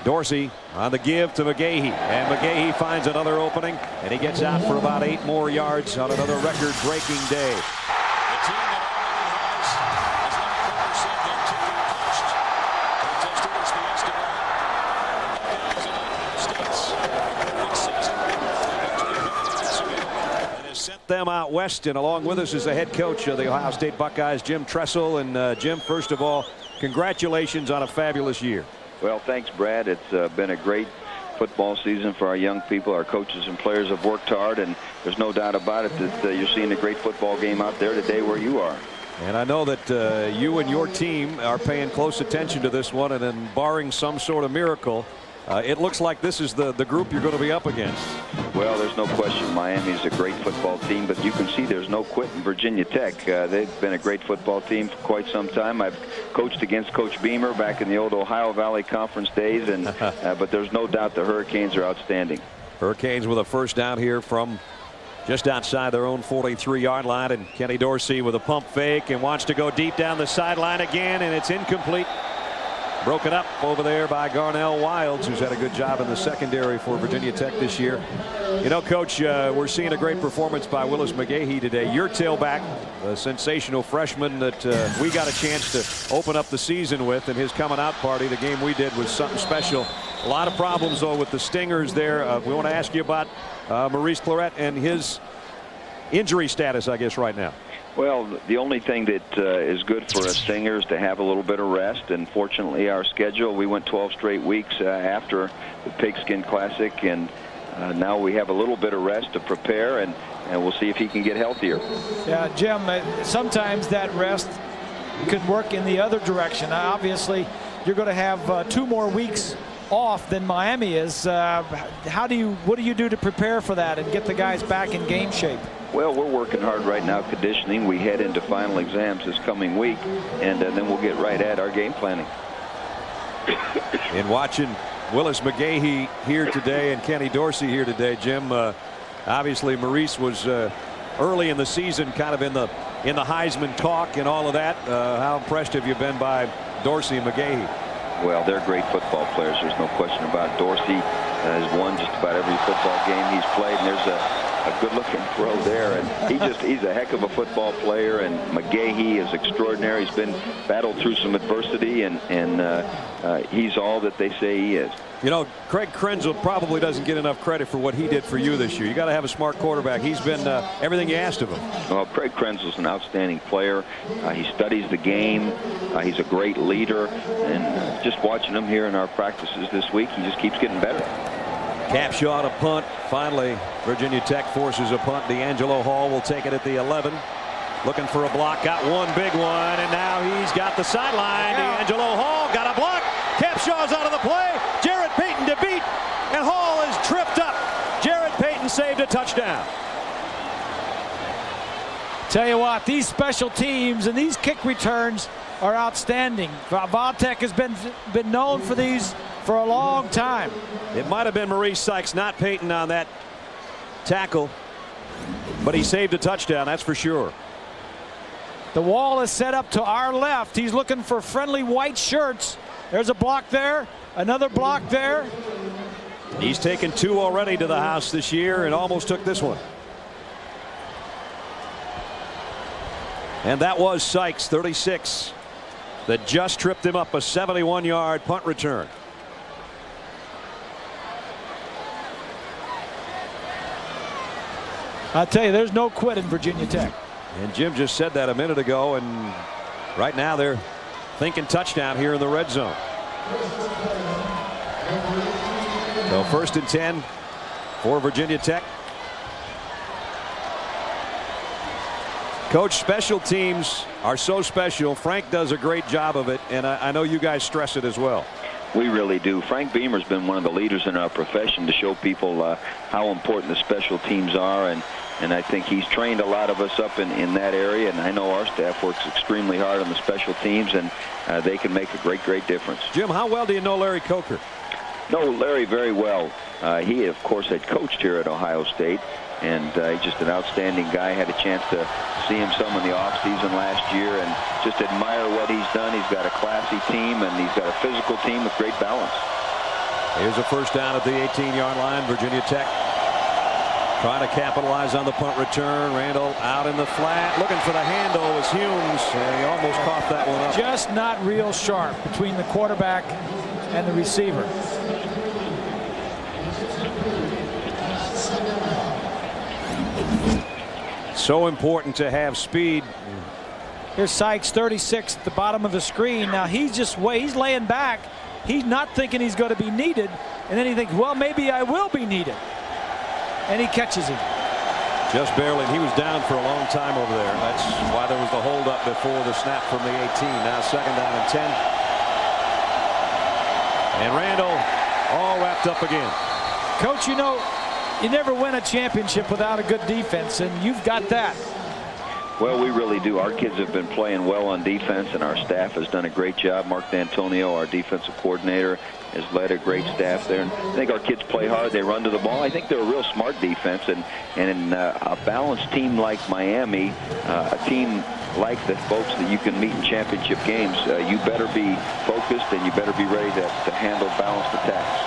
Dorsey on the give to McGahee. And McGahee finds another opening, and he gets out for about 8 more yards on another record-breaking day. Them out west, and along with us is the head coach of the Ohio State Buckeyes, Jim Tressel. And Jim, first of all, congratulations on a fabulous year. Well, thanks, Brad. It's been a great football season for our young people. Our coaches and players have worked hard, and there's no doubt about it that you're seeing a great football game out there today where you are. And I know that you and your team are paying close attention to this one, and then barring some sort of miracle, it looks like this is the group you're going to be up against. Well, there's no question Miami's a great football team, but you can see there's no quit in Virginia Tech. They've been a great football team for quite some time. I've coached against Coach Beamer back in the old Ohio Valley Conference days, and but there's no doubt the Hurricanes are outstanding. Hurricanes with a first down here from just outside their own 43-yard line, and Kenny Dorsey with a pump fake and wants to go deep down the sideline again, and it's incomplete. Broken up over there by Garnell Wilds, who's had a good job in the secondary for Virginia Tech this year. You know, Coach, we're seeing a great performance by Willis McGahee today. Your tailback, a sensational freshman that we got a chance to open up the season with in his coming out party. The game we did was something special. A lot of problems, though, with the Stingers there. We want to ask you about Maurice Clarett and his injury status, I guess, right now. Well, the only thing that is good for us Stingers to have a little bit of rest, and fortunately our schedule, we went 12 straight weeks after the Pigskin Classic, and now we have a little bit of rest to prepare, and we'll see if he can get healthier. Yeah, Jim, sometimes that rest could work in the other direction. Obviously, you're going to have 2 more weeks off than Miami is. What do you do to prepare for that and get the guys back in game shape? Well, we're working hard right now conditioning. We head into final exams this coming week, and then we'll get right at our game planning. In watching Willis McGahee here today and Kenny Dorsey here today, Jim, obviously Maurice was early in the season kind of in the Heisman talk and all of that. How impressed have you been by Dorsey and McGahee? Well, they're great football players. There's no question about it. Dorsey has won just about every football game he's played, and there's a good-looking throw there. And he's a heck of a football player. And McGahee is extraordinary. He's been battled through some adversity, and he's all that they say he is. You know, Craig Krenzel probably doesn't get enough credit for what he did for you this year. You got to have a smart quarterback. He's been everything you asked of him. Well, Craig Krenzel's an outstanding player. He studies the game. He's a great leader. And just watching him here in our practices this week, he just keeps getting better. Capshaw to punt. Finally, Virginia Tech forces a punt. D'Angelo Hall will take it at the 11. Looking for a block. Got one big one. And now he's got the sideline. D'Angelo Hall got a block. Capshaw's out of the play. Jared Payton to beat. And Hall is tripped up. Jared Payton saved a touchdown. Tell you what, these special teams and these kick returns are outstanding. Valtech has been known for these for a long time. It might have been Maurice Sykes, not Payton, on that tackle, but he saved a touchdown, that's for sure. The wall is set up to our left. He's looking for friendly white shirts. There's a block there, another block there. He's taken 2 already to the house this year and almost took this one. And that was Sykes, 36, that just tripped him up. A 71-yard punt return. I'll tell you, there's no quit in Virginia Tech. And Jim just said that a minute ago, and right now they're thinking touchdown here in the red zone. So 1st and 10 for Virginia Tech. Coach, special teams are so special. Frank does a great job of it, and I know you guys stress it as well. We really do. Frank Beamer's been one of the leaders in our profession to show people how important the special teams are, and I think he's trained a lot of us up in that area, and I know our staff works extremely hard on the special teams, and they can make a great difference. Jim, how well do you know Larry Coker? Know Larry very well. He, of course, had coached here at Ohio State, and he's just an outstanding guy. Had a chance to see him some in the offseason last year and just admire what he's done. He's got a classy team, and he's got a physical team with great balance. Here's a first down at the 18-yard line. Virginia Tech trying to capitalize on the punt return. Randall out in the flat, looking for the handle was Humes, and he almost caught that one up. Just not real sharp between the quarterback and the receiver. So important to have speed. Here's Sykes, 36 at the bottom of the screen. Now he's laying back. He's not thinking he's going to be needed, and then he thinks, well, maybe I will be needed, and he catches him. Just barely. He was down for a long time over there. That's why there was the hold up before the snap from the 18. Now 2nd down and 10. And Randall all wrapped up again. Coach, you know, you never win a championship without a good defense, and you've got that. Well, we really do. Our kids have been playing well on defense, and our staff has done a great job. Mark D'Antonio, our defensive coordinator, has led a great staff there. And I think our kids play hard. They run to the ball. I think they're a real smart defense. And in a balanced team like Miami, a team like the folks that you can meet in championship games, you better be focused and you better be ready to handle balanced attacks.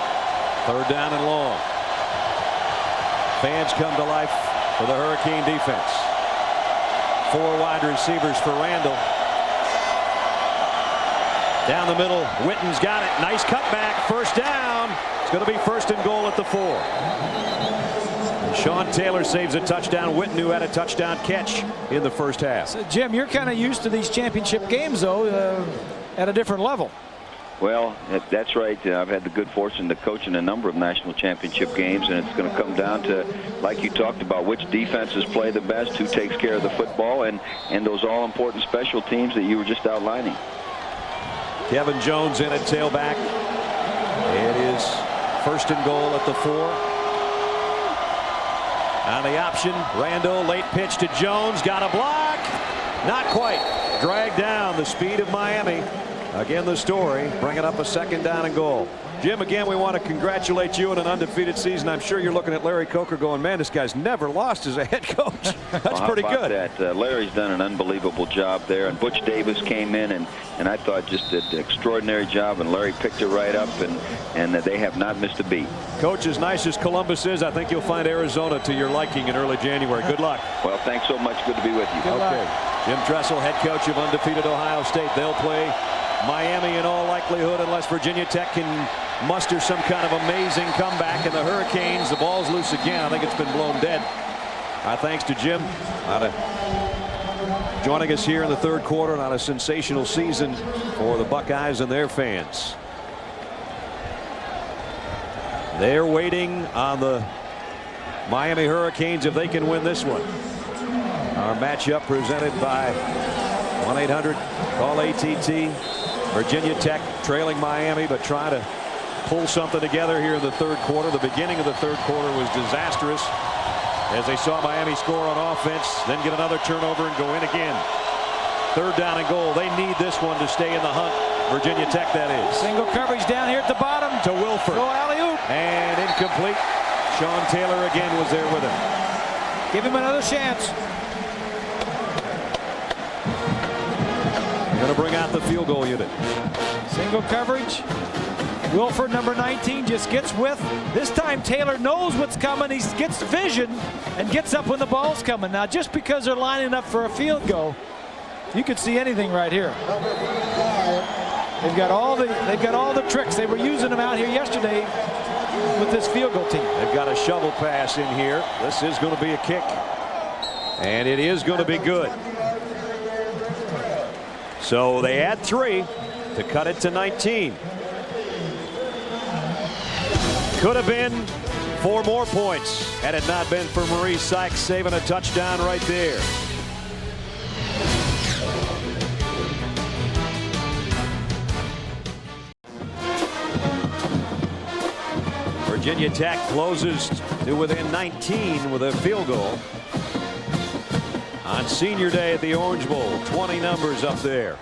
3rd down and long. Fans come to life for the Hurricane defense. 4 wide receivers for Randall. Down the middle, Witten's got it. Nice cutback. 1st down. It's going to be 1st and goal at the 4. And Sean Taylor saves a touchdown. Witten, who had a touchdown catch in the first half. So, Jim, you're kind of used to these championship games, though, at a different level. Well, that's right. I've had the good fortune to coach in a number of national championship games, and it's going to come down to, like you talked about, which defenses play the best, who takes care of the football, and those all-important special teams that you were just outlining. Kevin Jones in at tailback. It is 1st and goal at the 4. On the option, Randall, late pitch to Jones, got a block. Not quite. Dragged down. The speed of Miami Again, the story, bringing up a 2nd down and goal. Jim, again, we want to congratulate you on an undefeated season. I'm sure you're looking at Larry Coker going, man, this guy's never lost as a head coach. That's pretty good. That? Larry's done an unbelievable job there. And Butch Davis came in and I thought just did an extraordinary job. And Larry picked it right up. And they have not missed a beat. Coach, as nice as Columbus is, I think you'll find Arizona to your liking in early January. Good luck. Well, thanks so much. Good to be with you. Good luck. Jim Tressel, head coach of undefeated Ohio State. They'll play Miami in all likelihood unless Virginia Tech can muster some kind of amazing comeback. And the Hurricanes, the ball's loose again. I think it's been blown dead. Our thanks to Jim joining us here in the 3rd quarter and on a sensational season for the Buckeyes and their fans. They're waiting on the Miami Hurricanes if they can win this one. Our matchup presented by 1-800-CALL-ATT. Virginia Tech trailing Miami, but trying to pull something together here in the 3rd quarter. The beginning of the 3rd quarter was disastrous as they saw Miami score on offense, then get another turnover and go in again. 3rd down and goal. They need this one to stay in the hunt. Virginia Tech, that is. Single coverage down here at the bottom to Wilford. Go alley-oop. And incomplete. Sean Taylor again was there with him. Give him another chance. Going to bring out the field goal unit. Single coverage. Wilford, number 19, just gets with. This time Taylor knows what's coming. He gets vision and gets up when the ball's coming. Now, just because they're lining up for a field goal, you could see anything right here. They've got all the tricks. They were using them out here yesterday with this field goal team. They've got a shovel pass in here. This is going to be a kick. And it is going to be good. So they add 3 to cut it to 19. Could have been 4 more points had it not been for Maurice Sykes saving a touchdown right there. Virginia Tech closes to within 19 with a field goal. On senior day at the Orange Bowl, 20 numbers up there.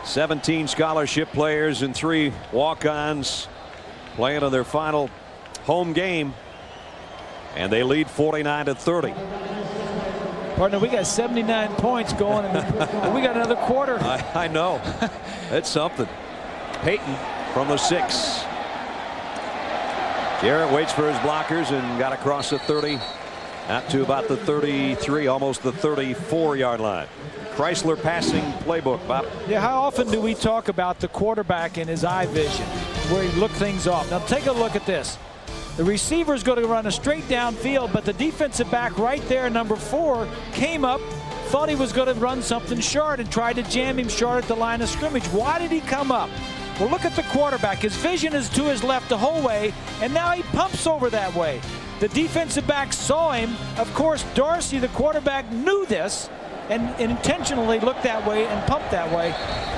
17 scholarship players and 3 walk-ons playing on their final home game. And they lead 49-30. Partner, we got 79 points going, and we got another quarter. I know. That's something. Peyton from the 6. Jarrett waits for his blockers and got across the 30. Out to about the 33, almost the 34-yard line. Chrysler passing playbook, Bob. Yeah, how often do we talk about the quarterback and his eye vision, where he look things off? Now take a look at this. The receiver's going to run a straight downfield, but the defensive back right there, number 4, came up, thought he was going to run something short and tried to jam him short at the line of scrimmage. Why did he come up? Well, look at the quarterback. His vision is to his left the whole way, and now he pumps over that way. The defensive back saw him. Of course, Dorsey, the quarterback, knew this and intentionally looked that way and pumped that way.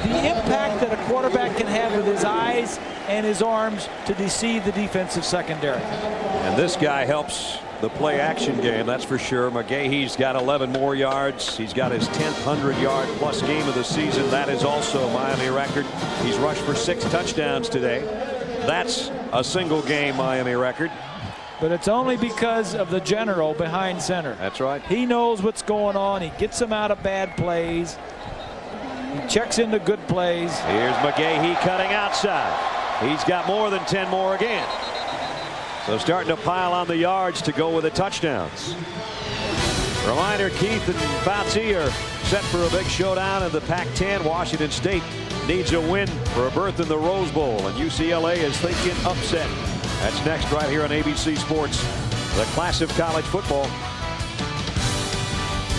The impact that a quarterback can have with his eyes and his arms to deceive the defensive secondary. And this guy helps the play-action game, that's for sure. McGahee's got 11 more yards. He's got his 10th 100-yard-plus game of the season. That is also a Miami record. He's rushed for 6 touchdowns today. That's a single-game Miami record. But it's only because of the general behind center. That's right. He knows what's going on. He gets them out of bad plays. He checks into good plays. Here's McGahee cutting outside. He's got more than 10 more again. So starting to pile on the yards to go with the touchdowns. Reminder, Keith and Fauci are set for a big showdown in the Pac-10. Washington State needs a win for a berth in the Rose Bowl, and UCLA is thinking upset. That's next right here on ABC Sports, the class of college football.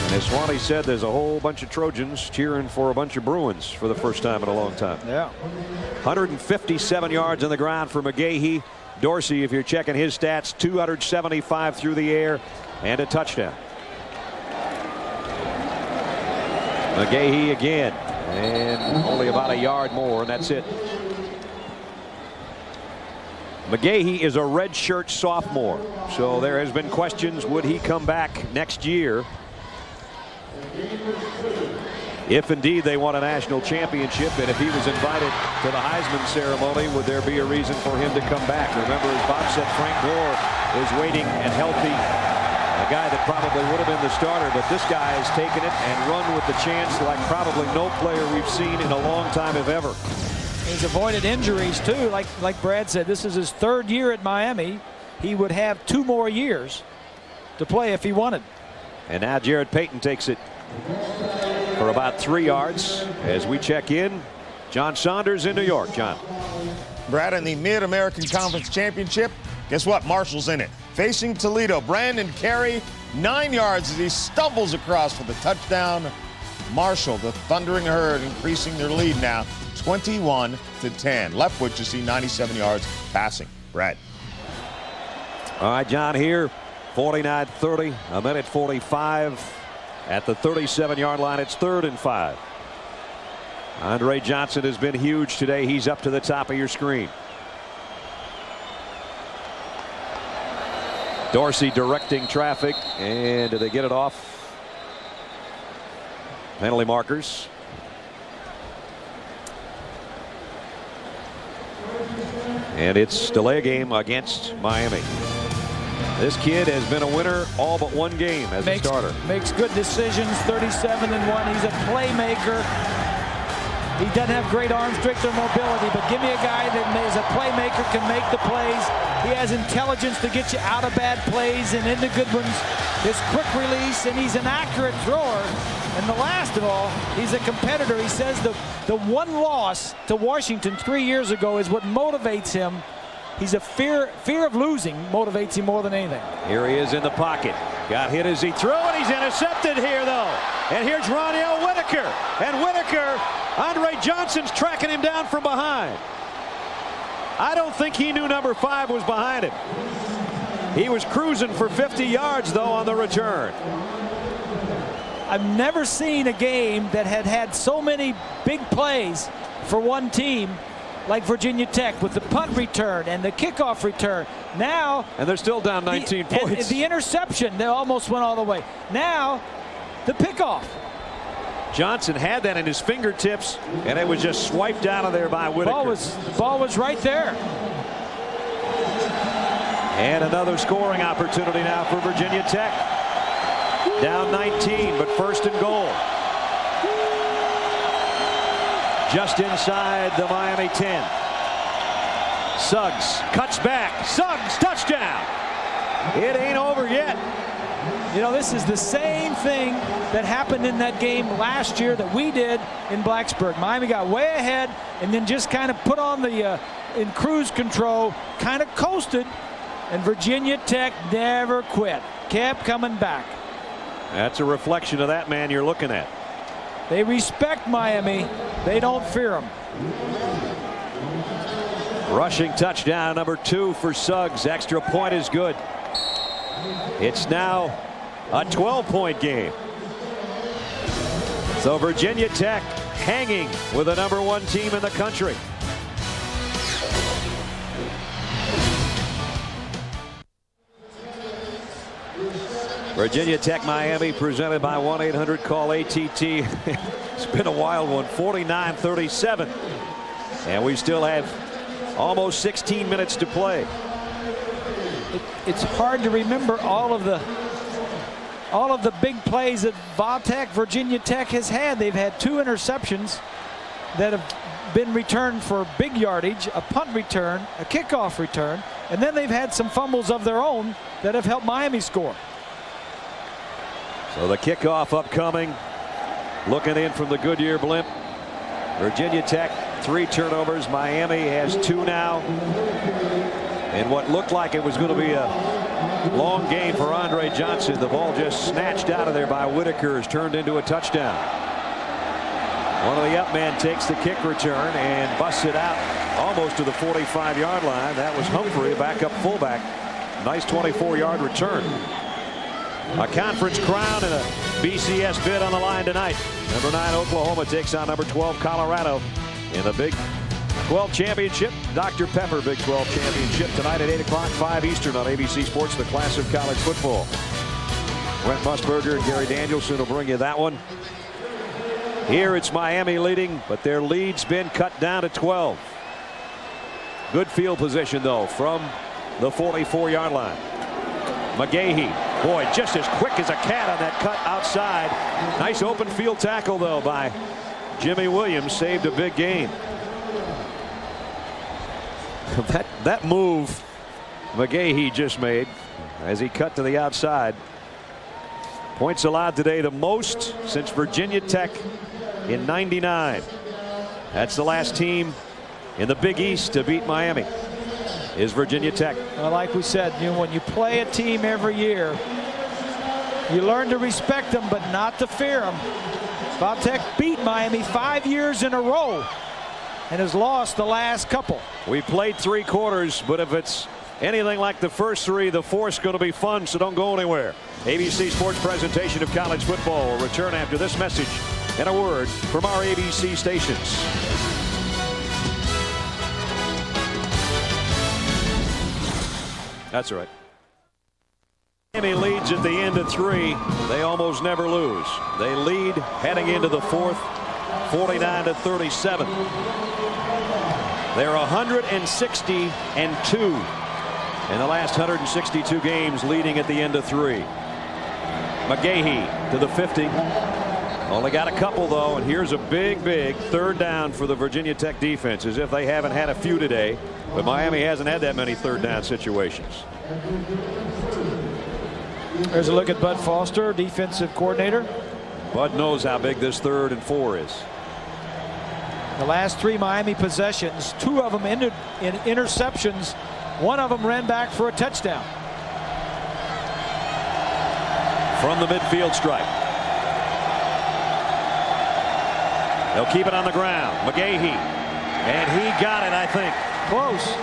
And as Swanee said, there's a whole bunch of Trojans cheering for a bunch of Bruins for the first time in a long time. Yeah. 157 yards on the ground for McGahee. Dorsey, if you're checking his stats, 275 through the air and a touchdown. McGahee again, and only about a yard more, and that's it. McGahee is a redshirt sophomore, so there has been questions, would he come back next year? if indeed they won a national championship, and if he was invited to the Heisman ceremony, would there be a reason for him to come back? Remember, as Bob said, Frank Gore is waiting and healthy. A guy that probably would have been the starter, but this guy has taken it and run with the chance like probably no player we've seen in a long time, if ever. He's avoided injuries too. Like Brad said, this is his 3rd year at Miami. He would have 2 more years to play if he wanted. And now Jared Payton takes it for about 3 yards as we check in. John Saunders in New York. John. Brad, in the Mid-American Conference Championship, guess what? Marshall's in it. Facing Toledo, Brandon Carey, 9 yards as he stumbles across for the touchdown. Marshall, the Thundering Herd, increasing their lead now, 21-10. Leftwich to see 97 yards passing. Brad. All right, John, here, 49-30, a minute 45 at the 37-yard line. It's 3rd and 5. Andre Johnson has been huge today. He's up to the top of your screen. Dorsey directing traffic, and do they get it off? Penalty markers. And it's delay game against Miami. This kid has been a winner all but 1 game as a starter. Makes good decisions, 37-1. He's a playmaker. He doesn't have great arm strength or mobility, but give me a guy that is a playmaker, can make the plays. He has intelligence to get you out of bad plays and into good ones. His quick release, and he's an accurate thrower. And the last of all, he's a competitor. He says the one loss to Washington 3 years ago is what motivates him. He's a fear of losing motivates him more than anything. Here he is in the pocket. Got hit as he threw, and he's intercepted here, though. And here's Ronnie Whitaker. And Whitaker, Andre Johnson's tracking him down from behind. I don't think he knew number 5 was behind him. He was cruising for 50 yards, though, on the return. I've never seen a game that had so many big plays for one team like Virginia Tech, with the punt return and the kickoff return. Now, and they're still down 19 points. The interception, they almost went all the way. Now, the pickoff. Johnson had that in his fingertips, and it was just swiped out of there by Whitaker. Ball was right there. And another scoring opportunity now for Virginia Tech. Down 19, but 1st and goal. Just inside the Miami 10. Suggs cuts back. Suggs, touchdown. It ain't over yet. You know, this is the same thing that happened in that game last year that we did in Blacksburg. Miami got way ahead and then just kind of put on the in cruise control, kind of coasted, and Virginia Tech never quit. Kept coming back. That's a reflection of that man you're looking at. They respect Miami. They don't fear them. Rushing touchdown number 2 for Suggs. Extra point is good. It's now a 12-point game. So Virginia Tech hanging with the number 1 team in the country. Virginia Tech Miami presented by 1-800-CALL-ATT. It's been a wild one. 49-37. And we still have almost 16 minutes to play. It's hard to remember all of the big plays that Virginia Tech has had. They've had 2 interceptions that have been returned for big yardage, a punt return, a kickoff return, and then they've had some fumbles of their own that have helped Miami score. So the kickoff upcoming. Looking in from the Goodyear blimp. Virginia Tech 3 turnovers. Miami has 2 now. And what looked like it was going to be a long game for Andre Johnson. The ball just snatched out of there by Whitaker has turned into a touchdown. One of the up men takes the kick return and busts it out almost to the 45-yard line. That was Humphrey, backup fullback. Nice 24-yard return. A conference crown and a BCS bid on the line tonight. Number 9 Oklahoma takes on number 12 Colorado in the Big 12 Championship. Dr. Pepper Big 12 Championship tonight at 8 o'clock, 5 Eastern on ABC Sports, the class of college football. Brent Musburger and Gary Danielson will bring you that one. Here it's Miami leading, but their lead's been cut down to 12. Good field position, though, from the 44-yard line. McGahee, boy, just as quick as a cat on that cut outside. Nice open field tackle, though, by Jimmy Williams. Saved a big gain. That move McGahee just made as he cut to the outside. Points allowed today the most since Virginia Tech in '99. That's the last team in the Big East to beat Miami is Virginia Tech. Well, like we said, when you play a team every year, you learn to respect them but not to fear them. Tech beat Miami 5 years in a row and has lost the last couple. We played 3 quarters, but if it's anything like the first 3, the fourth's going to be fun, so don't go anywhere. ABC Sports presentation of college football will return after this message and a word from our ABC stations. That's right. Miami leads at the end of 3. They almost never lose. They lead heading into the 4th, 49-37. They're 160-2 in the last 162 games, leading at the end of 3. McGahee to the 50. Only got a couple, though, and here's a big 3rd down for the Virginia Tech defense, as if they haven't had a few today. But Miami hasn't had that many 3rd down situations. There's a look at Bud Foster, defensive coordinator. Bud knows how big this 3rd and 4 is. The last 3 Miami possessions, 2 of them ended in interceptions. 1 of them ran back for a touchdown. From the midfield stripe. They'll keep it on the ground. McGahee. And he got it, I think. Close.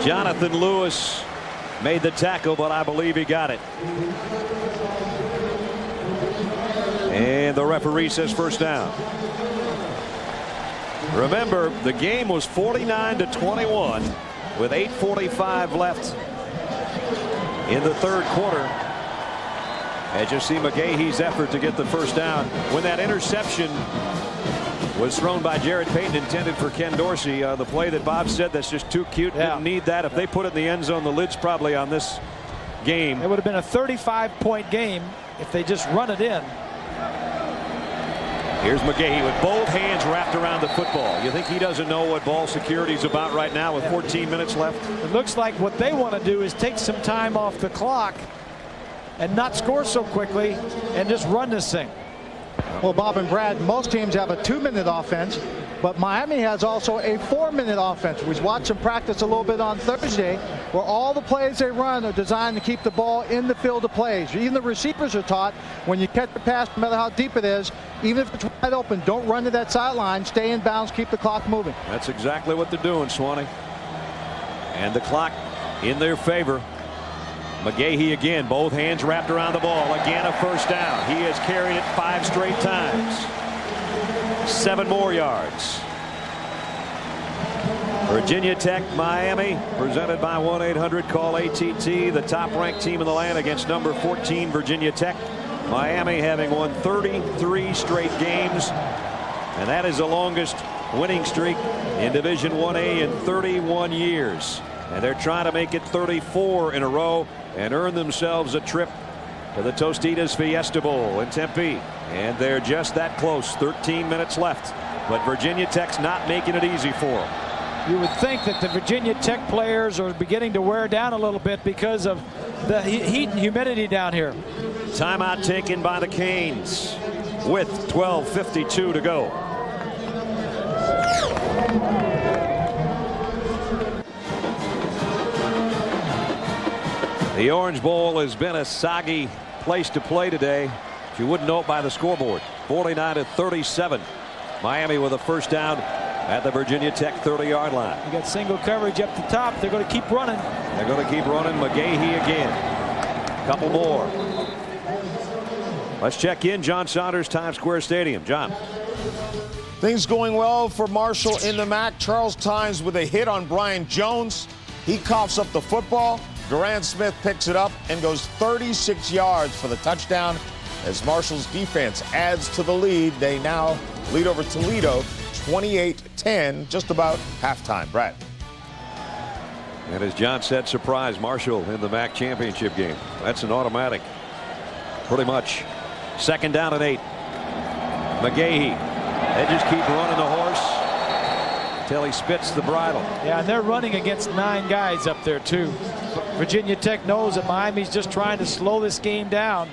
Jonathan Lewis made the tackle, but I believe he got it. And the referee says first down. Remember, the game was 49-21 with 8:45 left in the 3rd quarter. As you see McGahee's effort to get the first down. When that interception was thrown by Jared Payton, intended for Ken Dorsey, the play that Bob said that's just too cute, didn't need that. If they put it in the end zone, the lid's probably on this game. It would have been a 35-point game if they just run it in. Here's McGahee with both hands wrapped around the football. You think he doesn't know what ball security is about right now with 14 minutes left? It looks like what they want to do is take some time off the clock and not score so quickly and just run this thing. Well, Bob and Brad, most teams have a 2-minute offense, but Miami has also a 4-minute offense. We watched them practice a little bit on Thursday, where all the plays they run are designed to keep the ball in the field of plays. Even the receivers are taught when you catch the pass, no matter how deep it is, even if it's wide open, don't run to that sideline, stay in bounds, keep the clock moving. That's exactly what they're doing, Swanee. And the clock in their favor. McGahee again, both hands wrapped around the ball. Again, a first down. He has carried it 5 straight times. 7 more yards. Virginia Tech, Miami, presented by 1-800-CALL-ATT, the top-ranked team in the land against number 14, Virginia Tech. Miami having won 33 straight games, and that is the longest winning streak in Division 1A in 31 years. And they're trying to make it 34 in a row and earn themselves a trip to the Tostitos Fiesta Bowl in Tempe. And they're just that close. 13 minutes left. But Virginia Tech's not making it easy for them. You would think that the Virginia Tech players are beginning to wear down a little bit because of the heat and humidity down here. Timeout taken by the Canes with 12:52 to go. The Orange Bowl has been a soggy place to play today. If you wouldn't know it by the scoreboard, 49-37. Miami with a first down at the Virginia Tech 30-yard line. You got single coverage up the top. They're going to keep running. They're going to keep running. McGahee again. Couple more. Let's check in. John Saunders, Times Square Stadium. John. Things going well for Marshall in the MAC. Charles Tynes with a hit on Brian Jones. He coughs up the football. Durant Smith picks it up and goes 36 yards for the touchdown. as Marshall's defense adds to the lead. They now lead over Toledo 28-10, just about halftime. Brad. And as John said, surprise Marshall in the MAC championship game. That's an automatic. Pretty much. 2nd down and 8. McGahee. They just keep running the horse until he spits the bridle. Yeah, and they're running against 9 guys up there too. Virginia Tech knows that Miami's just trying to slow this game down.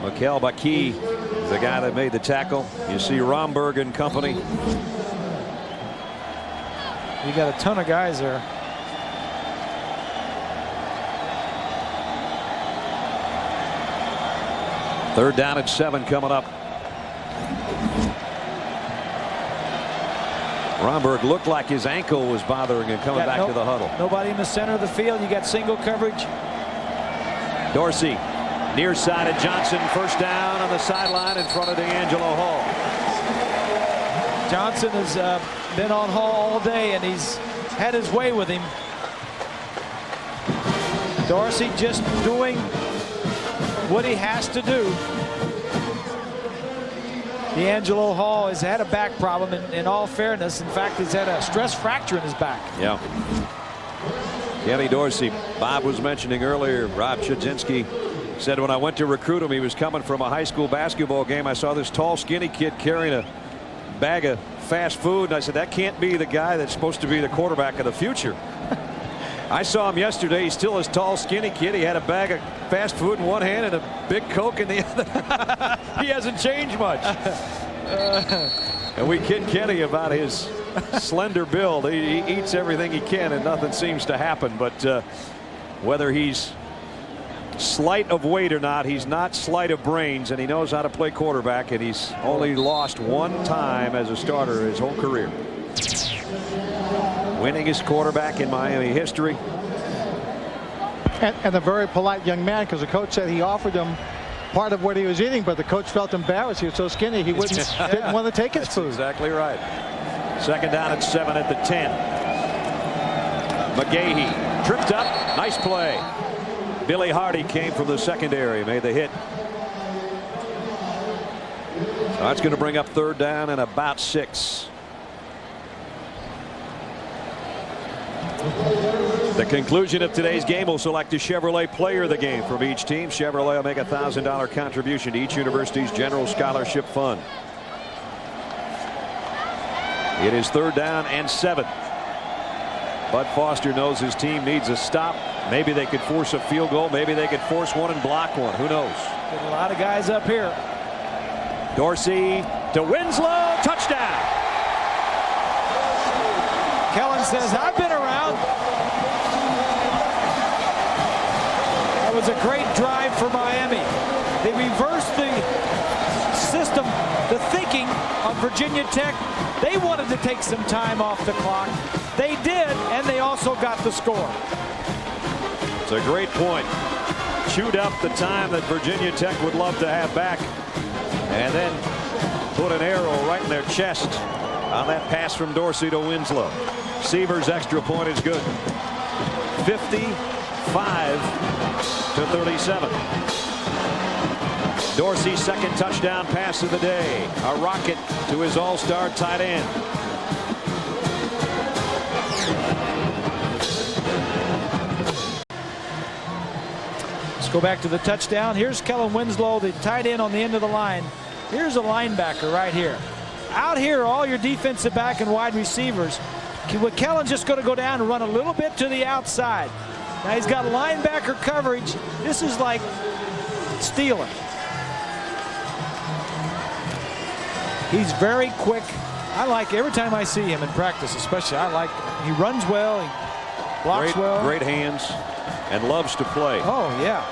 Mikel Baki, the guy that made the tackle. You see Romberg and company. You got a ton of guys there. Third down and 7 coming up. Romberg looked like his ankle was bothering him coming back to the huddle. Nobody in the center of the field. You got single coverage. Dorsey, near side of Johnson. First down on the sideline in front of DeAngelo Hall. Johnson has been on Hall all day, and he's had his way with him. Dorsey just doing what he has to do. DeAngelo Hall has had a back problem, in all fairness. In fact, he's had a stress fracture in his back. Yeah. Kenny Dorsey, Bob was mentioning earlier, Rob Chudzinski said when I went to recruit him, he was coming from a high school basketball game. I saw this tall, skinny kid carrying a bag of fast food, and I said, that can't be the guy that's supposed to be the quarterback of the future. I saw him yesterday. He's still this tall, skinny kid. He had a bag of fast food in one hand and a big Coke in the other. He hasn't changed much. And we kid Kenny about his slender build. He eats everything he can and nothing seems to happen. But whether he's slight of weight or not, he's not slight of brains, and he knows how to play quarterback, and he's only lost 1 time as a starter his whole career. Winningest quarterback in Miami history. And a very polite young man, because the coach said he offered him part of what he was eating, but the coach felt embarrassed. He was so skinny he didn't want to take his food. Exactly right. 2nd down and 7 at the 10. McGahee tripped up. Nice play. Billy Hardy came from the secondary, made the hit. So that's going to bring up 3rd down and about 6. The conclusion of today's game will select a Chevrolet player of the game from each team. Chevrolet will make a $1,000 contribution to each university's general scholarship fund. It is 3rd down and 7. Bud Foster knows his team needs a stop. Maybe they could force a field goal. Maybe they could force one and block one. Who knows? Get a lot of guys up here. Dorsey to Winslow. Touchdown. Kellen says, I've been around. That was a great drive for Miami. They reversed the system, the thinking of Virginia Tech. They wanted to take some time off the clock. They did, and they also got the score. It's a great point. Chewed up the time that Virginia Tech would love to have back, and then put an arrow right in their chest on that pass from Dorsey to Winslow. Seaver's extra point is good. 55-37. Dorsey's 2nd touchdown pass of the day. A rocket to his all-star tight end. Let's go back to the touchdown. Here's Kellen Winslow, the tight end on the end of the line. Here's a linebacker right here. Out here, all your defensive back and wide receivers. Kellen's just going to go down and run a little bit to the outside. Now he's got linebacker coverage. This is like stealing. He's very quick. I like every time I see him in practice, especially. I like he runs well. He blocks well. Great hands and loves to play. Oh, yeah.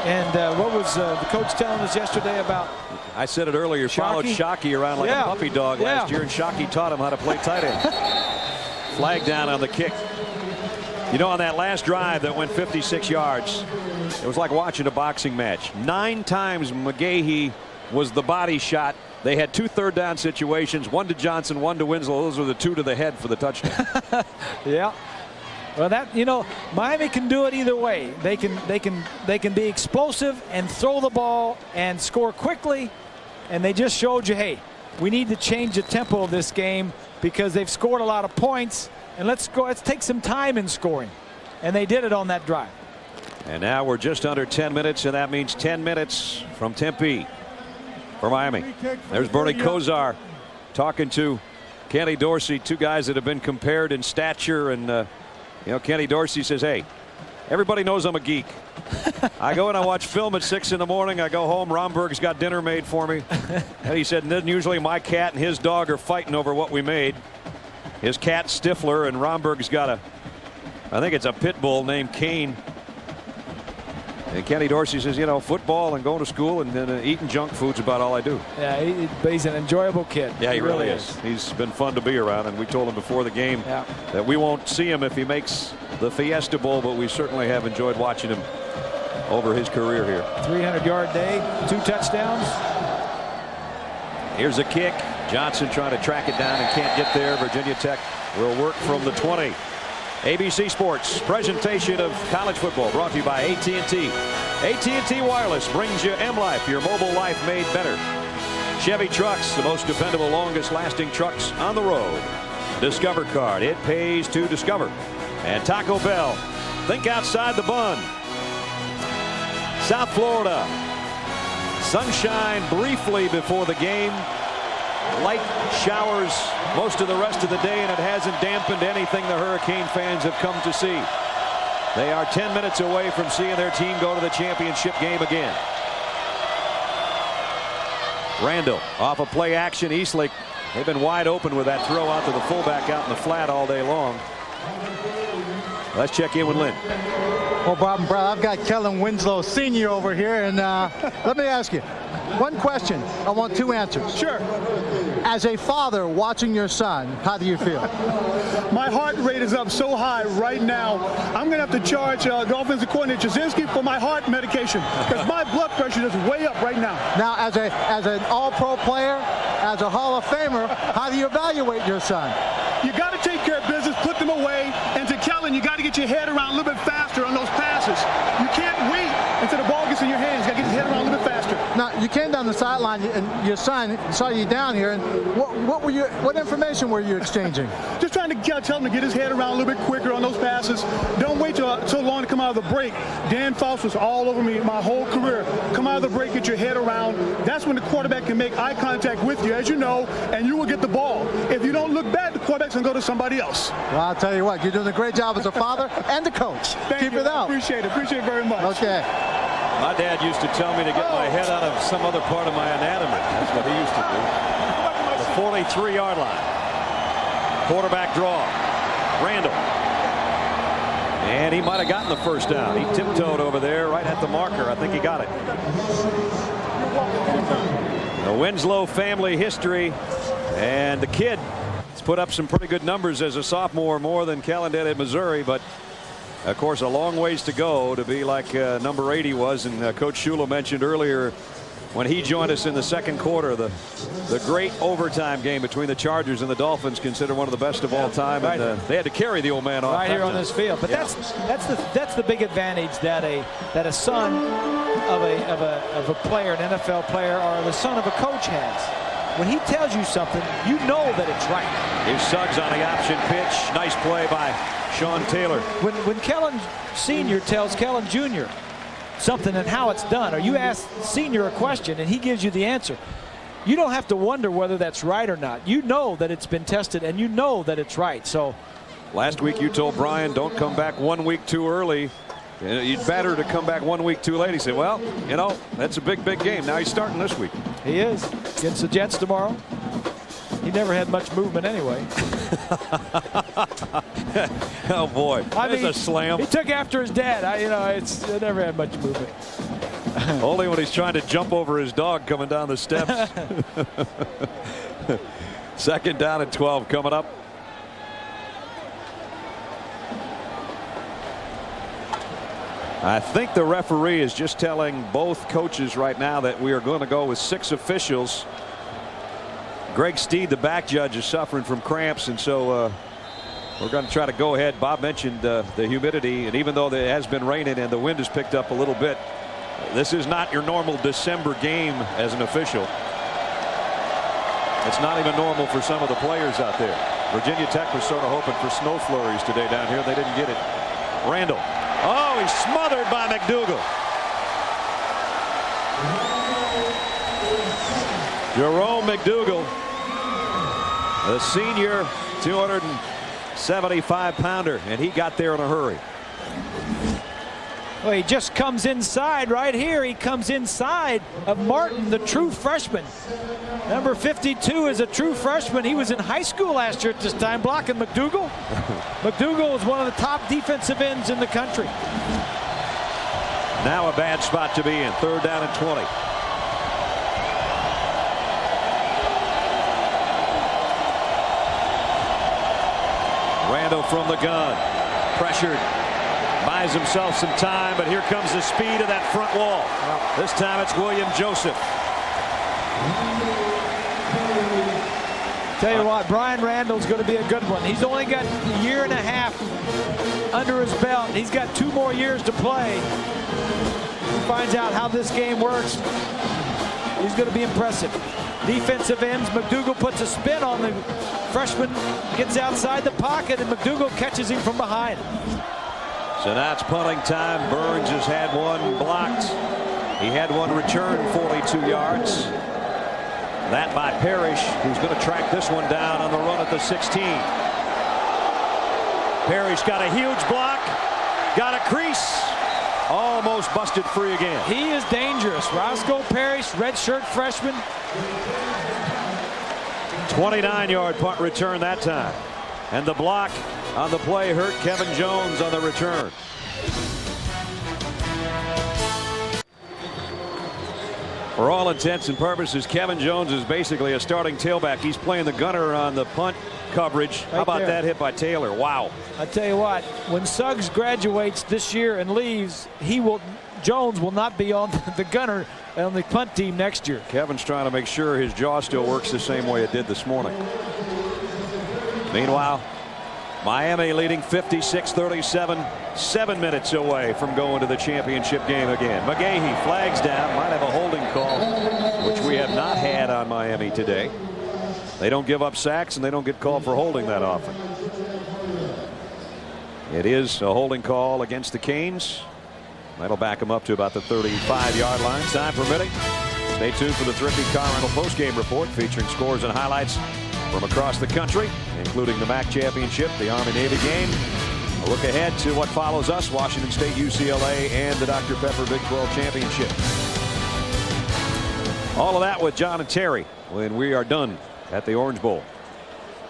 And what was the coach telling us yesterday about? I said it earlier. Followed Shockey around like a puppy dog last year, and Shockey taught him how to play tight end. Flag down on the kick. You know, on that last drive that went 56 yards, it was like watching a boxing match. 9 times McGahee was the body shot. They had 2 third down situations, 1 to Johnson, 1 to Winslow. Those were the 2 to the head for the touchdown. Yeah. Well, Miami can do it either way. They can be explosive and throw the ball and score quickly, and they just showed you, hey, we need to change the tempo of this game because they've scored a lot of points, and let's take some time in scoring, and they did it on that drive. And now we're just under 10 minutes, and that means 10 minutes from Tempe for Miami. There's Bernie Kosar talking to Kenny Dorsey, two guys that have been compared in stature, and Kenny Dorsey says, hey, everybody knows I'm a geek. I go and I watch film at 6 in the morning. I go home. Romberg's got dinner made for me. And he said, and then usually my cat and his dog are fighting over what we made. His cat Stifler, and Romberg's got I think it's a pit bull named Kane. And Kenny Dorsey says, football and going to school and eating junk food's about all I do. Yeah, but he's an enjoyable kid. Yeah, he really is. He's been fun to be around, and we told him before the game that we won't see him if he makes the Fiesta Bowl, but we certainly have enjoyed watching him over his career here. 300-yard day, 2 touchdowns. Here's a kick. Johnson trying to track it down and can't get there. Virginia Tech will work from the 20. ABC Sports presentation of college football brought to you by AT&T. AT&T Wireless brings you M-Life, your mobile life made better. Chevy Trucks, the most dependable, longest lasting trucks on the road. Discover Card, it pays to discover. And Taco Bell, think outside the bun. South Florida, sunshine briefly before the game. Light showers most of the rest of the day, and it hasn't dampened anything the Hurricane fans have come to see. They are 10 minutes away from seeing their team go to the championship game again. Randall off a play action. Eastlick, they've been wide open with that throw out to the fullback out in the flat all day long. Let's check in with Lynn. Well, Bob and Brad, I've got Kellen Winslow Sr. over here, and let me ask you one question. I want 2 answers. Sure. As a father watching your son, how do you feel? My heart rate is up so high right now. I'm going to have to charge the offensive coordinator Jasinski for my heart medication because my blood pressure is way up right now. Now, as an all-pro player, as a Hall of Famer, how do you evaluate your son? You got to take care of business, put them away, and to Kellen, you got to get your head around a little bit faster on those passes. You can't wait until the ball gets in your hands. You got to get your head around a little bit faster. Now, you came down the sideline, and your son saw you down here, and what information were you exchanging? Just trying to tell him to get his head around a little bit quicker on those passes. Don't wait so long to come out of the break. Dan Faust was all over me my whole career. Come out of the break, get your head around. That's when the quarterback can make eye contact with you, as you know, and you will get the ball. If you don't look bad, the quarterback's going to go to somebody else. Well, I'll tell you what, you're doing a great job as a father and a coach. Keep it up. Appreciate it very much. Okay. My dad used to tell me to get my head out of some other part of my anatomy. That's what he used to do. The 43-yard line. Quarterback draw. Randall. And he might have gotten the first down. He tiptoed over there right at the marker. I think he got it. The Winslow family history. And the kid has put up some pretty good numbers as a sophomore, more than Kellen did at Missouri, but of course a long ways to go to be like number 80 was. And Coach Shula mentioned earlier when he joined us in the second quarter, the great overtime game between the Chargers and the Dolphins, considered one of the best of all time. Right. And they had to carry the old man off right here on this field. But that's the big advantage that a son of a player, an NFL player, or the son of a coach has. When he tells you something, you know that it's right. Here's Suggs on the option pitch. Nice play by Sean Taylor. When Kellen Sr. tells Kellen Jr. something and how it's done, or you ask Sr. a question and he gives you the answer, you don't have to wonder whether that's right or not. You know that it's been tested and you know that it's right. So last week you told Brian, don't come back 1 week too early. You'd better to come back 1 week too late. He said, well, that's a big game. Now he's starting this week. He is. Against the Jets tomorrow. He never had much movement anyway. Oh, boy. There's a slam. He took after his dad. It never had much movement. Only when he's trying to jump over his dog coming down the steps. Second down and 12 coming up. I think the referee is just telling both coaches right now that we are going to go with 6 officials. Greg Steed, the back judge, is suffering from cramps, and so We're going to try to go ahead. Bob mentioned the humidity, and even though it has been raining and the wind has picked up a little bit, this is not your normal December game as an official. It's not even normal for some of the players out there. Virginia Tech was sort of hoping for snow flurries today down here. They didn't get it. Randall. Oh, he's smothered by McDougal. Jerome McDougal, the senior 275-pounder, and he got there in a hurry. Well, he just comes inside right here. He comes inside of Martin, the true freshman. Number 52 is a true freshman. He was in high school last year at this time, blocking McDougal. McDougal is one of the top defensive ends in the country. Now a bad spot to be in. 3rd down and 20. Randall from the gun. Pressured. Buys himself some time, but here comes the speed of that front wall. This time it's William Joseph. Tell you what, Brian Randall's going to be a good one. He's only got a year and a half under his belt. He's got 2 more years to play. He finds out how this game works. He's going to be impressive. Defensive ends, McDougal puts a spin on the freshman, gets outside the pocket, and McDougal catches him from behind. So now it's punting time. Burns has had one blocked. He had one returned 42 yards. That by Parrish, who's going to track this one down on the run at the 16. Parrish got a huge block, got a crease, almost busted free again. He is dangerous. Roscoe Parrish, redshirt freshman. 29-yard punt return that time. And the block on the play hurt Kevin Jones on the return. For all intents and purposes, Kevin Jones is basically a starting tailback. He's playing the gunner on the punt coverage. How about that hit by Taylor? Wow. I tell you what, when Suggs graduates this year and leaves, Jones will not be on the gunner on the punt team next year. Kevin's trying to make sure his jaw still works the same way it did this morning. Meanwhile, Miami leading 56-37, 7 minutes away from going to the championship game again. McGahee flags down, might have a holding call, which we have not had on Miami today. They don't give up sacks, and they don't get called for holding that often. It is a holding call against the Canes. That'll back them up to about the 35-yard line. Time permitting. Stay tuned for the Thrifty Car Rental postgame report featuring scores and highlights from across the country, including the MAC championship, the Army-Navy game. A look ahead to what follows us, Washington State, UCLA, and the Dr. Pepper Big 12 championship. All of that with John and Terry when we are done at the Orange Bowl.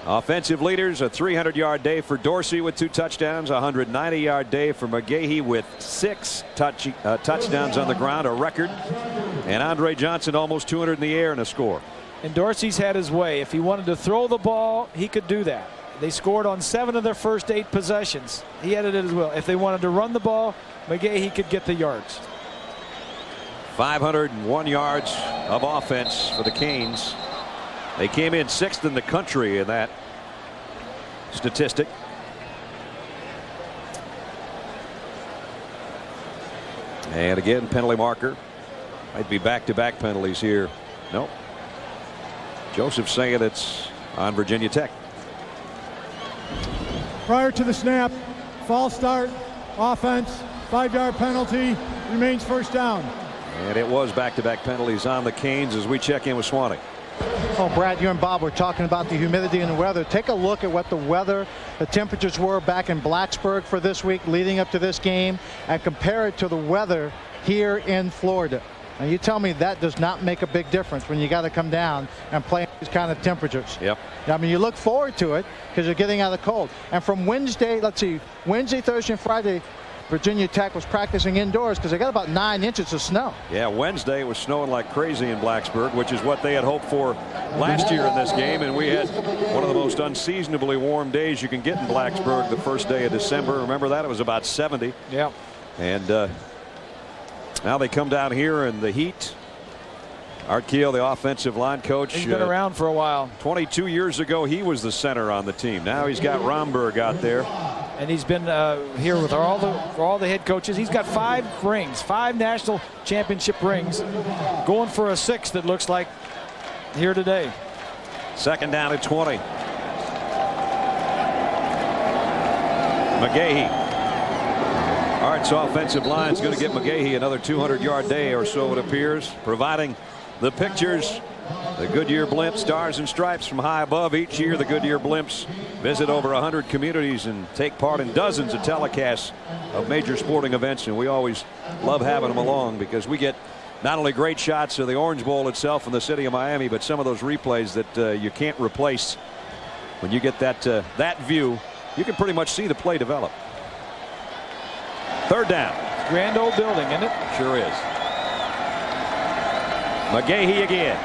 Offensive leaders, a 300-yard day for Dorsey with 2 touchdowns, a 190-yard day for McGahee with 6 touchdowns on the ground, a record. And Andre Johnson almost 200 in the air and a score. And Dorsey's had his way. If he wanted to throw the ball, he could do that. They scored on 7 of their first 8 possessions. He had it as well. If they wanted to run the ball, McGahee could get the yards. 501 yards of offense for the Canes. They came in 6th in the country in that statistic. And again, penalty marker. Might be back-to-back penalties here. Nope. Joseph saying it's on Virginia Tech. Prior to the snap, false start, offense, 5-yard penalty, remains first down. And it was back-to-back penalties on the Canes as we check in with Swanee. Oh, Brad, you and Bob were talking about the humidity and the weather. Take a look at what the temperatures were back in Blacksburg for this week leading up to this game and compare it to the weather here in Florida. Now, you tell me that does not make a big difference when you got to come down and play these kind of temperatures. Yep. I mean, you look forward to it because you're getting out of the cold. And from Wednesday, Wednesday, Thursday, and Friday, Virginia Tech was practicing indoors because they got about 9 inches of snow. Yeah, Wednesday it was snowing like crazy in Blacksburg, which is what they had hoped for last year in this game. And we had one of the most unseasonably warm days you can get in Blacksburg the first day of December. Remember that? It was about 70. Yeah. And now they come down here in the heat. Art Keel, the offensive line coach. He's been around for a while. 22 years ago, he was the center on the team. Now he's got Romberg out there. And he's been here with all the head coaches. He's got 5 rings, 5 national championship rings, going for a 6th, it looks like, here today. Second down at 20. McGahee. Art's offensive line is going to get McGahee another 200-yard day or so, it appears, providing the pictures. The Goodyear Blimp Stars and Stripes from high above. Each year the Goodyear Blimps visit over 100 communities and take part in dozens of telecasts of major sporting events, and we always love having them along because we get not only great shots of the Orange Bowl itself in the city of Miami, but some of those replays that you can't replace. When you get that view, you can pretty much see the play develop. Third down. Grand old building, isn't it? Sure is. McGahee again.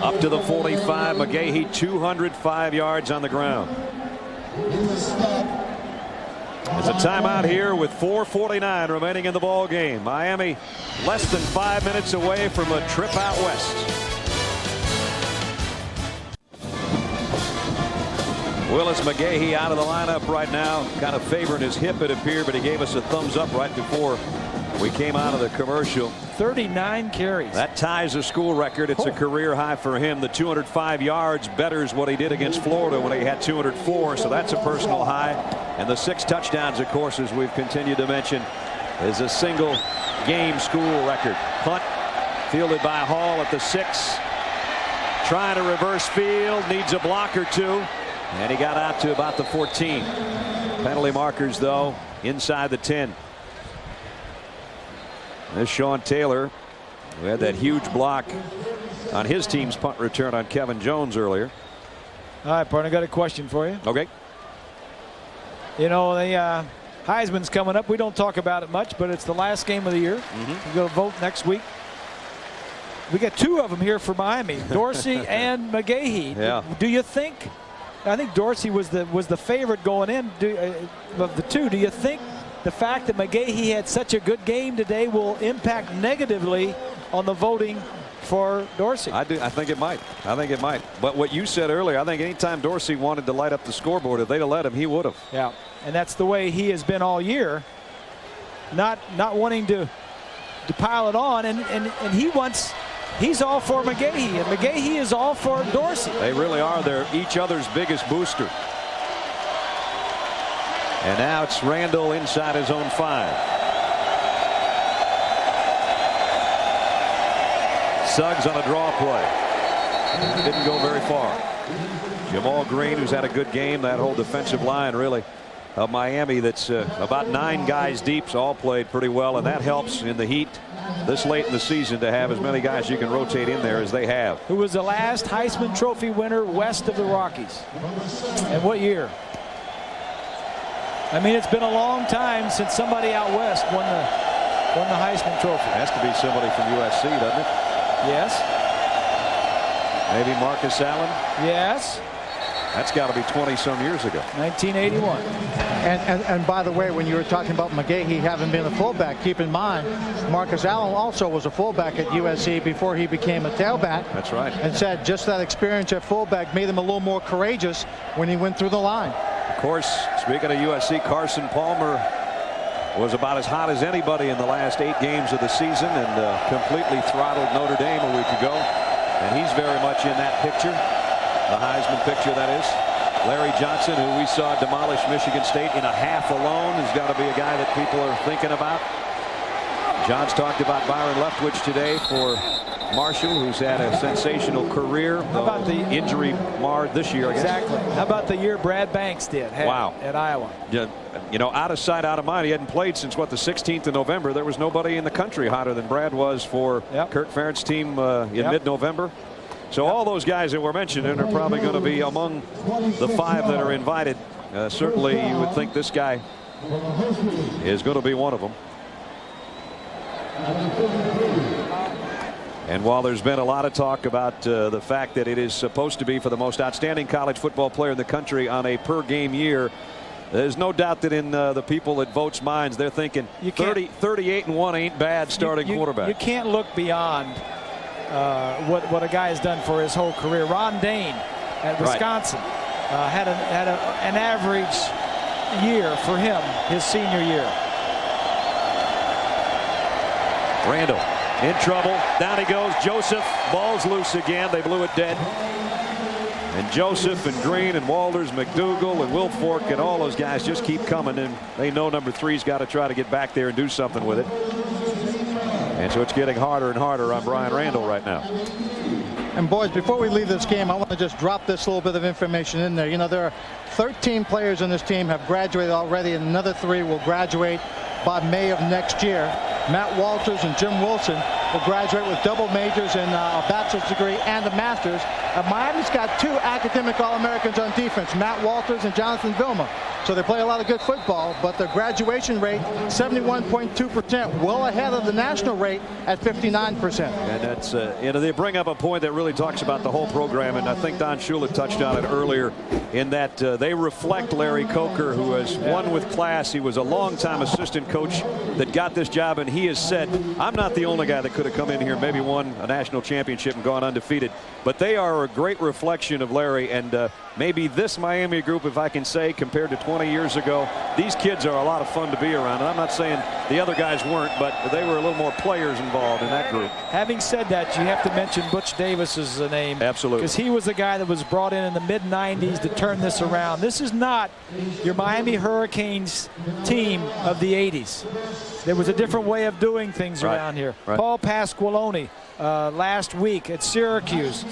Up to the 45. McGahee 205 yards on the ground. There's a timeout here with 4:49 remaining in the ball game. Miami less than 5 minutes away from a trip out west. Willis McGahee out of the lineup right now, kind of favoring his hip, it appeared, but he gave us a thumbs up right before we came out of the commercial. 39 carries. That ties a school record. It's a career high for him. The 205 yards betters what he did against Florida when he had 204. So that's a personal high. And the 6 touchdowns, of course, as we've continued to mention, is a single game school record. Punt fielded by Hall at the 6. Trying to reverse field. Needs a block or 2. And he got out to about the 14. Penalty markers, though, inside the 10. This Sean Taylor, who had that huge block on his team's punt return on Kevin Jones earlier. All right, partner, I got a question for you. Okay. You know, the Heisman's coming up. We don't talk about it much, but it's the last game of the year. We're going to vote next week. We got 2 of them here for Miami, Dorsey and McGahee. Yeah. Do you think? I think Dorsey was the favorite going in of the 2. Do you think the fact that McGahee had such a good game today will impact negatively on the voting for Dorsey? I think it might. I think it might. But what you said earlier, I think anytime Dorsey wanted to light up the scoreboard, if they'd have let him, he would have. Yeah, and that's the way he has been all year. Not wanting to pile it on, and he's all for McGahee, and McGahee is all for Dorsey. They really are. They're each other's biggest booster. And now it's Randall inside his own 5. Suggs on a draw play. Didn't go very far. Jamal Green, who's had a good game. That whole defensive line, really, of Miami, that's about 9 guys deep, so all played pretty well, and that helps in the heat this late in the season to have as many guys you can rotate in there as they have. Who was the last Heisman Trophy winner west of the Rockies? And what year? I mean, it's been a long time since somebody out west won the Heisman Trophy. Has to be somebody from USC, doesn't it? Yes. Maybe Marcus Allen? Yes. That's got to be 20-some years ago. 1981. And by the way, when you were talking about McGahee having been a fullback, keep in mind, Marcus Allen also was a fullback at USC before he became a tailback. That's right. And said just that experience at fullback made him a little more courageous when he went through the line. Of course, speaking of USC, Carson Palmer was about as hot as anybody in the last 8 games of the season and completely throttled Notre Dame a week ago. And he's very much in that picture, the Heisman picture, that is. Larry Johnson, who we saw demolish Michigan State in a half alone, has got to be a guy that people are thinking about. John's talked about Byron Leftwich today for Marshall, who's had a sensational career. How about the injury marred this year, I guess? Exactly. How about the year Brad Banks did at Iowa? Yeah, you know, out of sight, out of mind. He hadn't played since, what, the 16th of November. There was nobody in the country hotter than Brad was for Kirk Ferentz's team in mid-November. So all those guys that were mentioned are probably going to be among the 5 that are invited. Certainly, you would think this guy is going to be one of them. And while there's been a lot of talk about the fact that it is supposed to be for the most outstanding college football player in the country on a per game year, There's no doubt that in the people that votes minds, they're thinking 38-1 ain't bad starting quarterback. You can't look beyond what a guy has done for his whole career. Ron Dane at Wisconsin had an average year for him his senior year. Randall in trouble. Down he goes. Joseph. Ball's loose again. They blew it dead. And Joseph and Green and Walters, McDougal and Wilfork and all those guys just keep coming, and they know number 3's got to try to get back there and do something with it. And so it's getting harder and harder on Brian Randall right now. And boys, before we leave this game, I want to just drop this little bit of information in there. You know, there are 13 players on this team have graduated already, and another 3 will graduate by May of next year. Matt Walters and Jim Wilson will graduate with double majors in a bachelor's degree and a master's. Miami's got 2 academic All-Americans on defense, Matt Walters and Jonathan Vilma. So they play a lot of good football, but their graduation rate, 71.2%, well ahead of the national rate at 59%. And that's, you know, they bring up a point that really talks about the whole program, and I think Don Shula touched on it earlier, in that they reflect Larry Coker, who has won with class. He was a longtime assistant coach that got this job, and he has said, I'm not the only guy that could have come in here, maybe won a national championship and gone undefeated, but they are a great reflection of Larry. And maybe this Miami group, if I can say, compared to 20 years ago, these kids are a lot of fun to be around. And I'm not saying the other guys weren't, but they were a little more players involved in that group. Having said that, you have to mention Butch Davis's name. Absolutely. Because he was the guy that was brought in the mid-90s to turn this around. This is not your Miami Hurricanes team of the 80s. There was a different way of doing things around here. Right. Paul Pasqualoni last week at Syracuse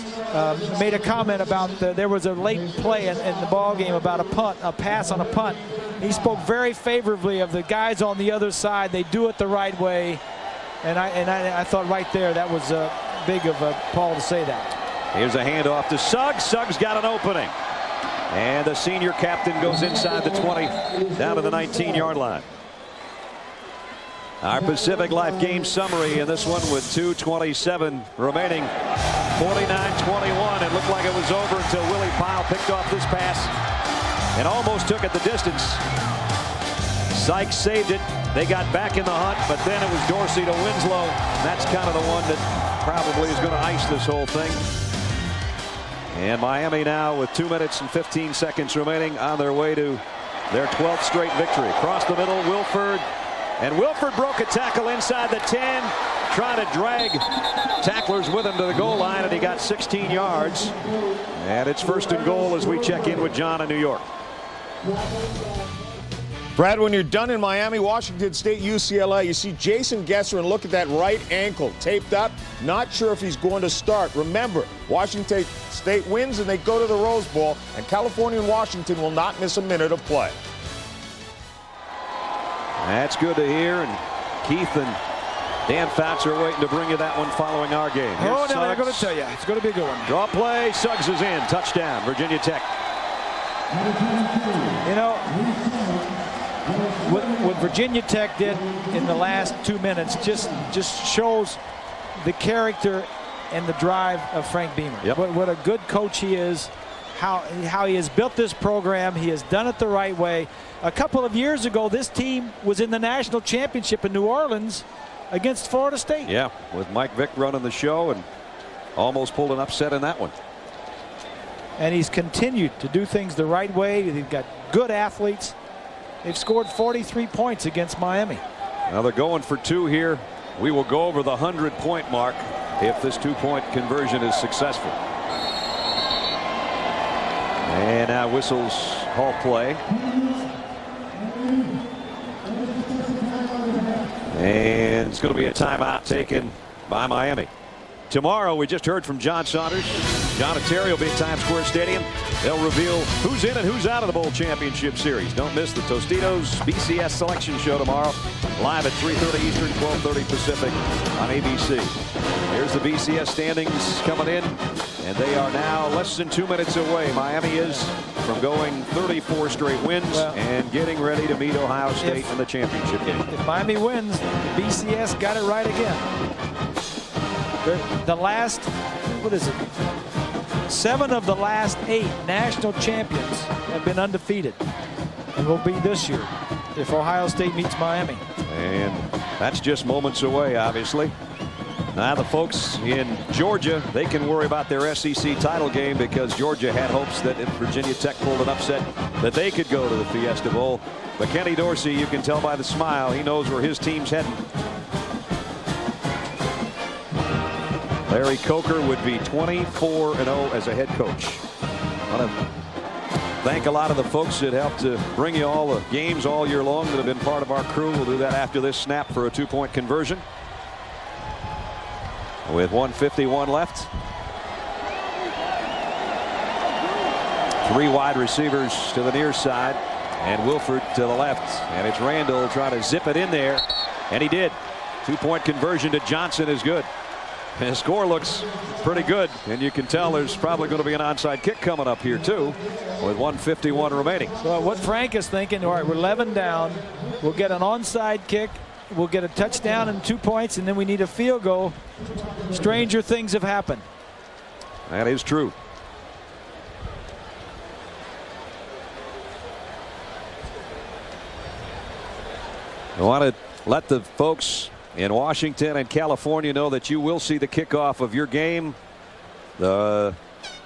made a comment about there was a late play in the ball game about a pass on a punt. He spoke very favorably of the guys on the other side. They do it the right way, and I thought right there that was big of Paul to say that. Here's a handoff to Suggs. Suggs got an opening, and the senior captain goes inside the 20 down to the 19-yard line. Our Pacific Life game summary in this one with 2:27 remaining. 49-21. It looked like it was over until Willie Pyle picked off this pass and almost took it the distance. Sykes saved it. They got back in the hunt, but then it was Dorsey to Winslow. That's kind of the one that probably is going to ice this whole thing. And Miami now with 2 minutes and 15 seconds remaining on their way to their 12th straight victory. Across the middle, Wilford. And Wilford broke a tackle inside the 10, trying to drag tacklers with him to the goal line, and he got 16 yards. And it's 1st and goal as we check in with John in New York. Brad, when you're done in Miami, Washington State, UCLA, you see Jason Gesser, and look at that right ankle taped up. Not sure if he's going to start. Remember, Washington State wins and they go to the Rose Bowl, and California and Washington will not miss a minute of play. That's good to hear, and Keith and Dan Fouts are waiting to bring you that one following our game. Here's now I'm going to tell you, it's going to be a good one. Draw play, Suggs is in, touchdown, Virginia Tech. You know, what Virginia Tech did in the last 2 minutes just shows the character and the drive of Frank Beamer. Yep. What a good coach he is, how he has built this program. He has done it the right way. A couple of years ago, this team was in the national championship in New Orleans against Florida State. Yeah, with Mike Vick running the show and almost pulled an upset in that one. And he's continued to do things the right way. They've got good athletes. They've scored 43 points against Miami. Now they're going for 2 here. We will go over the 100-point mark if this 2-point conversion is successful. And now whistles halt play. And it's going to be a timeout taken by Miami. Tomorrow, we just heard from John Saunders. John and Terry will be at Times Square Stadium. They'll reveal who's in and who's out of the Bowl Championship Series. Don't miss the Tostitos BCS Selection Show tomorrow, live at 3:30 Eastern, 12:30 Pacific on ABC. Here's the BCS standings coming in, and they are now less than 2 minutes away. Miami is from going 34 straight wins and getting ready to meet Ohio State in the championship game. If Miami wins, BCS got it right again. The last, what is it? 7 of the last 8 national champions have been undefeated. and will be this year if Ohio State meets Miami. And that's just moments away, obviously. Now the folks in Georgia, they can worry about their SEC title game because Georgia had hopes that if Virginia Tech pulled an upset that they could go to the Fiesta Bowl. But Kenny Dorsey, you can tell by the smile, he knows where his team's heading. Larry Coker would be 24-0 as a head coach. I want to thank a lot of the folks that helped to bring you all the games all year long that have been part of our crew. We'll do that after this snap for a 2-point conversion. With 1:51 left. 3 wide receivers to the near side and Wilford to the left, and it's Randall trying to zip it in there, and he did. 2-point conversion to Johnson is good. And the score looks pretty good, and you can tell there's probably going to be an onside kick coming up here too with 1:51 remaining. Well, what Frank is thinking, all right, we're 11 down, we'll get an onside kick, we'll get a touchdown and 2 points, and then we need a field goal. Stranger things have happened. That is true. I want to let the folks in Washington and California know that you will see the kickoff of your game. The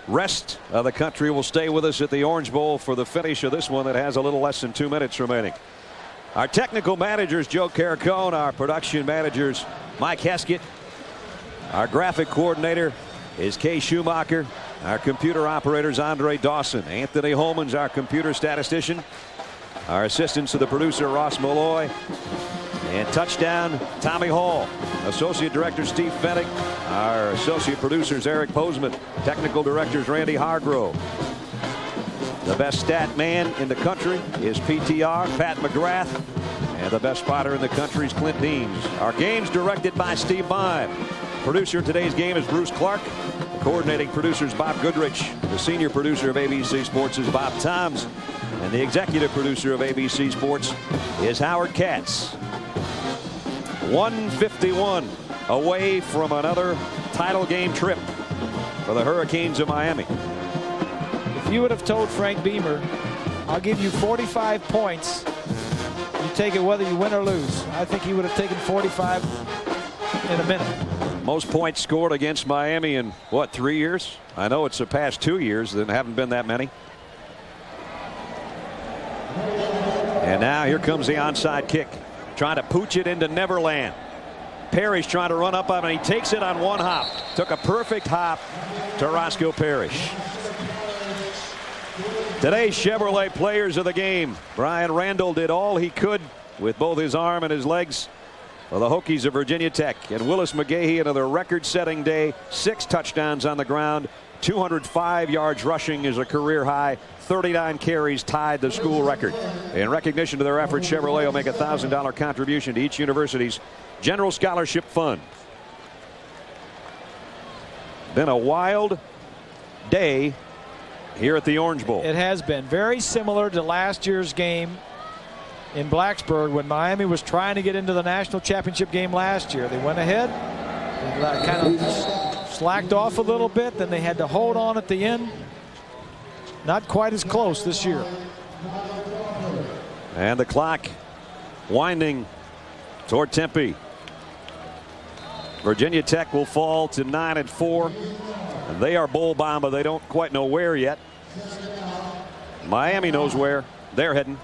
rest of the country will stay with us at the Orange Bowl for the finish of this one that has a little less than 2 minutes remaining. Our technical managers, Joe Caracone, our production managers, Mike Heskett. Our graphic coordinator is Kay Schumacher. Our computer operators, Andre Dawson. Anthony Holman's our computer statistician. Our assistants to the producer, Ross Malloy. And touchdown, Tommy Hall. Associate director, Steve Fennick. Our associate producers, Eric Posman. Technical directors, Randy Hargrove. The best stat man in the country is PTR, Pat McGrath. And the best spotter in the country is Clint Deans. Our game's directed by Steve Bime. Producer of today's game is Bruce Clark. The coordinating producer is Bob Goodrich. The senior producer of ABC Sports is Bob Toms. And the executive producer of ABC Sports is Howard Katz. 1:51 away from another title game trip for the Hurricanes of Miami. If you would have told Frank Beamer, I'll give you 45 points, you take it whether you win or lose, I think he would have taken 45 in a minute. Most points scored against Miami in, what, 3 years? I know it's the past 2 years. There haven't been that many. And now here comes the onside kick. Trying to pooch it into Neverland. Parrish trying to run up on him, and he takes it on one hop. Took a perfect hop to Roscoe Parrish. Today's Chevrolet players of the game. Brian Randall did all he could with both his arm and his legs for the Hokies of Virginia Tech. And Willis McGahee, another record-setting day. 6 touchdowns on the ground. 205 yards rushing is a career high. 39 carries tied the school record. In recognition of their efforts, Chevrolet will make a $1,000 contribution to each university's general scholarship fund. Been a wild day here at the Orange Bowl. It has been very similar to last year's game in Blacksburg when Miami was trying to get into the national championship game last year. They went ahead, they kind of slacked off a little bit, then they had to hold on at the end. Not quite as close this year. And the clock winding toward Tempe. Virginia Tech will fall to 9-4. And they are bowl bound, but they don't quite know where yet. Miami knows where they're heading.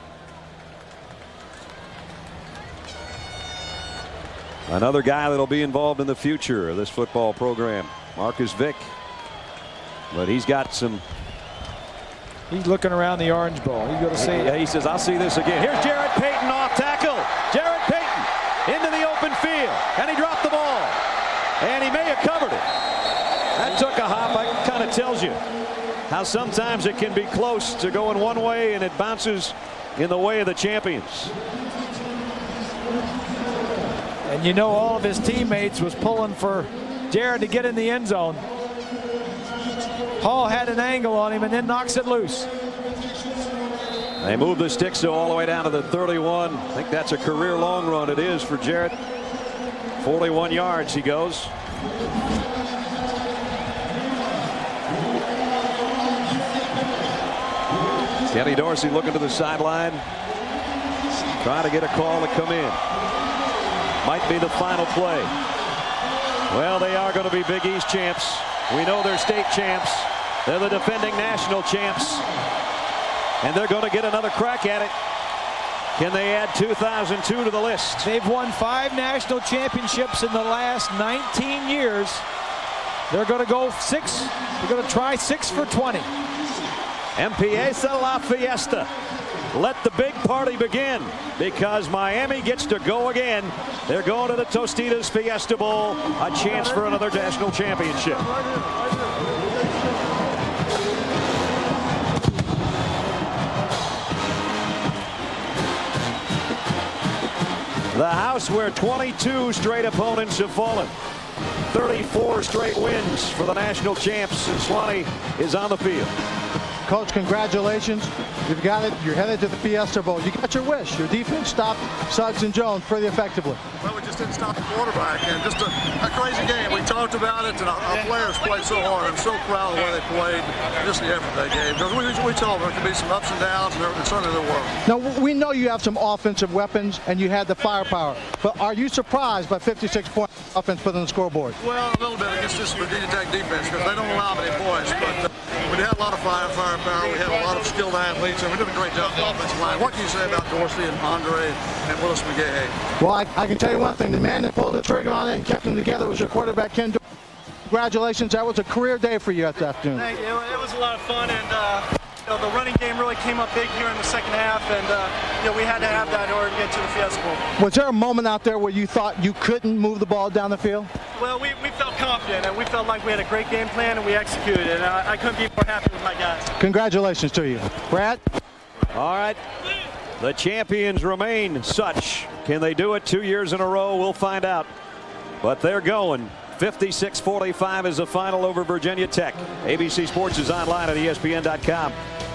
Another guy that'll be involved in the future of this football program, Marcus Vick. But he's got some. He's looking around the Orange Bowl. He's going to see. Yeah, he says, I'll see this again. Here's Jarrett Payton off tackle. Jarrett Payton into the open field. And he dropped the ball. And he may have covered it. That took a hop. That kind of tells you how sometimes it can be close to going one way and it bounces in the way of the champions. And you know all of his teammates was pulling for Jarrett to get in the end zone. Hall had an angle on him and then knocks it loose. They move the sticks all the way down to the 31. I think that's a career long run. It is for Jarrett. 41 yards he goes. Kenny Dorsey looking to the sideline. trying to get a call to come in. Might be the final play. Well, they are going to be Big East champs. We know they're state champs. They're the defending national champs. And they're going to get another crack at it. Can they add 2002 to the list? They've won 5 national championships in the last 19 years. They're going to go 6. They're going to try 6 for 20. Empieza la fiesta. Let the big party begin, because Miami gets to go again. They're going to the Tostitos Fiesta Bowl, a chance for another national championship. The house where 22 straight opponents have fallen. 34 straight wins for the national champs, and Swanee is on the field. Coach, congratulations. You've got it. You're headed to the Fiesta Bowl. You got your wish. Your defense stopped Suggs and Jones pretty effectively. Well, we just didn't stop the quarterback, and just a crazy game. We talked about it, and our players played so hard. I'm so proud of the way they played, just the effort they gave. Because we told them there could be some ups and downs, and certainly there were. Now, we know you have some offensive weapons, and you had the firepower. But are you surprised by 56-point offense put on the scoreboard? Well, a little bit against this Virginia Tech defense, because they don't allow many points. But we had a lot of firepower. We had a lot of skilled athletes, and we did a great job on the offensive line. What can you say about Dorsey and Andre and Willis McGahee? Well, I can tell you one thing. The man that pulled the trigger on it and kept them together was your quarterback, Ken Dorsey. Congratulations. That was a career day for you this afternoon. Thank you. It was a lot of fun, and the running game really came up big here in the second half, and we had to have that in order to get to the Fiesta Bowl. Was there a moment out there where you thought you couldn't move the ball down the field? Well, we felt confident, and we felt like we had a great game plan, and we executed, and I couldn't be more happy with my guys. Congratulations to you. Brad? All right. The champions remain such. Can they do it 2 years in a row? We'll find out. But they're going. 56-45 is the final over Virginia Tech. ABC Sports is online at ESPN.com.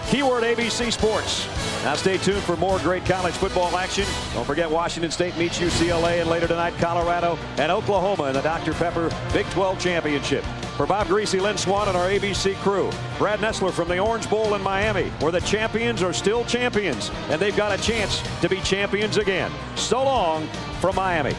Keyword ABC Sports. Now stay tuned for more great college football action. Don't forget Washington State meets UCLA, and later tonight Colorado and Oklahoma in the Dr. Pepper Big 12 Championship. For Bob Greasy, Lynn Swan, and our ABC crew, Brad Nessler from the Orange Bowl in Miami, where the champions are still champions, and they've got a chance to be champions again. So long from Miami.